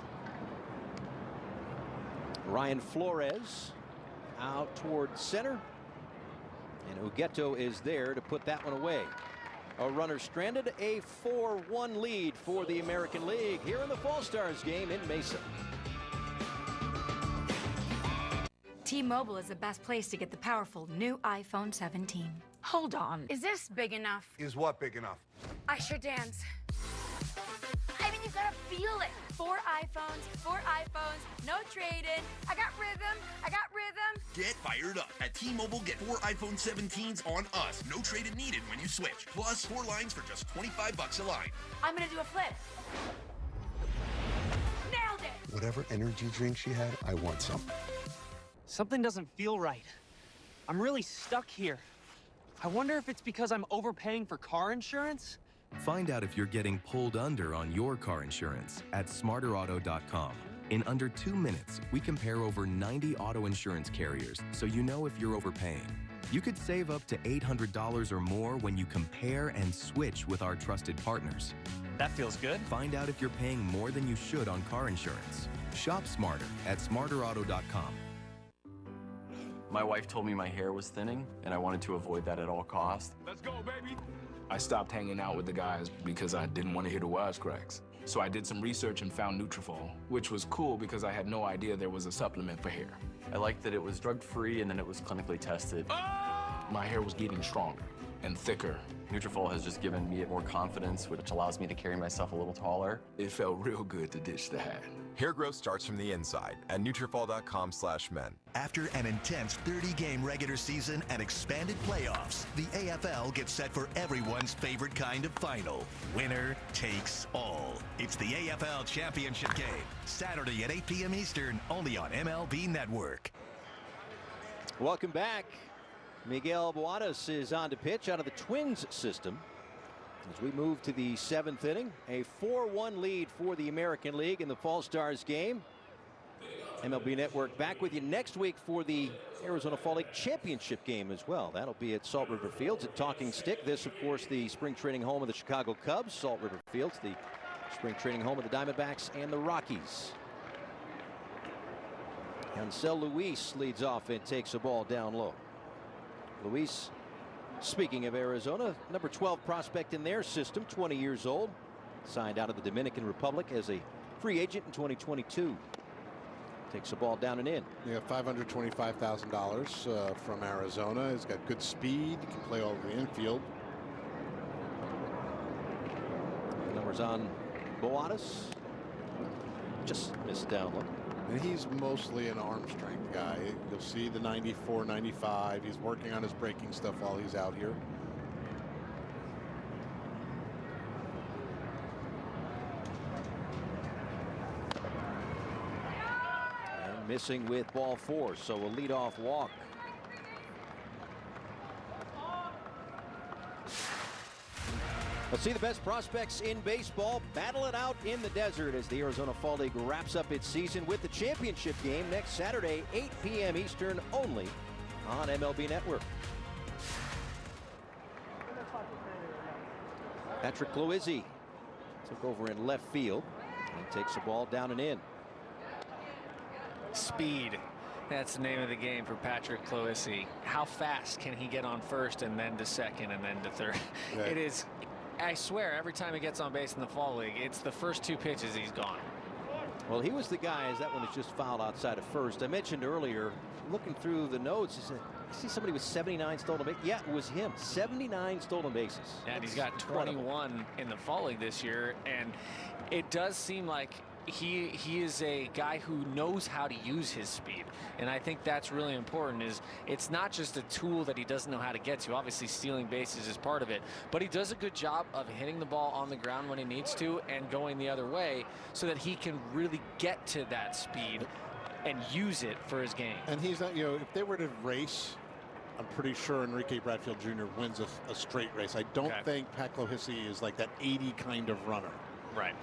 Ryan Flores out toward center, and Ugueto is there to put that one away. A runner stranded, a 4-1 lead for the American League here in the Fall Stars game in Mesa. T-Mobile is the best place to get the powerful new iPhone 17. Hold on. Is this big enough? Is what big enough? I sure dance. I mean, you gotta feel it. 4 iPhones, no trade-in. I got rhythm. Get fired up. At T-Mobile, get 4 iPhone 17s on us. No trade-in needed when you switch. Plus 4 lines for just $25 a line. I'm gonna do a flip. Nailed it. Whatever energy drink she had, I want some. Something doesn't feel right. I'm really stuck here. I wonder if it's because I'm overpaying for car insurance? Find out if you're getting pulled under on your car insurance at smarterauto.com. In under 2 minutes, we compare over 90 auto insurance carriers so you know if you're overpaying. You could save up to $800 or more when you compare and switch with our trusted partners. That feels good. Find out if you're paying more than you should on car insurance. Shop smarter at smarterauto.com. My wife told me my hair was thinning, and I wanted to avoid that at all costs. Let's go, baby. I stopped hanging out with the guys because I didn't want to hear the wisecracks. So I did some research and found Nutrafol, which was cool because I had no idea there was a supplement for hair. I liked that it was drug-free and then it was clinically tested. My hair was getting stronger and thicker. Nutrafol has just given me more confidence, which allows me to carry myself a little taller. It felt real good to ditch the hat. Hair growth starts from the inside at Nutrafol.com/men. After an intense 30-game regular season and expanded playoffs, the AFL gets set for everyone's favorite kind of final. Winner takes all. It's the AFL Championship Game, Saturday at 8 p.m. Eastern, only on MLB Network. Welcome back. Miguel Boadas is on to pitch out of the Twins system. As we move to the 7th inning, a 4-1 lead for the American League in the Fall Stars game. MLB Network back with you next week for the Arizona Fall League Championship game as well. That'll be at Salt River Fields at Talking Stick. This, of course, the spring training home of the Chicago Cubs. Salt River Fields, the spring training home of the Diamondbacks and the Rockies. Ansel Luis leads off and takes a ball down low. Luis, speaking of Arizona, number 12 prospect in their system, 20 years old, signed out of the Dominican Republic as a free agent in 2022. Takes the ball down and in. Yeah, $525,000 from Arizona. He's got good speed. He can play all over the infield. Numbers on Boadas. Just missed down low. And he's mostly an arm strength guy. You'll see the 94, 95. He's working on his breaking stuff while he's out here. And missing with ball 4, so a leadoff walk. Let's see the best prospects in baseball battle it out in the desert as the Arizona Fall League wraps up its season with the championship game next Saturday, 8 p.m. Eastern, only on MLB Network. Patrick Cloizzi took over in left field and takes the ball down and in. Speed. That's the name of the game for Patrick Cloizzi. How fast can he get on first and then to second and then to third? Yeah. It is. I swear, every time he gets on base in the Fall League, it's the first 2 pitches he's gone. Well, he was the guy, as that one is just fouled outside of first. I mentioned earlier, looking through the notes, I see somebody with 79 stolen bases. Yeah, it was him. 79 stolen bases. Yeah, and he's got 21 in the Fall League this year, and it does seem like he is a guy who knows how to use his speed, and I think that's really important. Is it's not just a tool that he doesn't know how to get to. Obviously stealing bases is part of it, but he does a good job of hitting the ball on the ground when he needs to and going the other way so that he can really get to that speed and use it for his game. And he's not, if they were to race, I'm pretty sure Enrique Bradfield Jr. wins a straight race. I don't think Pat Clohissy is like that 80 kind of runner. Right.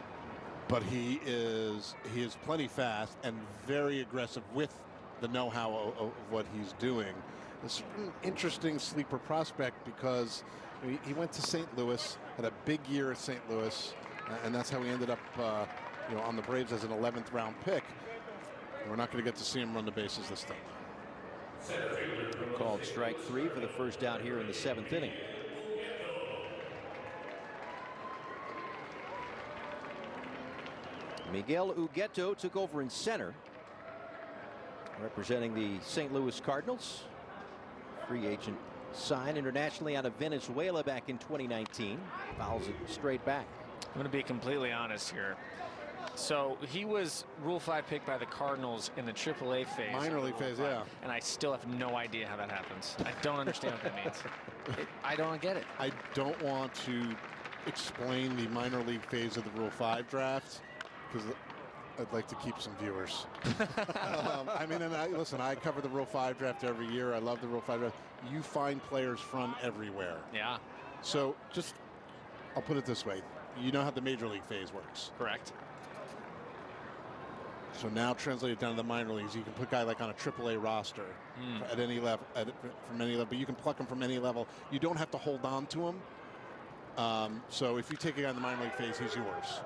But he is plenty fast and very aggressive with the know-how of what he's doing. It's an interesting sleeper prospect because he went to St. Louis, had a big year at St. Louis, and that's how he ended up on the Braves as an 11th round pick. We're not going to get to see him run the bases this time. Called strike 3 for the first out here in the 7th inning. Miguel Ugueto took over in center, representing the St. Louis Cardinals. Free agent signed internationally out of Venezuela back in 2019. Fouls it straight back. I'm going to be completely honest here. So he was Rule 5 picked by the Cardinals in the AAA phase. Minor league phase, yeah. And I still have no idea how that happens. I don't understand what that means. I don't get it. I don't want to explain the minor league phase of the Rule 5 draft, because I'd like to keep some viewers. I mean, and listen, I cover the Rule 5 draft every year. I love the Rule 5 draft. You find players from everywhere. Yeah. So I'll put it this way. You know how the major league phase works. Correct. So now translate it down to the minor leagues. You can put a guy like on a AAA roster at any level, from any level, but you can pluck him from any level. You don't have to hold on to him. So if you take a guy in the minor league phase, he's yours.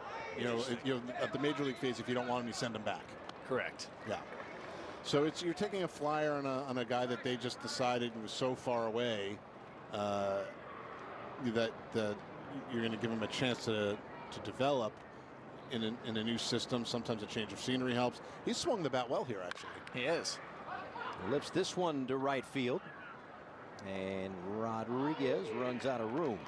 At the major league phase, if you don't want him, you send him back. Correct. Yeah. So you're taking a flyer on a guy that they just decided was so far away that you're going to give him a chance to develop in a new system. Sometimes a change of scenery helps. He's swung the bat well here, actually. He is. Lifts this one to right field, and Rodriguez runs out of room.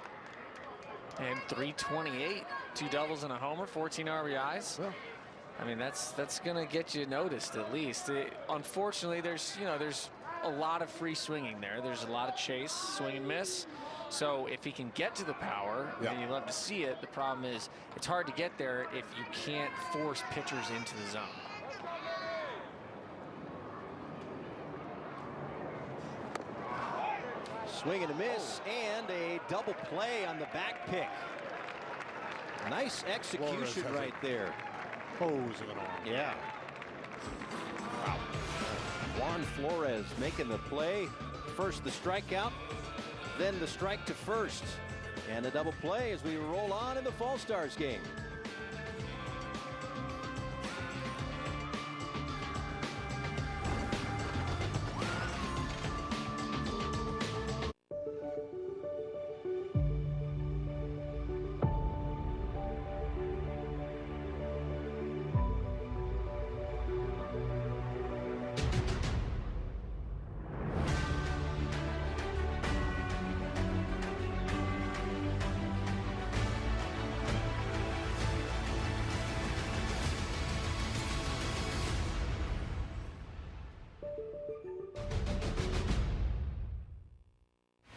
And 328, 2 doubles and a homer, 14 RBIs. Well, I mean, that's going to get you noticed at least. Unfortunately, there's a lot of free swinging there. There's a lot of chase, swing and miss. So if he can get to the power, then you love to see it. The problem is it's hard to get there if you can't force pitchers into the zone. Swing and a miss, and a double play on the back pick. Nice execution right there. Pose of an arm. Yeah. Wow. Juan Flores making the play. First the strikeout, then the strike to first. And a double play as we roll on in the Fall Stars game.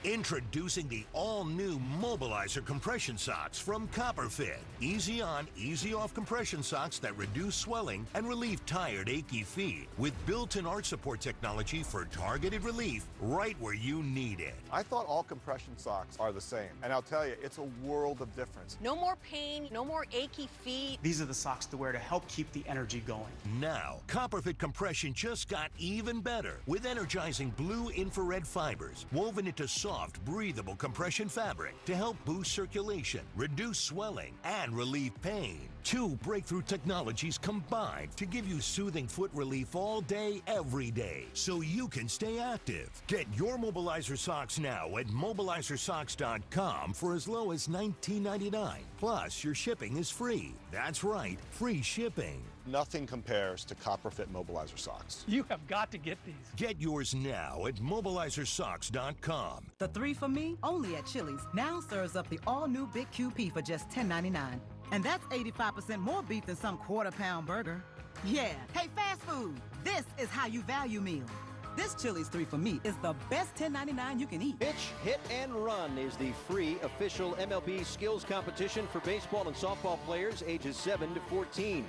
Introducing the all-new Mobilizer compression socks from Copperfit. Easy on, easy off compression socks that reduce swelling and relieve tired, achy feet with built-in arch support technology for targeted relief right where you need it. I thought all compression socks are the same, and I'll tell you, it's a world of difference. No more pain, no more achy feet. These are the socks to wear to help keep the energy going. Now, Copperfit compression just got even better with energizing blue infrared fibers woven into soft, breathable compression fabric to help boost circulation, reduce swelling, and relieve pain. 2 breakthrough technologies combined to give you soothing foot relief all day, every day, so you can stay active. Get your Mobilizer socks now at mobilizersocks.com for as low as $19.99. Plus, your shipping is free. That's right, free shipping. Nothing compares to Copperfit Mobilizer socks. You have got to get these. Get yours now at mobilizersocks.com. The 3 for Me, only at Chili's, now serves up the all-new Big QP for just $10.99. And that's 85% more beef than some quarter-pound burger. Yeah, hey, fast food, this is how you value meal. This Chili's 3 for Me is the best $10.99 you can eat. Pitch, Hit, and Run is the free official MLB skills competition for baseball and softball players ages 7 to 14.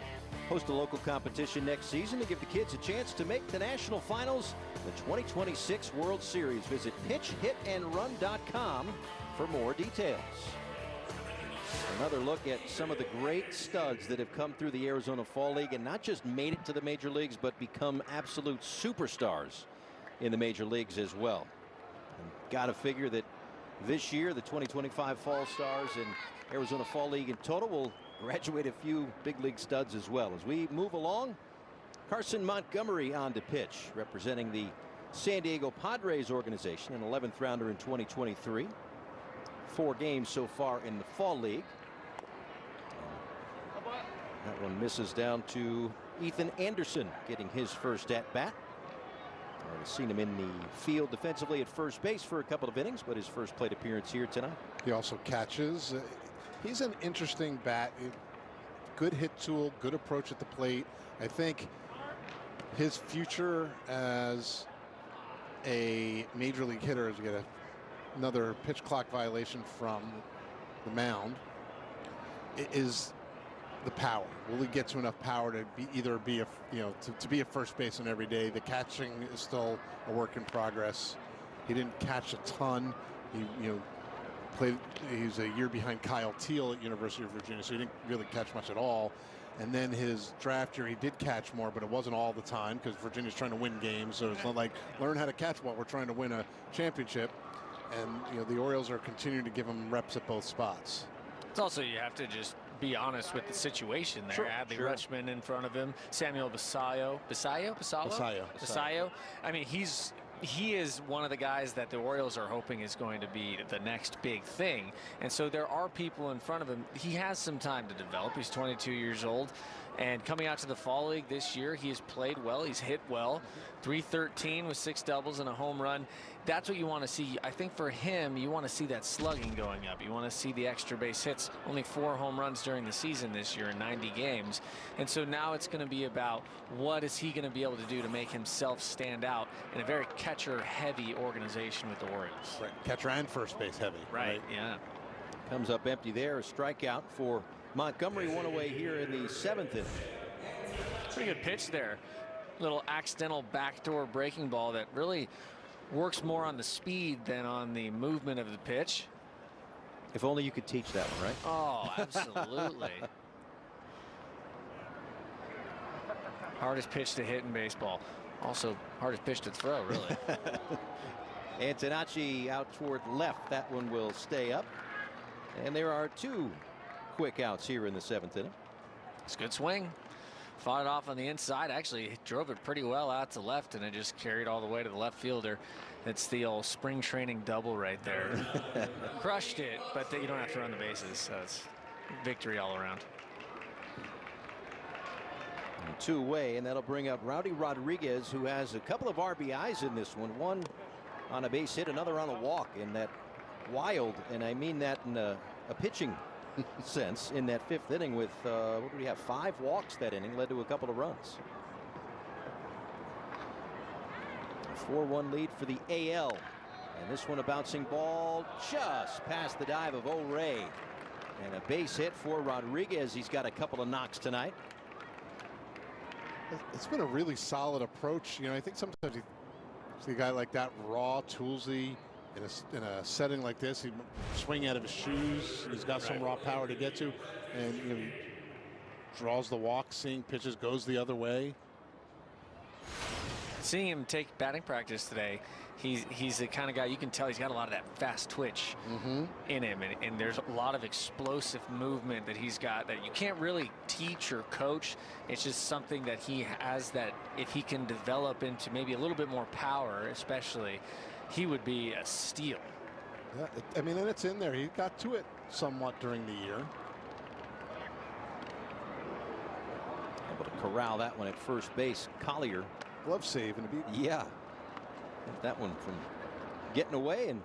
Host a local competition next season to give the kids a chance to make the national finals, the 2026 World Series. Visit pitchhitandrun.com for more details. Another look at some of the great studs that have come through the Arizona Fall League and not just made it to the major leagues, but become absolute superstars in the major leagues as well. And got to figure that this year, the 2025 Fall Stars and Arizona Fall League in total will graduate a few big league studs as well. As we move along, Karson Montgomery on to pitch, representing the San Diego Padres organization, an 11th rounder in 2023. 4 games so far in the Fall League. That one misses down to Ethan Anderson getting his first at bat. I've seen him in the field defensively at first base for a couple of innings, but his first plate appearance here tonight. He also catches. He's an interesting bat. Good hit tool, good approach at the plate. I think his future as a major league hitter is going to another pitch clock violation from the mound is the power. Will he get to enough power to be to be a first baseman every day? The catching is still a work in progress. He didn't catch a ton. He he's a year behind Kyle Teal at University of Virginia, so he didn't really catch much at all. And then his draft year, he did catch more, but it wasn't all the time because Virginia's trying to win games. So it's not like learn how to catch while we're trying to win a championship. And the Orioles are continuing to give him reps at both spots. It's also, you have to just be honest with the situation there. Adley Rutschman in front of him, Samuel Basallo. I mean, he is one of the guys that the Orioles are hoping is going to be the next big thing. And so there are people in front of him. He has some time to develop. He's 22 years old. And coming out to the Fall League this year, he has played well. He's hit well. 313 with 6 doubles and a home run. That's what you want to see. I think for him, you want to see that slugging going up. You want to see the extra base hits. Only 4 home runs during the season this year in 90 games. And so now it's going to be about what is he going to be able to do to make himself stand out in a very catcher-heavy organization with the Orioles. Right. Catcher and first base heavy. Right. Yeah. Comes up empty there. A strikeout for Montgomery, one away here in the 7th inning. Pretty good pitch there. Little accidental backdoor breaking ball that really works more on the speed than on the movement of the pitch. If only you could teach that one, right? Oh, absolutely. Hardest pitch to hit in baseball. Also, hardest pitch to throw, really. Antonacci out toward left. That one will stay up. And there are 2 quick outs here in the 7th inning. It's a good swing. Fought it off on the inside. Actually drove it pretty well out to left, and it just carried all the way to the left fielder. It's the old spring training double right there. Crushed it, but you don't have to run the bases, so it's victory all around. 2 away, and that'll bring up Rowdy Rodriguez, who has a couple of RBIs in this one. One on a base hit, another on a walk in that wild, and I mean that in a pitching sense, in that 5th inning with what do we have, 5 walks that inning, led to a couple of runs. A 4-1 lead for the AL And this one a bouncing ball just past the dive of O'Ray. And a base hit for Rodriguez. He's got a couple of knocks tonight. It's been a really solid approach. You know, I think sometimes you see a guy like that, raw, toolsy, in a setting like this, he swing out of his shoes. He's got some raw power to get to, and you know, he draws the walk, seeing pitches, goes the other way. Seeing him take batting practice today, he's the kind of guy you can tell he's got a lot of that fast twitch in him, and there's a lot of explosive movement that he's got that you can't really teach or coach. It's just something that he has that if he can develop into maybe a little bit more power, especially, he would be a steal. Yeah, I mean, and it's in there. He got to it somewhat during the year. Able to corral that one at first base. Collier. Glove save and a beat. Yeah. Kept that one from getting away and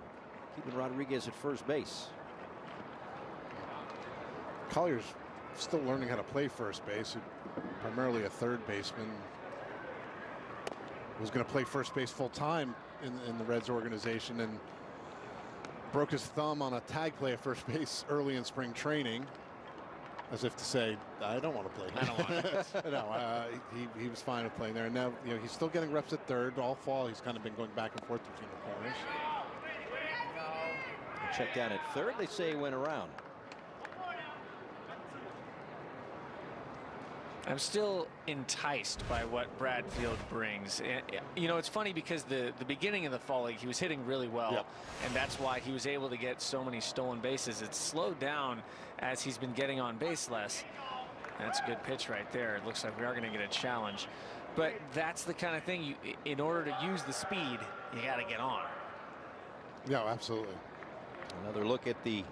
keeping Rodriguez at first base. Collier's still learning how to play first base. Primarily a third baseman. Was going to play first base full time in the Reds organization and broke his thumb on a tag play at first base early in spring training, as if to say, I don't want to play. I don't want it. No, he was fine with playing there, and now you know he's still getting reps at third all fall. He's kind of been going back and forth between the corners. Check down at third. They say he went around. I'm still enticed by what Bradfield brings. And, you know, it's funny because the beginning of the fall league, he was hitting really well, and that's why he was able to get so many stolen bases. It's slowed down as he's been getting on base less. That's a good pitch right there. It looks like we are going to get a challenge. But that's the kind of thing, in order to use the speed, you got to get on. Yeah, absolutely. Another look at the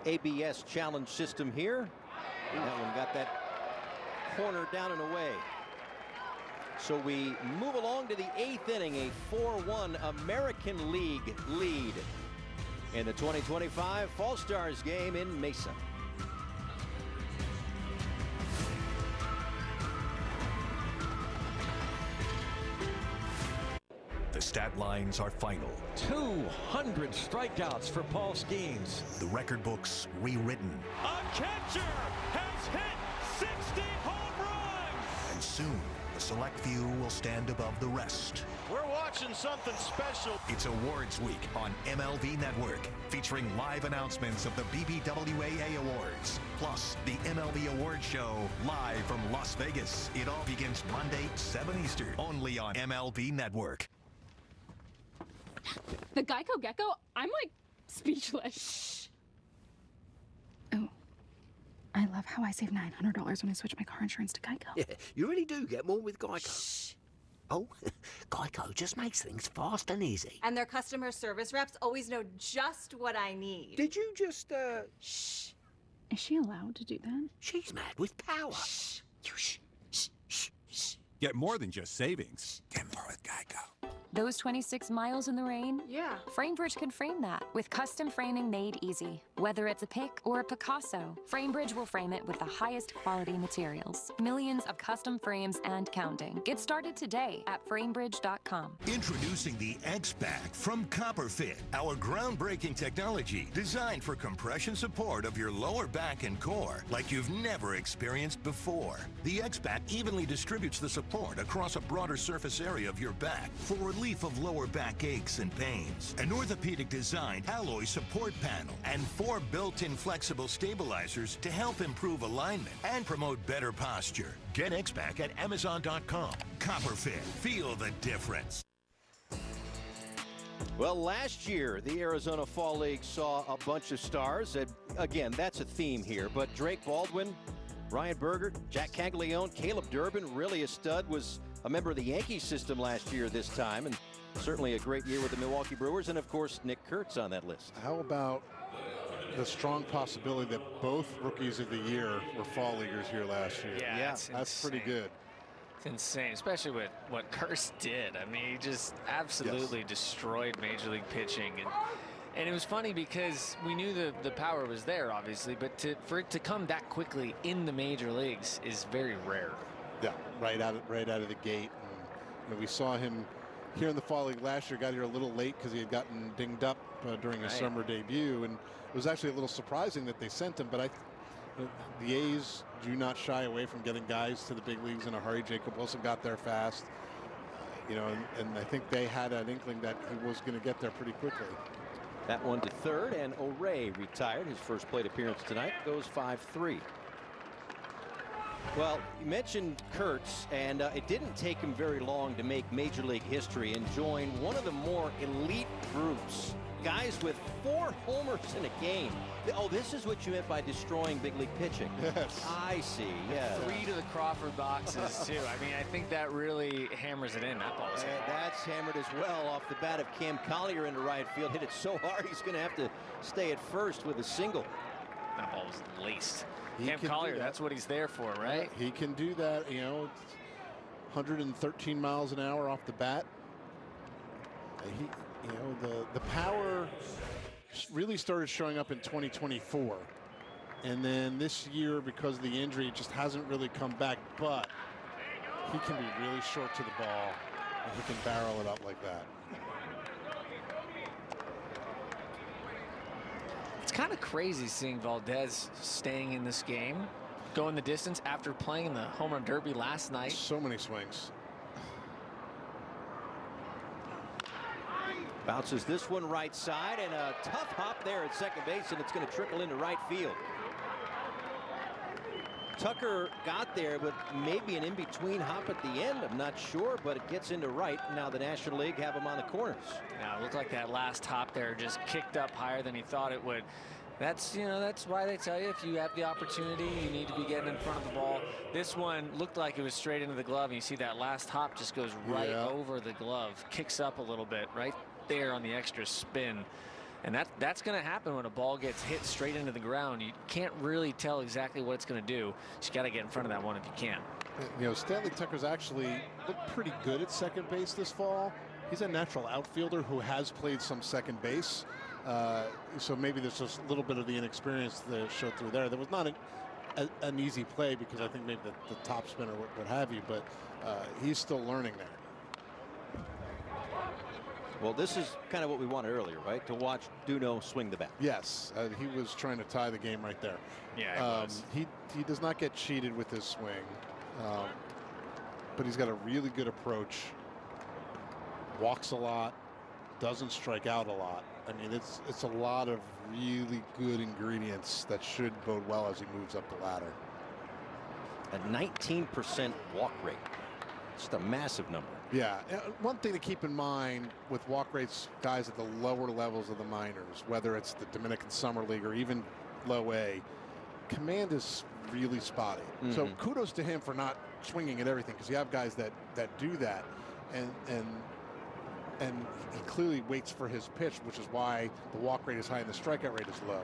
ABS challenge system here. That one got that corner down and away. So we move along to the 8th inning, a 4-1 American League lead in the 2025 Fall Stars game in Mesa. The stat lines are final. 200 strikeouts for Paul Skeens. The record books rewritten. A catcher has hit 60 home runs. And soon, the select few will stand above the rest. We're watching something special. It's Awards Week on MLB Network, featuring live announcements of the BBWAA Awards, plus the MLB Awards Show live from Las Vegas. It all begins Monday, 7 Eastern, only on MLB Network. The Geico Gecko? I'm like speechless. Oh, I love how I save $900 when I switch my car insurance to Geico. Yeah, you really do get more with Geico. Shh. Oh, Geico just makes things fast and easy. And their customer service reps always know just what I need. Did you just, Shh. Is she allowed to do that? She's mad with power. Shh. You shh, shh, shh, shh. Get more than just savings. Get more with Geico. Those 26 miles in the rain? Yeah. FrameBridge can frame that with custom framing made easy. Whether it's a pick or a Picasso, FrameBridge will frame it with the highest quality materials. Millions of custom frames and counting. Get started today at framebridge.com. Introducing the X-Back from CopperFit, our groundbreaking technology designed for compression support of your lower back and core like you've never experienced before. The X-Back evenly distributes the support across a broader surface area of your back for relief of lower back aches and pains. An orthopedic designed alloy support panel and 4 built-in flexible stabilizers to help improve alignment and promote better posture. Get X-Back at Amazon.com. CopperFit. Feel the difference. Well, last year, the Arizona Fall League saw a bunch of stars. And again, that's a theme here. But Drake Baldwin, Ryan Berger, Jack Caglione, Caleb Durbin, really a stud, was a member of the Yankees system last year this time, and certainly a great year with the Milwaukee Brewers, and of course Nick Kurtz on that list. How about the strong possibility that both rookies of the year were fall leaguers here last year? Yeah, that's pretty good. It's insane, especially with what Kurtz did. I mean, he just absolutely destroyed Major League pitching. And it was funny because we knew the power was there, obviously, but for it to come that quickly in the major leagues is very rare. Yeah, right out of the gate. And, you know, we saw him here in the fall league last year, got here a little late because he had gotten dinged up during his summer debut, and it was actually a little surprising that they sent him. But the A's do not shy away from getting guys to the big leagues in a hurry. Jacob Wilson got there fast, you know, and I think they had an inkling that he was going to get there pretty quickly. That one to third, and O'Ray retired. His first plate appearance tonight, goes 5-3. Well, you mentioned Kurtz, and it didn't take him very long to make Major League history and join one of the more elite groups. Guys with 4 homers in a game. Oh, this is what you meant by destroying big league pitching. Yes. I see, yeah. 3 to the Crawford boxes, too. I mean, I think that really hammers it in. That ball's that's hammered as well off the bat of Cam Collier into right field. Hit it so hard, he's going to have to stay at first with a single. That ball was laced. Cam Collier, that's what he's there for, right? He can do that, you know. 113 miles an hour off the bat. You know, the power really started showing up in 2024. And then this year, because of the injury, it just hasn't really come back. But he can be really short to the ball, and he can barrel it up like that. It's kind of crazy seeing Valdez staying in this game, going the distance after playing in the home run derby last night. So many swings. Bounces this one right side, and a tough hop there at second base, and it's going to trickle into right field. Tucker got there, but maybe an in-between hop at the end. I'm not sure, but it gets into right. Now the National League have him on the corners. Now it looked like that last hop there just kicked up higher than he thought it would. That's, you know, that's why they tell you if you have the opportunity, you need to be getting in front of the ball. This one looked like it was straight into the glove, and you see that last hop just goes right over the glove, kicks up a little bit right there on the extra spin. And that's going to happen when a ball gets hit straight into the ground. You can't really tell exactly what it's going to do. You just got to get in front of that one if you can. You know, Stanley Tucker's actually looked pretty good at second base this fall. He's a natural outfielder who has played some second base. So maybe there's just a little bit of the inexperience that showed through there. There was not an easy play because I think maybe the top spinner would have you, but he's still learning there. Well, this is kind of what we wanted earlier, right? To watch Duno swing the bat. Yes, he was trying to tie the game right there. Yeah, he does not get cheated with his swing, but he's got a really good approach. Walks a lot, doesn't strike out a lot. I mean, it's a lot of really good ingredients that should bode well as he moves up the ladder. A 19% walk rate. Just a massive number. Yeah, one thing to keep in mind with walk rates, guys at the lower levels of the minors, whether it's the Dominican Summer League or even low A, command is really spotty. So kudos to him for not swinging at everything, because you have guys that do that, and he clearly waits for his pitch, which is why the walk rate is high and the strikeout rate is low.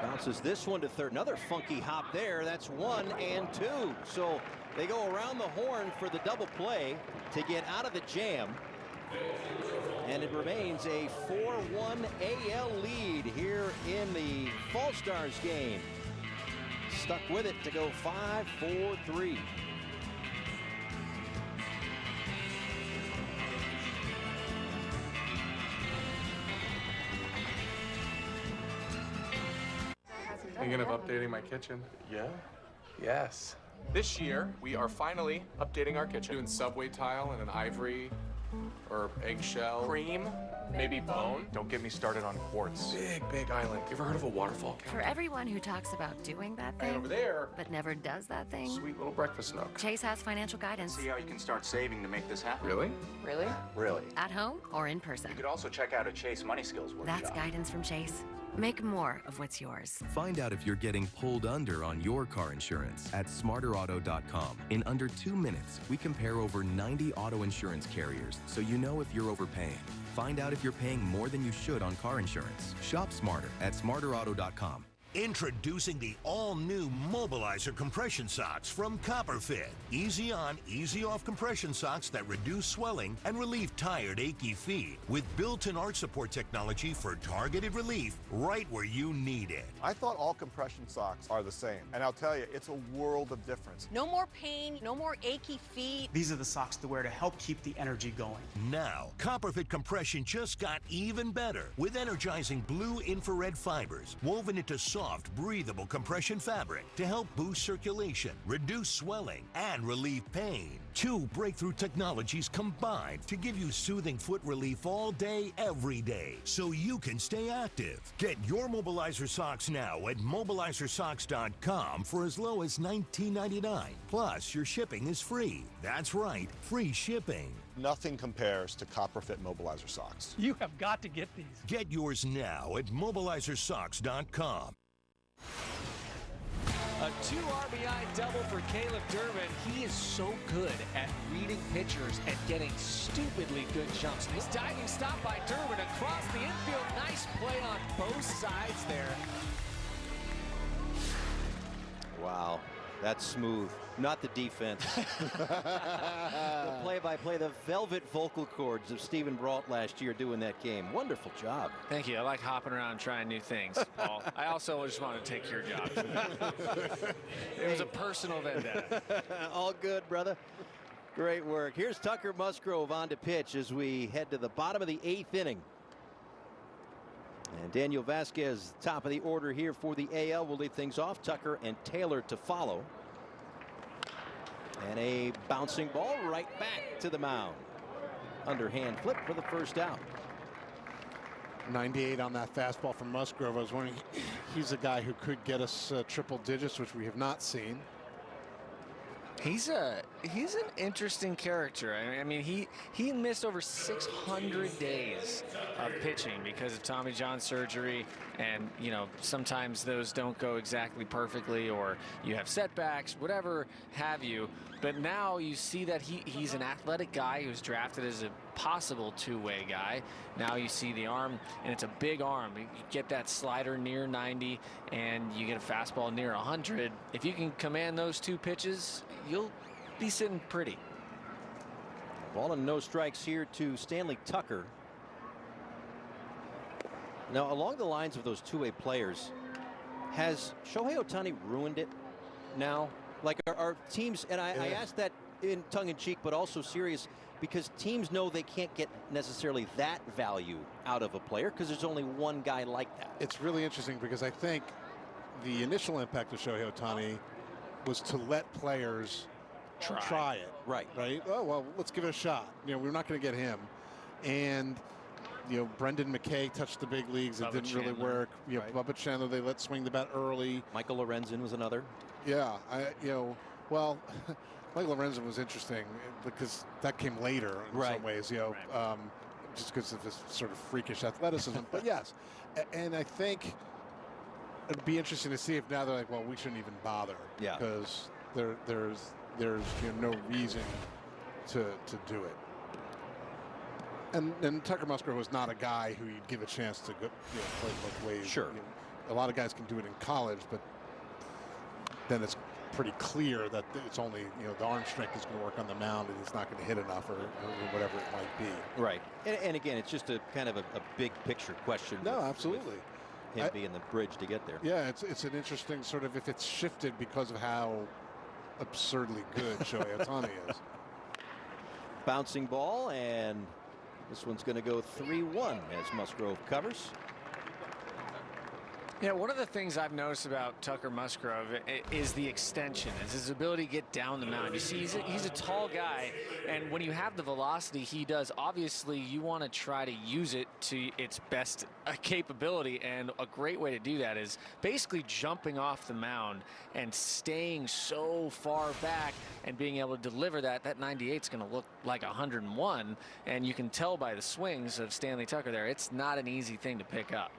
Bounces this one to third. Another funky hop there. That's 1 and 2. So they go around the horn for the double play to get out of the jam. And it remains a 4-1 AL lead here in the Fall Stars game. Stuck with it to go 5-4-3. Thinking of updating my kitchen? Yeah. Yes. This year, we are finally updating our kitchen. Doing subway tile and an ivory or eggshell. Cream, maybe bone. Don't get me started on quartz. Big island. You ever heard of a waterfall? For everyone who talks about doing that thing, And over there, but never does that thing, sweet little breakfast nook. Chase has financial guidance. See how you can start saving to make this happen. Really? Really? Really. At home or in person. You could also check out a Chase Money Skills workshop. That's guidance from Chase. Make more of what's yours. Find out if you're getting pulled under on your car insurance at smarterauto.com. In under 2 minutes, we compare over 90 auto insurance carriers so you know if you're overpaying. Find out if you're paying more than you should on car insurance. Shop smarter at smarterauto.com. Introducing the all-new Mobilizer compression socks from Copperfit. Easy on, easy off compression socks that reduce swelling and relieve tired, achy feet with built-in arch support technology for targeted relief right where you need it. I thought all compression socks are the same, and I'll tell you, it's a world of difference. No more pain, no more achy feet. These are the socks to wear to help keep the energy going. Now, Copperfit compression just got even better with energizing blue infrared fibers woven into soft, breathable compression fabric to help boost circulation, reduce swelling, and relieve pain. 2 breakthrough technologies combined to give you soothing foot relief all day, every day, so you can stay active. Get your Mobilizer socks now at mobilizersocks.com for as low as $19.99. Plus, your shipping is free. That's right, free shipping. Nothing compares to Copperfit Mobilizer socks. You have got to get these. Get yours now at mobilizersocks.com. A 2 RBI double for Caleb Durbin. He is so good at reading pitchers and getting stupidly good jumps. This diving stop by Durbin across the infield. Nice play on both sides there. Wow, that's smooth. Not the defense. The play-by-play, the velvet vocal cords of Stephen Brault last year doing that game. Wonderful job. Thank you. I like hopping around and trying new things, Paul. I also just want to take your job. It was a personal vendetta. All good, brother. Great work. Here's Tucker Musgrove on to pitch as we head to the bottom of the 8th inning. And Daniel Vasquez, top of the order here for the AL, will lead things off. Tucker and Taylor to follow. And a bouncing ball right back to the mound. Underhand flip for the first out. 98 on that fastball from Musgrove. I was wondering, he's a guy who could get us triple digits, which we have not seen. He's an interesting character. I mean, he missed over 600 days of pitching because of Tommy John surgery, and you know, sometimes those don't go exactly perfectly, or you have setbacks, whatever have you. But now you see that he's an athletic guy who's drafted as a possible two-way guy. Now you see the arm, and it's a big arm. You get that slider near 90, and you get a fastball near 100. If you can command those 2 pitches, you'll be sitting pretty. Ball and no strikes here to Stanley Tucker. Now, along the lines of those two-way players, has Shohei Ohtani ruined it now? Like, our teams, and I ask that in tongue-in-cheek, but also serious, because teams know they can't get necessarily that value out of a player because there's only one guy like that. It's really interesting because I think the initial impact of Shohei Ohtani was to let players try it. Right. Oh, well, let's give it a shot. You know, we're not going to get him. And, you know, Brendan McKay touched the big leagues. It didn't really work. You know, Bubba Chandler, they let swing the bat early. Michael Lorenzen was another. Yeah. Well, Michael Lorenzen was interesting because that came later in some ways, you know, just because of his sort of freakish athleticism. But yes, and I think it'd be interesting to see if now they're like, well, we shouldn't even bother because there's no reason to do it. And Tucker Musgrove was not a guy who you'd give a chance to go, play both ways. Sure. A lot of guys can do it in college, but then it's pretty clear that it's only, the arm strength is going to work on the mound and he's not going to hit enough or whatever it might be. Right. And again, it's just a kind of a big picture question. No, absolutely. Him being the bridge to get there. Yeah, it's an interesting sort of, if it's shifted because of how absurdly good Shohei Ohtani is. Bouncing ball, and this one's going to go 3-1 as Musgrove covers. Yeah, one of the things I've noticed about Tucker Musgrove is the extension, is his ability to get down the mound. You see, he's a tall guy, and when you have the velocity he does, obviously you want to try to use it to its best capability, and a great way to do that is basically jumping off the mound and staying so far back and being able to deliver that. That 98 is going to look like 101, and you can tell by the swings of Stanley Tucker there, it's not an easy thing to pick up.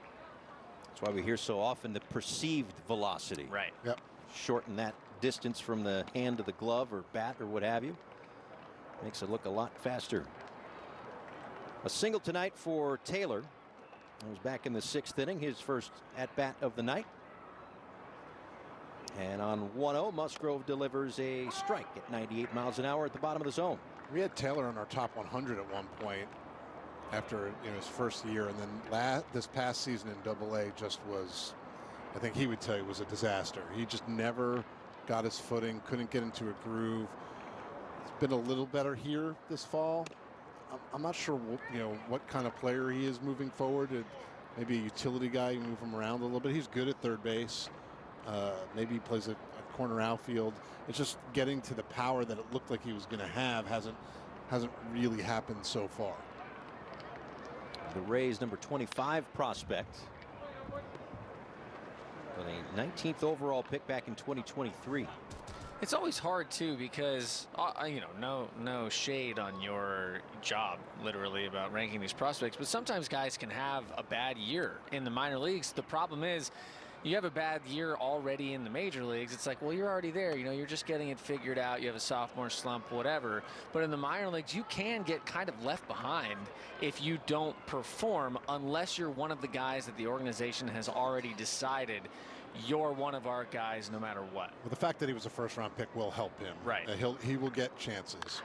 That's why we hear so often the perceived velocity. Right. Yep. Shorten that distance from the hand to the glove or bat or what have you. Makes it look a lot faster. A single tonight for Taylor. He was back in the 6th inning, his first at bat of the night. And on 1-0, Musgrove delivers a strike at 98 miles an hour at the bottom of the zone. We had Taylor in our top 100 at one point after his first year, and then this past season in AA just was, I think he would tell you, was a disaster. He just never got his footing, couldn't get into a groove. It's been a little better here this fall. I'm not sure what kind of player he is moving forward. Maybe a utility guy, you move him around a little bit. He's good at third base. Maybe he plays a corner outfield. It's just getting to the power that it looked like he was going to have hasn't really happened so far. The Rays number 25 prospect with a 19th overall pick back in 2023. It's always hard too because no shade on your job literally about ranking these prospects, but sometimes guys can have a bad year in the minor leagues. The problem is you have a bad year already in the major leagues. It's like, well, you're already there. You're just getting it figured out. You have a sophomore slump, whatever. But in the minor leagues, you can get kind of left behind if you don't perform unless you're one of the guys that the organization has already decided you're one of our guys no matter what. Well, the fact that he was a first-round pick will help him. Right. He will get chances.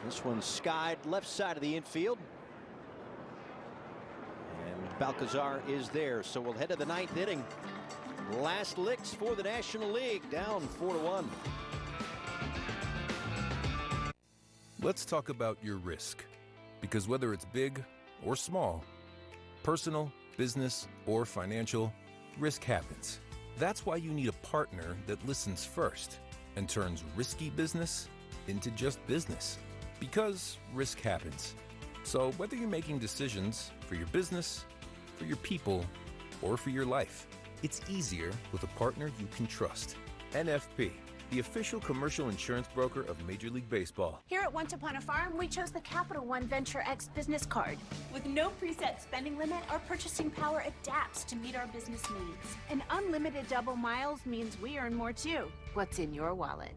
This one's skied left side of the infield. And Balcazar is there, so we'll head to the 9th inning. Last licks for the National League, down 4-1. Let's talk about your risk. Because whether it's big or small, personal, business, or financial, risk happens. That's why you need a partner that listens first and turns risky business into just business. Because risk happens. So whether you're making decisions for your business, for your people, or for your life, it's easier with a partner you can trust. NFP, the official commercial insurance broker of Major League Baseball. Here at Once Upon a Farm, we chose the Capital One Venture X business card. With no preset spending limit, our purchasing power adapts to meet our business needs. And unlimited double miles means we earn more too. What's in your wallet?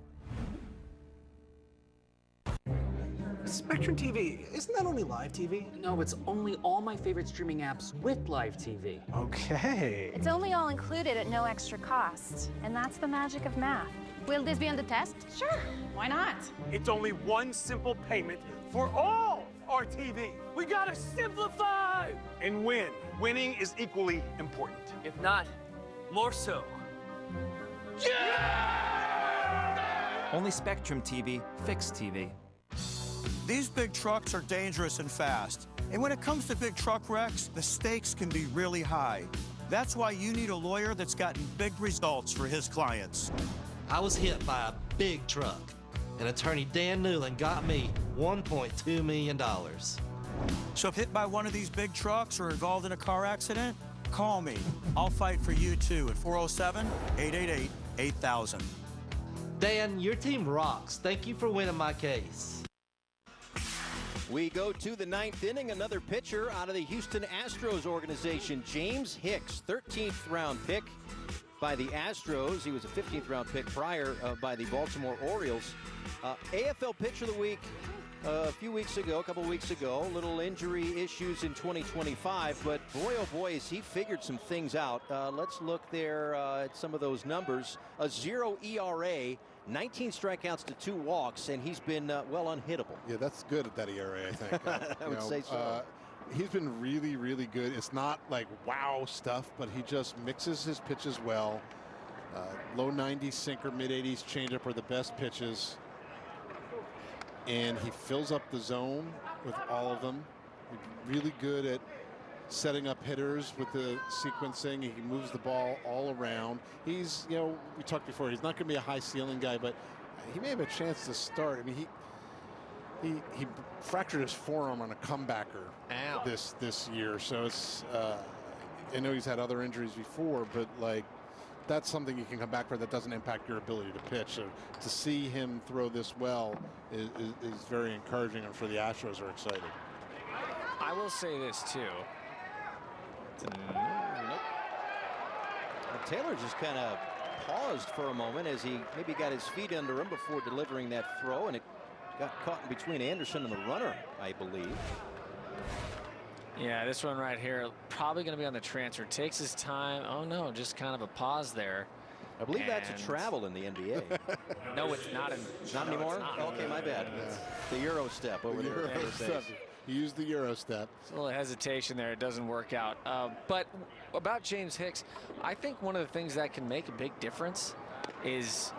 Spectrum TV, isn't that only live TV? No, it's only all my favorite streaming apps with live TV. Okay. It's only all included at no extra cost, and that's the magic of math. Will this be on the test? Sure, why not? It's only one simple payment for all our TV. We gotta simplify and win. Winning is equally important. If not, more so. Yeah! Only Spectrum TV, fixed TV. These big trucks are dangerous and fast. And when it comes to big truck wrecks, the stakes can be really high. That's why you need a lawyer that's gotten big results for his clients. I was hit by a big truck, and attorney Dan Newland got me $1.2 million. So if hit by one of these big trucks or involved in a car accident, call me. I'll fight for you too at 407-888-8000. Dan, your team rocks. Thank you for winning my case. We go to the 9th inning. Another pitcher out of the Houston Astros organization, James Hicks, 13th round pick by the Astros. He was a 15th round pick prior by the Baltimore Orioles. AFL Pitcher of the Week a couple of weeks ago. Little injury issues in 2025, but boy, oh boy, has he figured some things out. Let's look there at some of those numbers. A 0 ERA, 19 strikeouts to 2 walks, and he's been, well, unhittable. Yeah, that's good at that ERA, I think. I would say so. He's been really, really good. It's not like wow stuff, but he just mixes his pitches well. Low 90s sinker, mid 80s changeup are the best pitches. And he fills up the zone with all of them. He's really good at setting up hitters with the sequencing. He moves the ball all around. He's, we talked before, he's not going to be a high ceiling guy, but he may have a chance to start. I mean, he fractured his forearm on a comebacker this year. So it's, I know he's had other injuries before, but like, that's something you can come back for that doesn't impact your ability to pitch. So to see him throw this well is very encouraging. I'm sure the Astros are excited. I will say this too. Nope. Taylor just kind of paused for a moment as he maybe got his feet under him before delivering that throw, and it got caught in between Anderson and the runner, I believe. Yeah, this one right here, probably going to be on the transfer. Takes his time. Oh, no, just kind of a pause there. I believe that's a travel in the NBA. No, it's not. Not anymore? Okay, my bad. The Euro step over there. Euro step. He used the Euro step. It's a little hesitation there. It doesn't work out. But about James Hicks, I think one of the things that can make a big difference is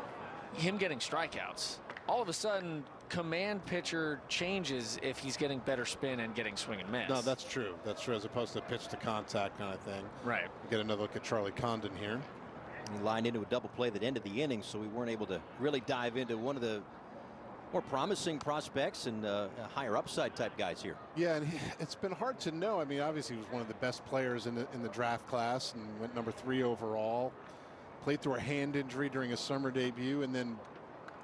him getting strikeouts. All of a sudden, command pitcher changes if he's getting better spin and getting swing and miss. No, that's true. That's true, as opposed to pitch to contact kind of thing. Right. Get another look at Charlie Condon here. He lined into a double play that ended the inning, so we weren't able to really dive into one of the more promising prospects and higher upside type guys here. Yeah, and it's been hard to know. I mean, obviously he was one of the best players in the draft class and went number 3 overall. Played through a hand injury during his summer debut and then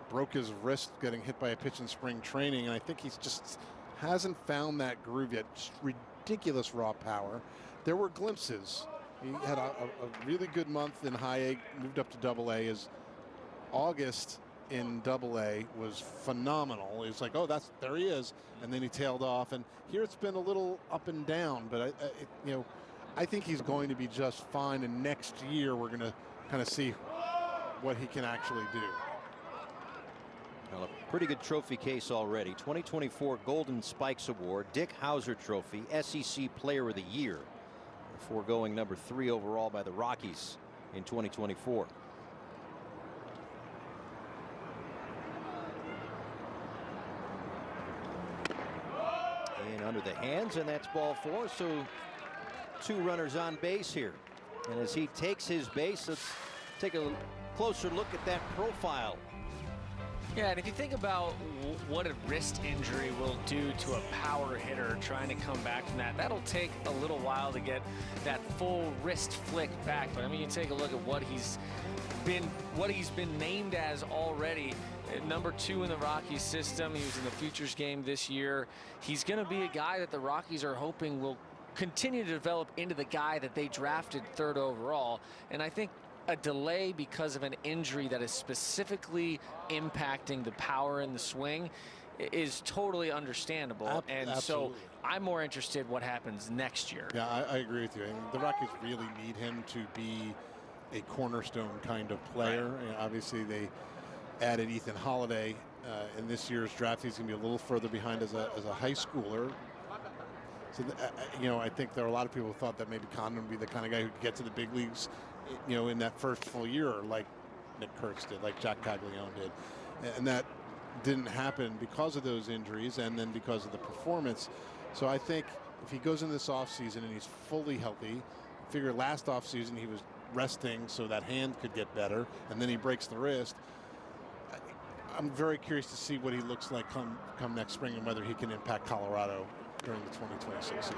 broke his wrist getting hit by a pitch in spring training. And I think he's just hasn't found that groove yet. Just ridiculous raw power. There were glimpses. He had a really good month in high A, moved up to double A. His August in double A was phenomenal. It was like, oh, there he is. And then he tailed off. And here it's been a little up and down, but I think he's going to be just fine. And next year we're going to kind of see what he can actually do. Well, a pretty good trophy case already. 2024 Golden Spikes Award, Dick Hauser Trophy, SEC Player of the Year, before going number 3 overall by the Rockies in 2024. And under the hands, and that's ball 4. So 2 runners on base here. And as he takes his base, let's take a closer look at that profile. Yeah, and if you think about what a wrist injury will do to a power hitter trying to come back from that, that'll take a little while to get that full wrist flick back. But I mean, you take a look at what he's been named as already. Number 2 in the Rockies system. He was in the Futures game this year. He's going to be a guy that the Rockies are hoping will continue to develop into the guy that they drafted 3rd overall. And I think a delay because of an injury that is specifically impacting the power in the swing is totally understandable. And absolutely. So I'm more interested what happens next year. Yeah, I agree with you. And the Rockies really need him to be a cornerstone kind of player. Right. And obviously they added Ethan Holiday in this year's draft. He's going to be a little further behind as a high schooler. So, I think there are a lot of people who thought that maybe Condon would be the kind of guy who could get to the big leagues, in that first full year, like Nick Kurtz did, like Jack Caglione did. And that didn't happen because of those injuries and then because of the performance. So I think if he goes into this offseason and he's fully healthy, figure last offseason he was resting so that hand could get better, and then he breaks the wrist. I'm very curious to see what he looks like come next spring and whether he can impact Colorado during the 2026 season.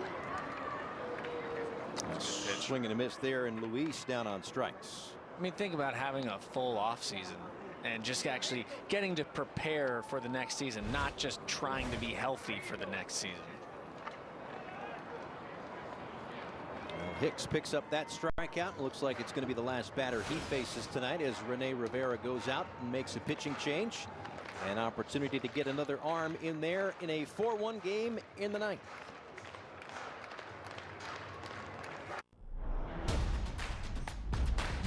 Swing and a miss there, and Luis down on strikes. I mean, think about having a full off season and just actually getting to prepare for the next season, not just trying to be healthy for the next season. Well, Hicks picks up that strikeout. Looks like it's going to be the last batter he faces tonight as Renee Rivera goes out and makes a pitching change. An opportunity to get another arm in there in a 4-1 game in the 9th.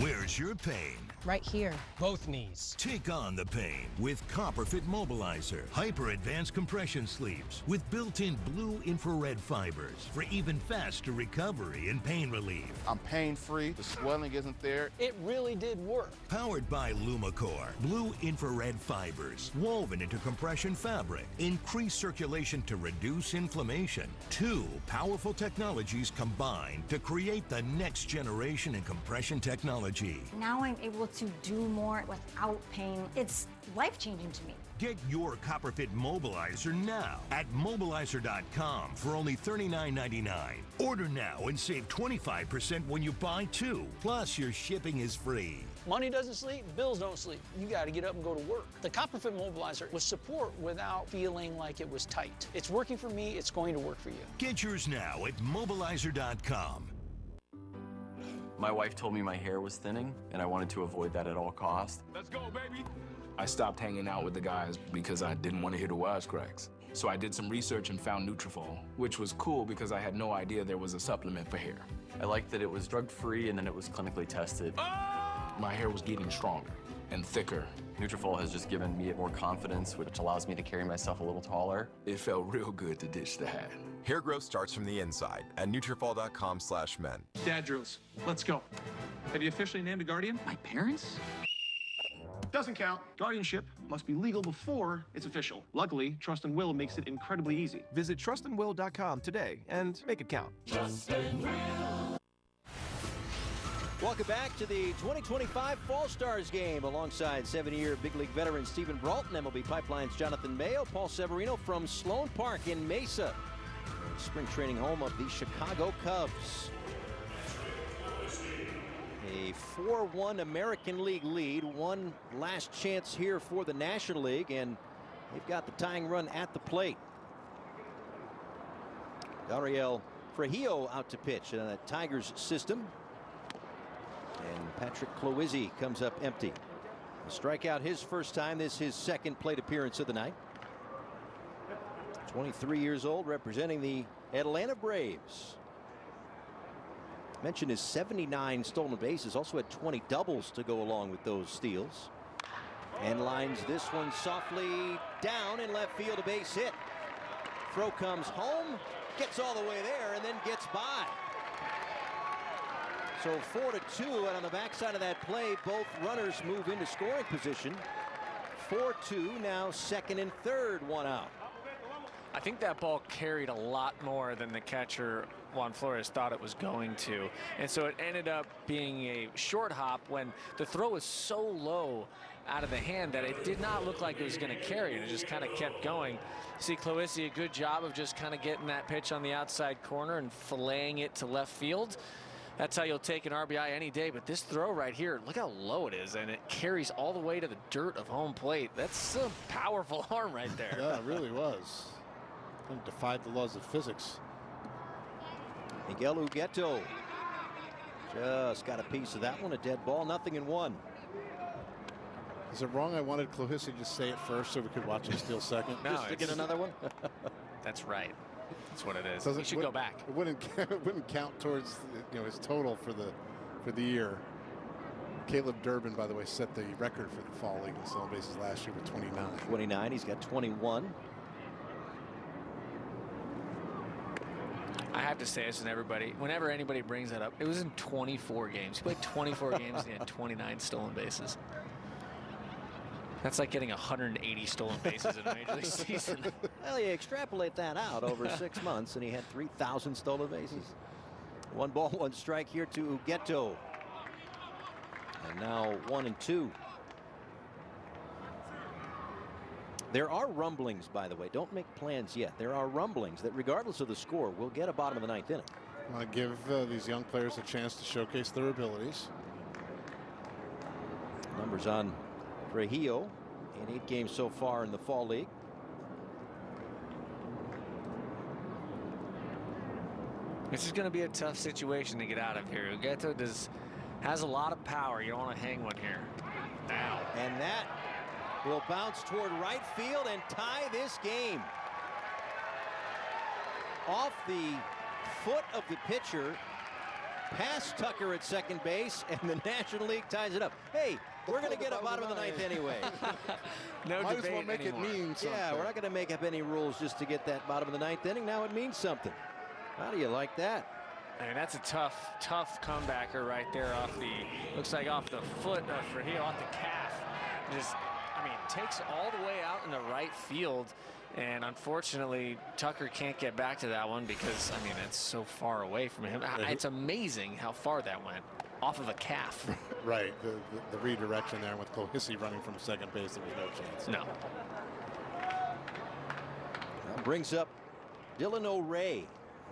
Where's your pain? Right here. Both knees. Take on the pain with CopperFit Mobilizer. Hyper-advanced compression sleeves with built-in blue infrared fibers for even faster recovery and pain relief. I'm pain-free. The swelling isn't there. It really did work. Powered by LumaCore. Blue infrared fibers woven into compression fabric. Increase circulation to reduce inflammation. 2 powerful technologies combined to create the next generation in compression technology. Now I'm able to do more without pain. It's life-changing to me. Get your CopperFit Mobilizer now at Mobilizer.com for only $39.99. Order now and save 25% when you buy 2. Plus, your shipping is free. Money doesn't sleep, bills don't sleep. You got to get up and go to work. The CopperFit Mobilizer was support without feeling like it was tight. It's working for me, it's going to work for you. Get yours now at Mobilizer.com. My wife told me my hair was thinning, and I wanted to avoid that at all costs. Let's go, baby. I stopped hanging out with the guys because I didn't want to hear the wisecracks. So I did some research and found Nutrafol, which was cool because I had no idea there was a supplement for hair. I liked that it was drug-free and then it was clinically tested. my hair was getting stronger and thicker. Nutrafol has just given me more confidence, which allows me to carry myself a little taller. It felt real good to ditch the hat. Hair growth starts from the inside at Nutrafol.com/men. Dad drills. Let's go. Have you officially named a guardian? My parents? Doesn't count. Guardianship must be legal before it's official. Luckily, Trust and Will makes it incredibly easy. Visit trustandwill.com today and make it count. Trust and Will. Welcome back to the 2025 Fall Stars game alongside 7-year big league veteran Stephen Brault and MLB Pipeline's Jonathan Mayo. Paul Severino from Sloan Park in Mesa, spring training home of the Chicago Cubs. A 4-1 American League lead, one last chance here for the National League, and they've got the tying run at the plate. Ariel Frejillo out to pitch in the Tigers system. And Patrick Cloizzi comes up empty. A strikeout his first time. This is his second plate appearance of the night. 23 years old, representing the Atlanta Braves. Mentioned his 79 stolen bases, also had 20 doubles to go along with those steals. And lines this one softly down in left field, a base hit. Throw comes home, gets all the way there, and then gets by. So 4-2, and on the backside of that play, both runners move into scoring position. 4-2, now second and third, one out. I think that ball carried a lot more than the catcher Juan Flores thought it was going to, and so it ended up being a short hop when the throw was so low out of the hand that it did not look like it was going to carry it. It just kind of kept going. See Cloizzi, a good job of just kind of getting that pitch on the outside corner and filleting it to left field. That's how you'll take an RBI any day. But this throw right here, look how low it is, and it carries all the way to the dirt of home plate. That's a powerful arm right there. Yeah, it really was. It defied the laws of physics. Miguel Hugueto just got a piece of that one. A dead ball, 0-1. Is it wrong? I wanted Cloizzi to just say it first so we could watch him steal second. No, just to get another one. That's right. That's what it is. Doesn't, you should go back. It wouldn't count towards his total for the year. Caleb Durbin, by the way, set the record for the fall league in stolen bases last year with 29. 29. He's got 21. I have to say this, and whenever anybody brings that up, it was in 24 games. He played 24 games and he had 29 stolen bases. That's like getting 180 stolen bases in a Major League season. Well, you extrapolate that out over 6 months, and he had 3,000 stolen bases. 1 ball, 1 strike here to Hugueto. And now 1-2. There are rumblings, by the way. Don't make plans yet. There are rumblings that regardless of the score, we'll get a bottom of the 9th inning. I want to give these young players a chance to showcase their abilities. Numbers on Frejillo in 8 games so far in the fall league. This is going to be a tough situation to get out of here. Hugueto has a lot of power. You don't want to hang one here. Now. And that will bounce toward right field and tie this game. Off the foot of the pitcher, past Tucker at second base, and the National League ties it up. Hey, we're going to get a bottom of the 9th anyway. No Might debate as well make anymore. it mean something. Yeah, we're not going to make up any rules just to get that bottom of the 9th inning. Now it means something. How do you like that? I mean, that's a tough comebacker right there off the, looks like off the foot of Frejillo, off the calf. Just, I mean, takes all the way out into right field. And unfortunately, Tucker can't get back to that one because, I mean, it's so far away from him. It's amazing how far that went off of a calf. Right. The redirection there with Cloizzi running from second base, there was no chance. No. That brings up Dylan O'Ray.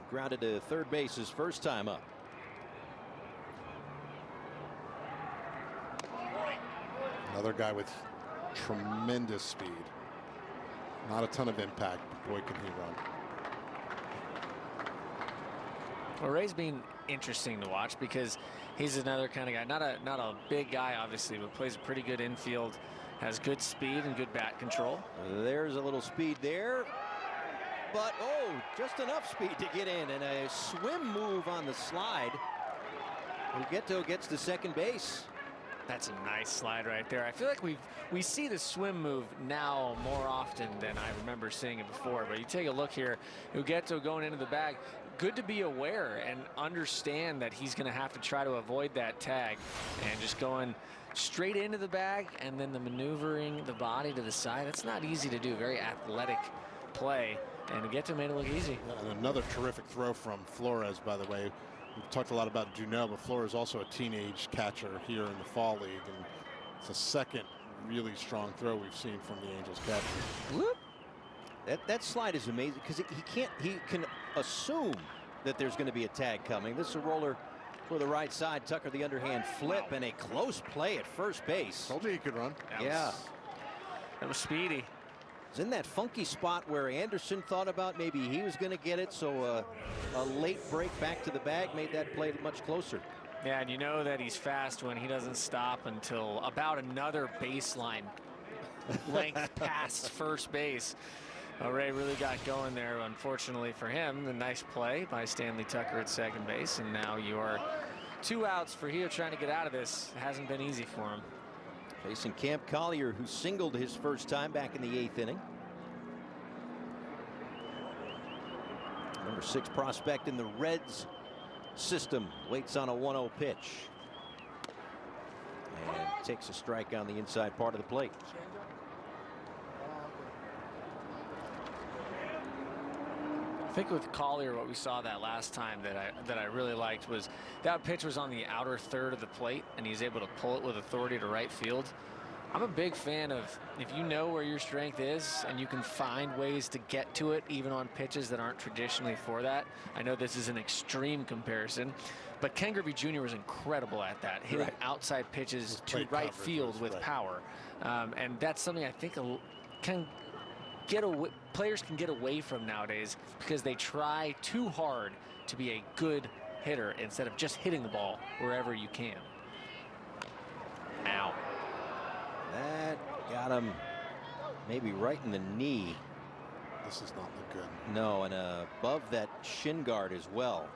Grounded to third base his first time up. Another guy with tremendous speed. Not a ton of impact, but boy, can he run. Well, Ray's been interesting to watch because he's another kind of guy, not a big guy, obviously, but plays a pretty good infield, has good speed and good bat control. There's a little speed there. But, oh, just enough speed to get in, and a swim move on the slide. Hugueto gets to second base. That's a nice slide right there. I feel like we see the swim move now more often than I remember seeing it before. But you take a look here, Ugeto going into the bag. Good to be aware and understand that he's going to have to try to avoid that tag, and just going straight into the bag and then the maneuvering the body to the side. That's not easy to do. Very athletic play, and Ugeto made it look easy. And another terrific throw from Flores, by the way. We've talked a lot about Juneau, but Flores is also a teenage catcher here in the fall league, and it's the second really strong throw we've seen from the Angels catcher. Whoop. That slide is amazing because he can assume that there's going to be a tag coming. This is a roller for the right side. Tucker the underhand flip, and a close play at first base. Told you he could run. That was speedy. It's in that funky spot where Anderson thought about maybe he was going to get it, so a late break back to the bag made that play much closer. Yeah, and you know that he's fast when he doesn't stop until about another baseline length past first base. Ray really got going there, unfortunately for him. A nice play by Stanley Tucker at second base, and now you're 2 outs for Gio trying to get out of this. It hasn't been easy for him. Facing Camp Collier, who singled his first time back in the 8th inning. Number 6 prospect in the Reds system waits on a 1-0 pitch and takes a strike on the inside part of the plate. I think with Collier, what we saw that last time that I really liked was that pitch was on the outer third of the plate, and he's able to pull it with authority to right field. I'm a big fan of, if you know where your strength is and you can find ways to get to it even on pitches that aren't traditionally for that. I know this is an extreme comparison, but Ken Griffey Jr. was incredible at that, hitting outside pitches to right field with power. And that's something I think players can get away from nowadays because they try too hard to be a good hitter instead of just hitting the ball wherever you can. Ow. That got him maybe right in the knee. This does not look good. No, and above that shin guard as well.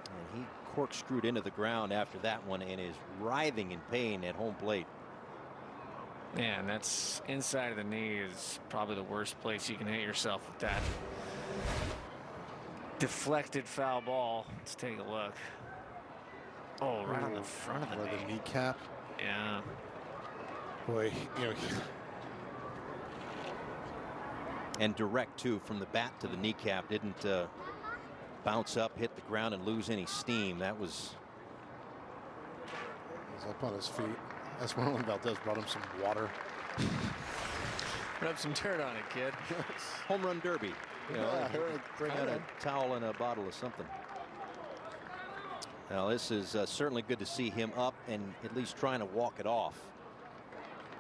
And he corkscrewed into the ground after that one and is writhing in pain at home plate. Yeah, and that's inside of the knee is probably the worst place you can hit yourself with that deflected foul ball. Let's take a look. Oh, right on the front of the knee. The kneecap. Yeah. Boy, you know. And direct too from the bat to the kneecap. Didn't bounce up, hit the ground, and lose any steam. That was. He's up on his feet. Esmeralda Valdez brought him some water. Rub some dirt on it, kid. Home run derby. You know, bring out a towel and a bottle of something. Now this is certainly good to see him up and at least trying to walk it off.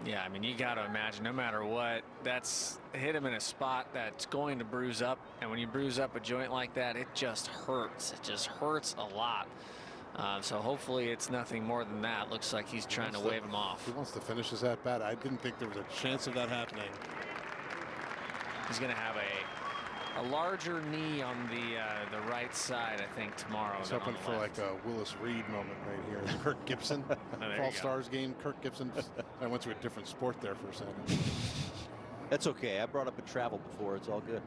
Yeah, I mean, you got to imagine no matter what, that's hit him in a spot that's going to bruise up. And when you bruise up a joint like that, it just hurts. It just hurts a lot. So hopefully it's nothing more than that. Looks like he's trying to wave him off. He wants to finish his at bat. I didn't think there was a chance of that happening. He's going to have a larger knee on the right side, I think, tomorrow. I was hoping for like a Willis Reed moment right here. Kirk Gibson, Fall Stars game. Kirk Gibson. I went to a different sport there for a second. That's okay. I brought up a travel before. It's all good.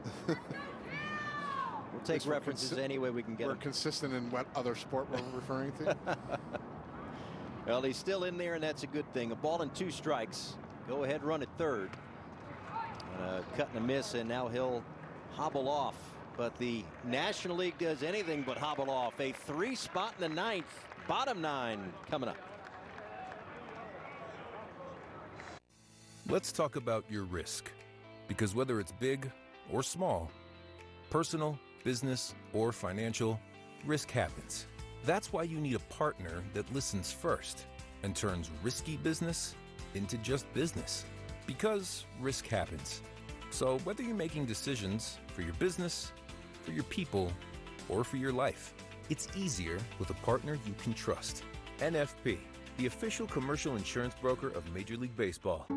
We'll take references any way we can get We're them. consistent in what other sport we're referring to. Well, he's still in there, and that's a good thing. A ball and 2 strikes. Go ahead, run at third. Cut and a miss, and now he'll hobble off. But the National League does anything but hobble off. A 3 spot in the 9th. Bottom 9 coming up. Let's talk about your risk. Because whether it's big or small, personal, business, or financial, risk happens. That's why you need a partner that listens first and turns risky business into just business. Because risk happens. So whether you're making decisions for your business, for your people, or for your life, it's easier with a partner you can trust. NFP, the official commercial insurance broker of Major League Baseball.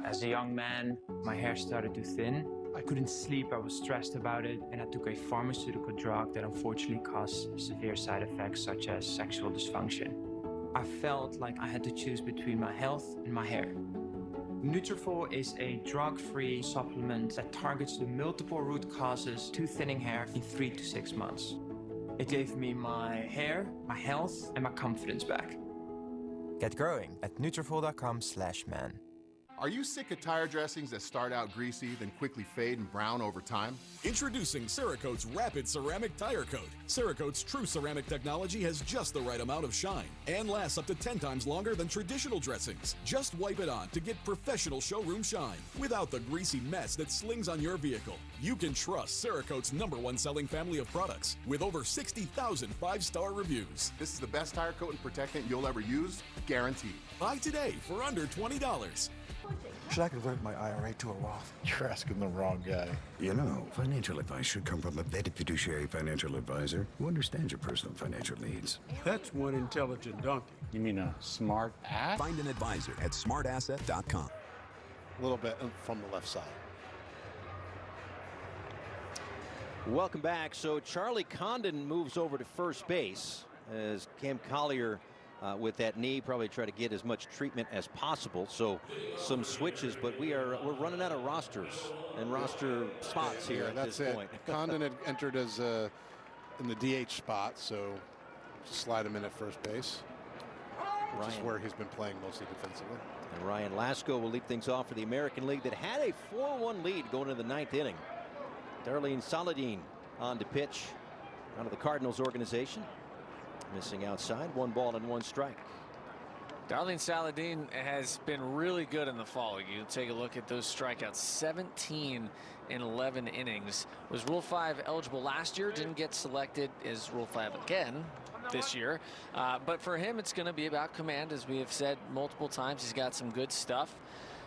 As a young man, my hair started to thin. I couldn't sleep, I was stressed about it, and I took a pharmaceutical drug that unfortunately caused severe side effects such as sexual dysfunction. I felt like I had to choose between my health and my hair. Nutrafol is a drug-free supplement that targets the multiple root causes to thinning hair in 3 to 6 months. It gave me my hair, my health, and my confidence back. Get growing at Nutrafol.com/man. Are you sick of tire dressings that start out greasy, then quickly fade and brown over time? Introducing Cerakote's Rapid Ceramic Tire Coat. Cerakote's true ceramic technology has just the right amount of shine and lasts up to 10 times longer than traditional dressings. Just wipe it on to get professional showroom shine without the greasy mess that slings on your vehicle. You can trust Cerakote's #1 selling family of products with over 60,000 5-star reviews. This is the best tire coat and protectant you'll ever use, guaranteed. Buy today for under $20. Should I convert my IRA to a Roth? You're asking the wrong guy. You know, financial advice should come from a vetted fiduciary financial advisor who understands your personal financial needs. That's one intelligent donkey. You mean a smart ass? Find an advisor at smartasset.com. A little bit from the left side. Welcome back. So Charlie Condon moves over to first base as Cam Collier with that knee probably try to get as much treatment as possible. So some switches, but we're running out of rosters and roster spots here at this point. Condon had entered as in the DH spot, so just slide him in at first base, which is where he's been playing mostly defensively. And Ryan Lasko will lead things off for the American League that had a 4-1 lead going into the 9th inning. Darlene Saladin on to pitch out of the Cardinals organization. Missing outside, 1 ball and 1 strike. Darlene Saladin has been really good in the fall. You take a look at those strikeouts, 17 in 11 innings. Was Rule 5 eligible last year, didn't get selected as Rule 5 again this year. But for him, it's going to be about command, as we have said multiple times. He's got some good stuff.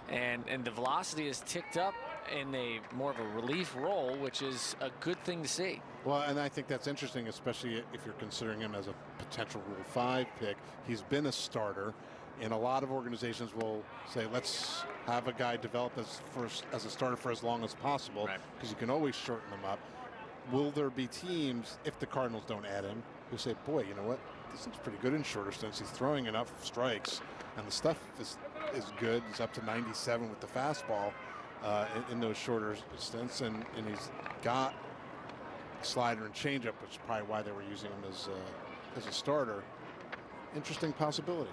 And the velocity is ticked up in a more of a relief role, which is a good thing to see. Well, and I think that's interesting, especially if you're considering him as a potential Rule 5 pick. He's been a starter, and a lot of organizations will say, let's have a guy develop as a starter for as long as possible, because you can always shorten them up. Will there be teams, if the Cardinals don't add him, who say, boy, you know what, this looks pretty good in shorter stints. He's throwing enough strikes, and the stuff is good. He's up to 97 with the fastball in those shorter stints, and he's got slider and changeup, which is probably why they were using him as a starter. Interesting possibility.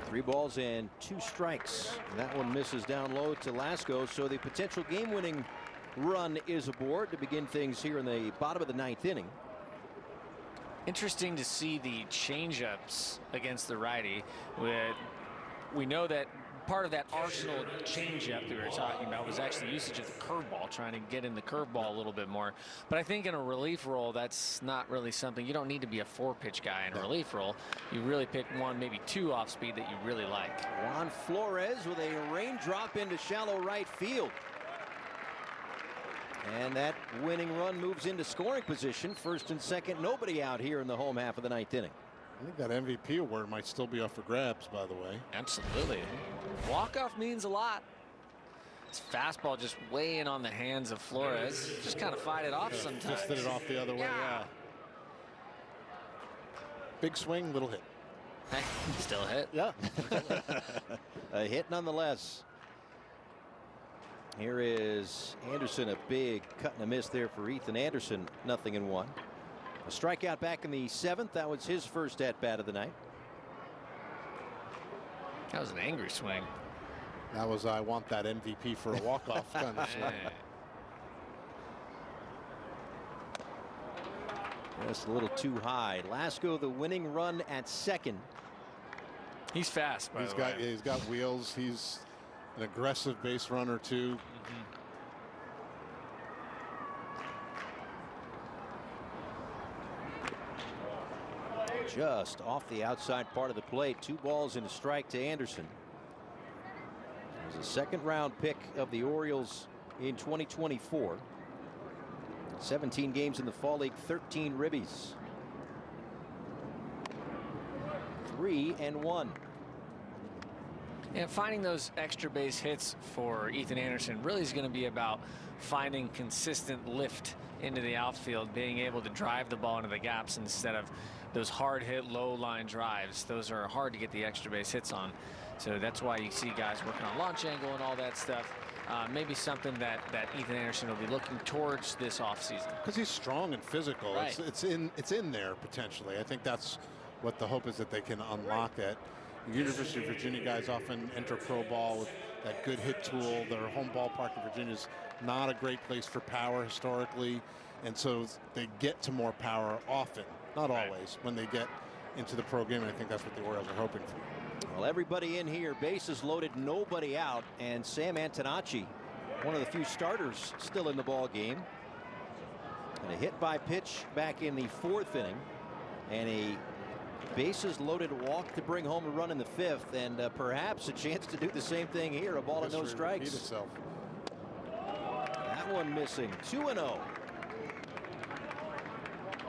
3 balls and 2 strikes. And that one misses down low to Lasko. So the potential game-winning run is aboard to begin things here in the bottom of the 9th inning. Interesting to see the changeups against the righty. We know that part of that arsenal changeup that we were talking about was actually usage of the curveball, trying to get in the curveball a little bit more. But I think in a relief role, that's not really something. You don't need to be a 4-pitch guy in a relief role. You really pick 1, maybe 2 off speed that you really like. Juan Flores with a raindrop into shallow right field. And that winning run moves into scoring position. First and second, nobody out here in the home half of the 9th inning. I think that MVP award might still be up for grabs, by the way. Absolutely. Walk-off means a lot. His fastball just way in on the hands of Flores. Just kind of fight it off sometimes. Fisted it off the other way, yeah. Big swing, little hit. Hey, still a hit. Yeah. A hit nonetheless. Here is Anderson, a big cut and a miss there for Ethan Anderson, 0-1. A strikeout back in the 7th. That was his first at-bat of the night. That was an angry swing. That was, I want that MVP for a walk-off kind of swing. Just a little too high. Lasko, the winning run at second. He's fast, by the way. He's got wheels. He's an aggressive base runner, too. Just off the outside part of the plate. 2 balls and a strike to Anderson. It was a 2nd-round pick of the Orioles in 2024. 17 games in the Fall League, 13 ribbies. 3-1. And finding those extra base hits for Ethan Anderson really is going to be about finding consistent lift into the outfield, being able to drive the ball into the gaps instead of those hard hit low line drives. Those are hard to get the extra base hits on. So that's why you see guys working on launch angle and all that stuff. Maybe something that Ethan Anderson will be looking towards this offseason. Because he's strong and physical. Right. It's in there potentially. I think that's what the hope is, that they can unlock that. University of Virginia guys often enter pro ball with that good hit tool. Their home ballpark in Virginia is not a great place for power historically, and so they get to more power often, not always, when they get into the pro game, and I think that's what the Orioles are hoping for. Well, everybody in here, bases loaded, nobody out, and Sam Antonacci, one of the few starters still in the ball game. And a hit by pitch back in the 4th inning, and a bases loaded walk to bring home a run in the 5th, and perhaps a chance to do the same thing here. A ball and no strikes. That one missing. 2-0.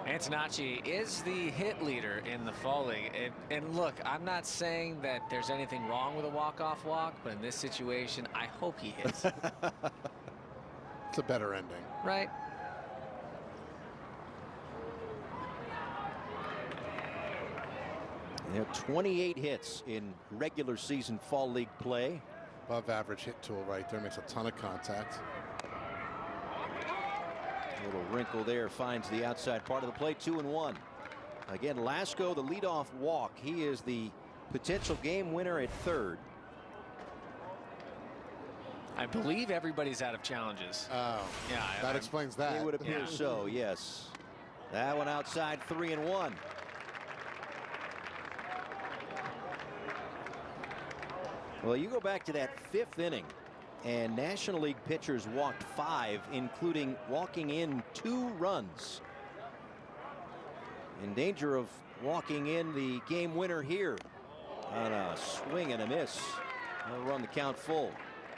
Antonacci is the hit leader in the fall league. And look, I'm not saying that there's anything wrong with a walk-off walk, but in this situation, I hope he hits. It's a better ending. Right. They have 28 hits in regular season fall league play. Above average hit tool right there, makes a ton of contact. A little wrinkle there, finds the outside part of the plate. 2-1. Again, Lasco, the leadoff walk. He is the potential game winner at 3rd. I believe everybody's out of challenges. Oh, yeah, that explains that. It would appear so, yes. That one outside, 3-1. Well, you go back to that 5th inning, and National League pitchers walked 5, including walking in 2 runs. In danger of walking in the game winner here on a swing and a miss. They'll run the count full.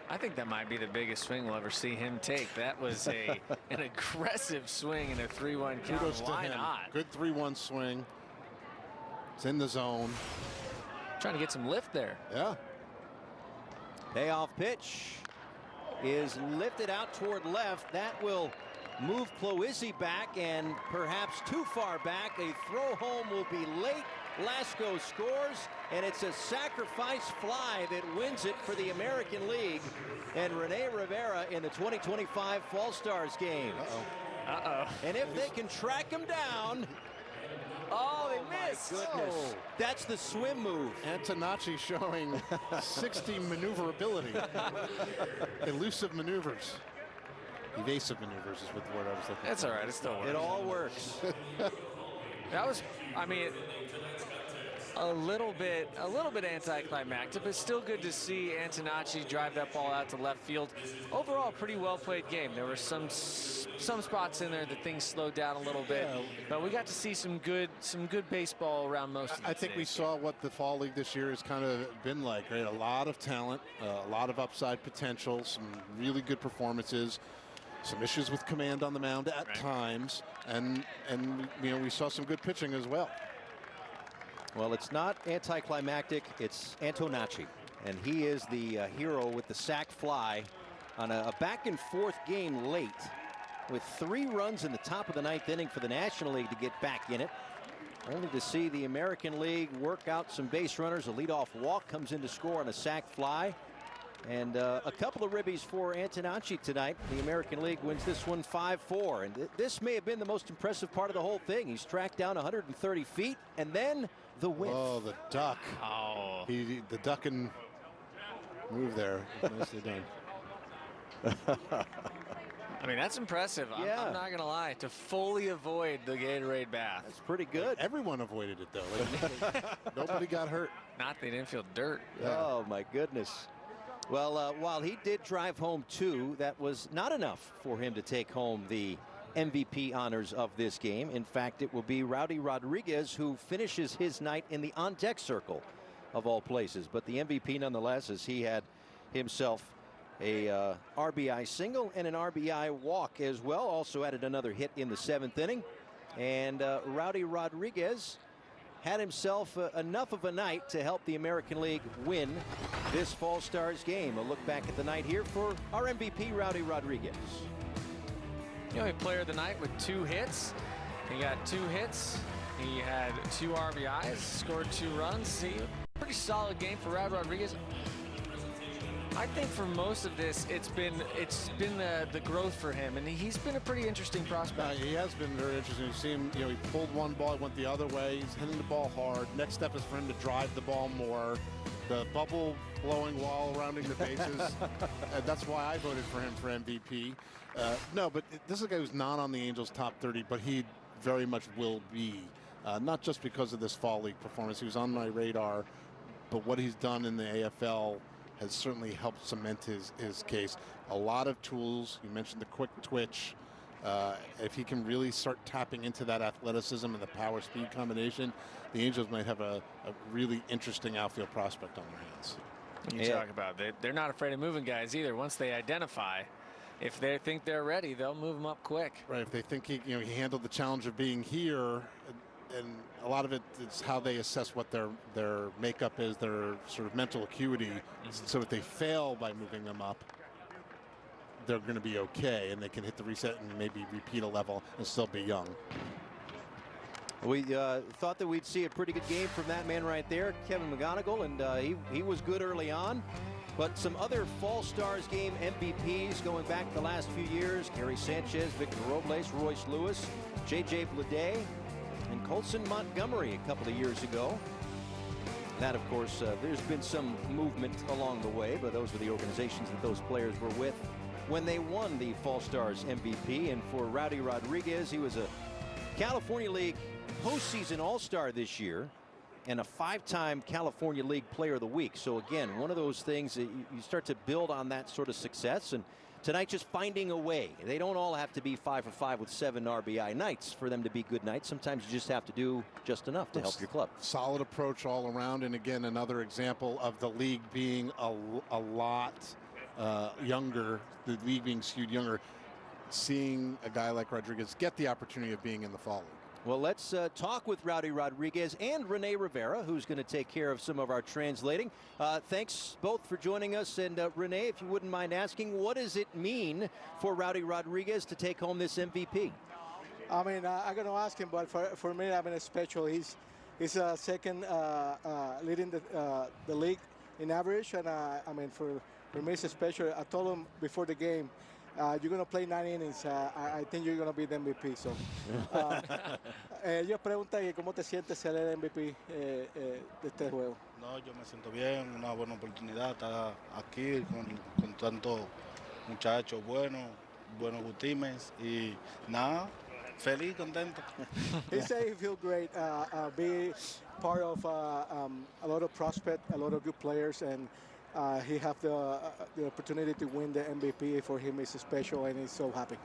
I think that might be the biggest swing we'll ever see him take. That was an aggressive swing in a 3-1 count. Kudos to Why him. not? Good 3-1 swing. It's in the zone. Trying to get some lift there. Yeah. Payoff pitch is lifted out toward left. That will move Cloisi back, and perhaps too far back. A throw home will be late. Lasco scores, and it's a sacrifice fly that wins it for the American League. And Renee Rivera in the 2025 Fall Stars game. And if they can track him down. Oh, they missed. Goodness. Oh. That's the swim move. Antonacci showing 60 maneuverability. Elusive maneuvers. Evasive maneuvers is what the word I was looking for. That's all right. It still works. It all works. That was, I mean, a little bit anticlimactic, but still good to see Antonacci drive that ball out to left field. Overall, pretty well played game. There were some spots in there that things slowed down a little bit, but we got to see some good baseball around most of the I think we saw what the fall league this year has kind of been like, right? A lot of talent, a lot of upside potential, some really good performances, some issues with command on the mound at times, and you know, we saw some good pitching as well. Well, it's not anticlimactic, it's Antonacci, and he is the hero with the sac fly on a back and forth game late, with 3 runs in the top of the 9th inning for the National League to get back in it, only to see the American League work out some base runners. A leadoff walk comes in to score on a sac fly, and a couple of ribbies for Antonacci tonight. The American League wins this one 5-4, and this may have been the most impressive part of the whole thing. He's tracked down 130 feet, and then the whiff. Oh, the duck. Oh. The duck and move there. Nicely done. I mean, that's impressive. Yeah. I'm not going to lie. To fully avoid the Gatorade bath. That's pretty good. Everyone avoided it, though. Like, nobody got hurt. Not they didn't feel dirt. Yeah. Oh, my goodness. Well, while he did drive home 2, that was not enough for him to take home the MVP honors of this game. In fact, it will be Rowdy Rodriguez who finishes his night in the on-deck circle of all places. But the MVP nonetheless, as he had himself a RBI single and an RBI walk as well. Also added another hit in the 7th inning. And Rowdy Rodriguez had himself enough of a night to help the American League win this Fall Stars game. A look back at the night here for our MVP, Rowdy Rodriguez. You know, he player of the night with 2 hits. He got 2 hits. He had 2 RBIs, scored 2 runs. See, pretty solid game for Rowdy Rodriguez. I think for most of this, it's been the growth for him, and he's been a pretty interesting prospect. He has been very interesting. You see him, he pulled one ball, went the other way. He's hitting the ball hard. Next step is for him to drive the ball more. The bubble blowing while rounding the bases. That's why I voted for him for MVP. No, but this is a guy who's not on the Angels' top 30, but he very much will be. Not just because of this fall league performance. He was on my radar, but what he's done in the AFL has certainly helped cement his case. A lot of tools. You mentioned the quick twitch. If he can really start tapping into that athleticism and the power-speed combination, the Angels might have a really interesting outfield prospect on their hands. You talk about they're not afraid of moving guys either. Once they identify, if they think they're ready, they'll move them up quick. Right. If they think he handled the challenge of being here, and a lot of it is how they assess what their makeup is, their sort of mental acuity. So if they fail by moving them up, they're going to be okay, and they can hit the reset and maybe repeat a level and still be young. We thought that we'd see a pretty good game from that man right there, Kevin McGonigal, and he was good early on. But some other Fall Stars game MVPs going back the last few years: Gary Sanchez, Victor Robles, Royce Lewis, J.J. Bleday, and Colson Montgomery a couple of years ago. That, of course, there's been some movement along the way, but those were the organizations that those players were with when they won the Fall Stars MVP. And for Rowdy Rodriguez, he was a California League postseason All-Star this year and a 5-time California League Player of the Week. So again, one of those things that you start to build on that sort of success. And tonight, just finding a way. They don't all have to be 5 for 5 with 7 RBI nights for them to be good nights. Sometimes you just have to do just enough to help your club. Solid approach all around. And again, another example of the league being a lot younger, the league being skewed younger, seeing a guy like Rodriguez get the opportunity of being in the fall league. Well, let's talk with Rowdy Rodriguez and Renee Rivera, who's going to take care of some of our translating. Thanks both for joining us. And Renee, if you wouldn't mind asking, what does it mean for Rowdy Rodriguez to take home this MVP? I mean, I'm going to ask him, but for me, I mean, it's special. He's second leading the league in average, and I mean, for me, it's special. I told him before the game, you're going to play 9 innings. I think you're going to be the MVP. So, ellos preguntan que cómo te sientes ser el MVP de este juego. No, yo me siento bien, una buena oportunidad estar aquí con tantos muchachos buenos teammates y nada, feliz, contento. He said he feels great, be part of a lot of prospects, a lot of good players, and he have the opportunity to win the MVP. For him, is special, and he's so happy.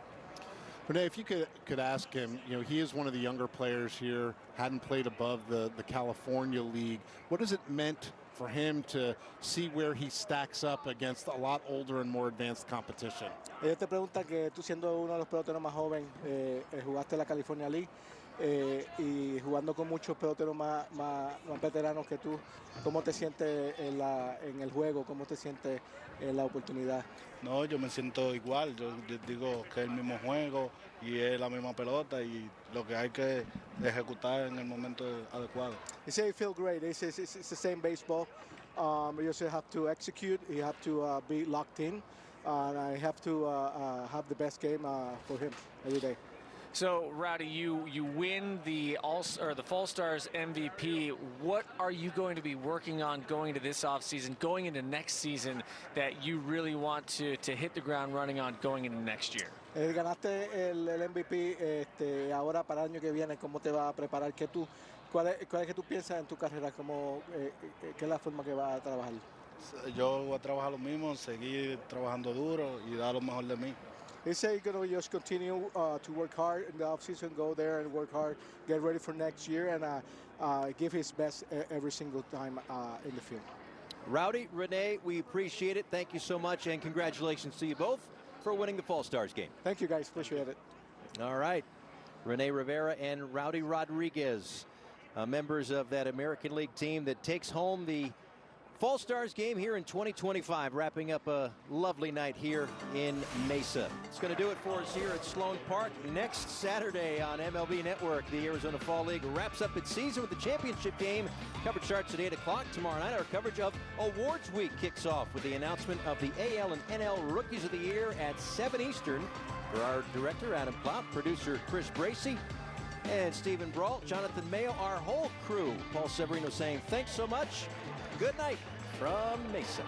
Renee, if you could ask him, he is one of the younger players here, hadn't played above the California League. What has it meant for him to see where he stacks up against a lot older and more advanced competition? Ellos te preguntan que tú, siendo uno de los peloteros más joven, jugaste la California League y jugando con muchos peloteros más veteranos que tú, ¿cómo te sientes en el juego? ¿Cómo te sientes en la oportunidad? No, yo me siento igual. Yo digo que es el mismo juego y es la misma pelota y lo que hay que ejecutar en el momento adecuado. He said he feels great. It's the same baseball. You just have to execute. You have to be locked in. And I have to have the best game for him every day. So, Rowdy, you win the Fall Stars MVP. What are you going to be working on going to this offseason, going into next season, that you really want to hit the ground running on going into next year? Ganaste el MVP. Ahora para el año que viene, ¿cómo te va a preparar? ¿Cuál es que tú piensas en tu carrera? ¿Qué es la forma que vas a trabajar? Yo voy a trabajar lo mismo, seguir trabajando duro y dar lo mejor de mí. He said he's going to just continue to work hard in the offseason, go there and work hard, get ready for next year, and give his best every single time in the field. Rowdy, Renee, we appreciate it. Thank you so much, and congratulations to you both for winning the Fall Stars game. Thank you, guys. Appreciate it. All right. Renee Rivera and Rowdy Rodriguez. members of that American League team that takes home the Fall Stars game here in 2025, wrapping up a lovely night here in Mesa. It's going to do it for us here at Sloan Park. Next Saturday on MLB Network, the Arizona Fall League wraps up its season with the championship game. Coverage starts at 8 o'clock. Tomorrow night, our coverage of Awards Week kicks off with the announcement of the AL and NL Rookies of the Year at 7 Eastern. For our director, Adam Plout, producer Chris Bracey, and Stephen Brault, Jonathan Mayo, our whole crew. Paul Severino saying thanks so much. Good night from Mesa.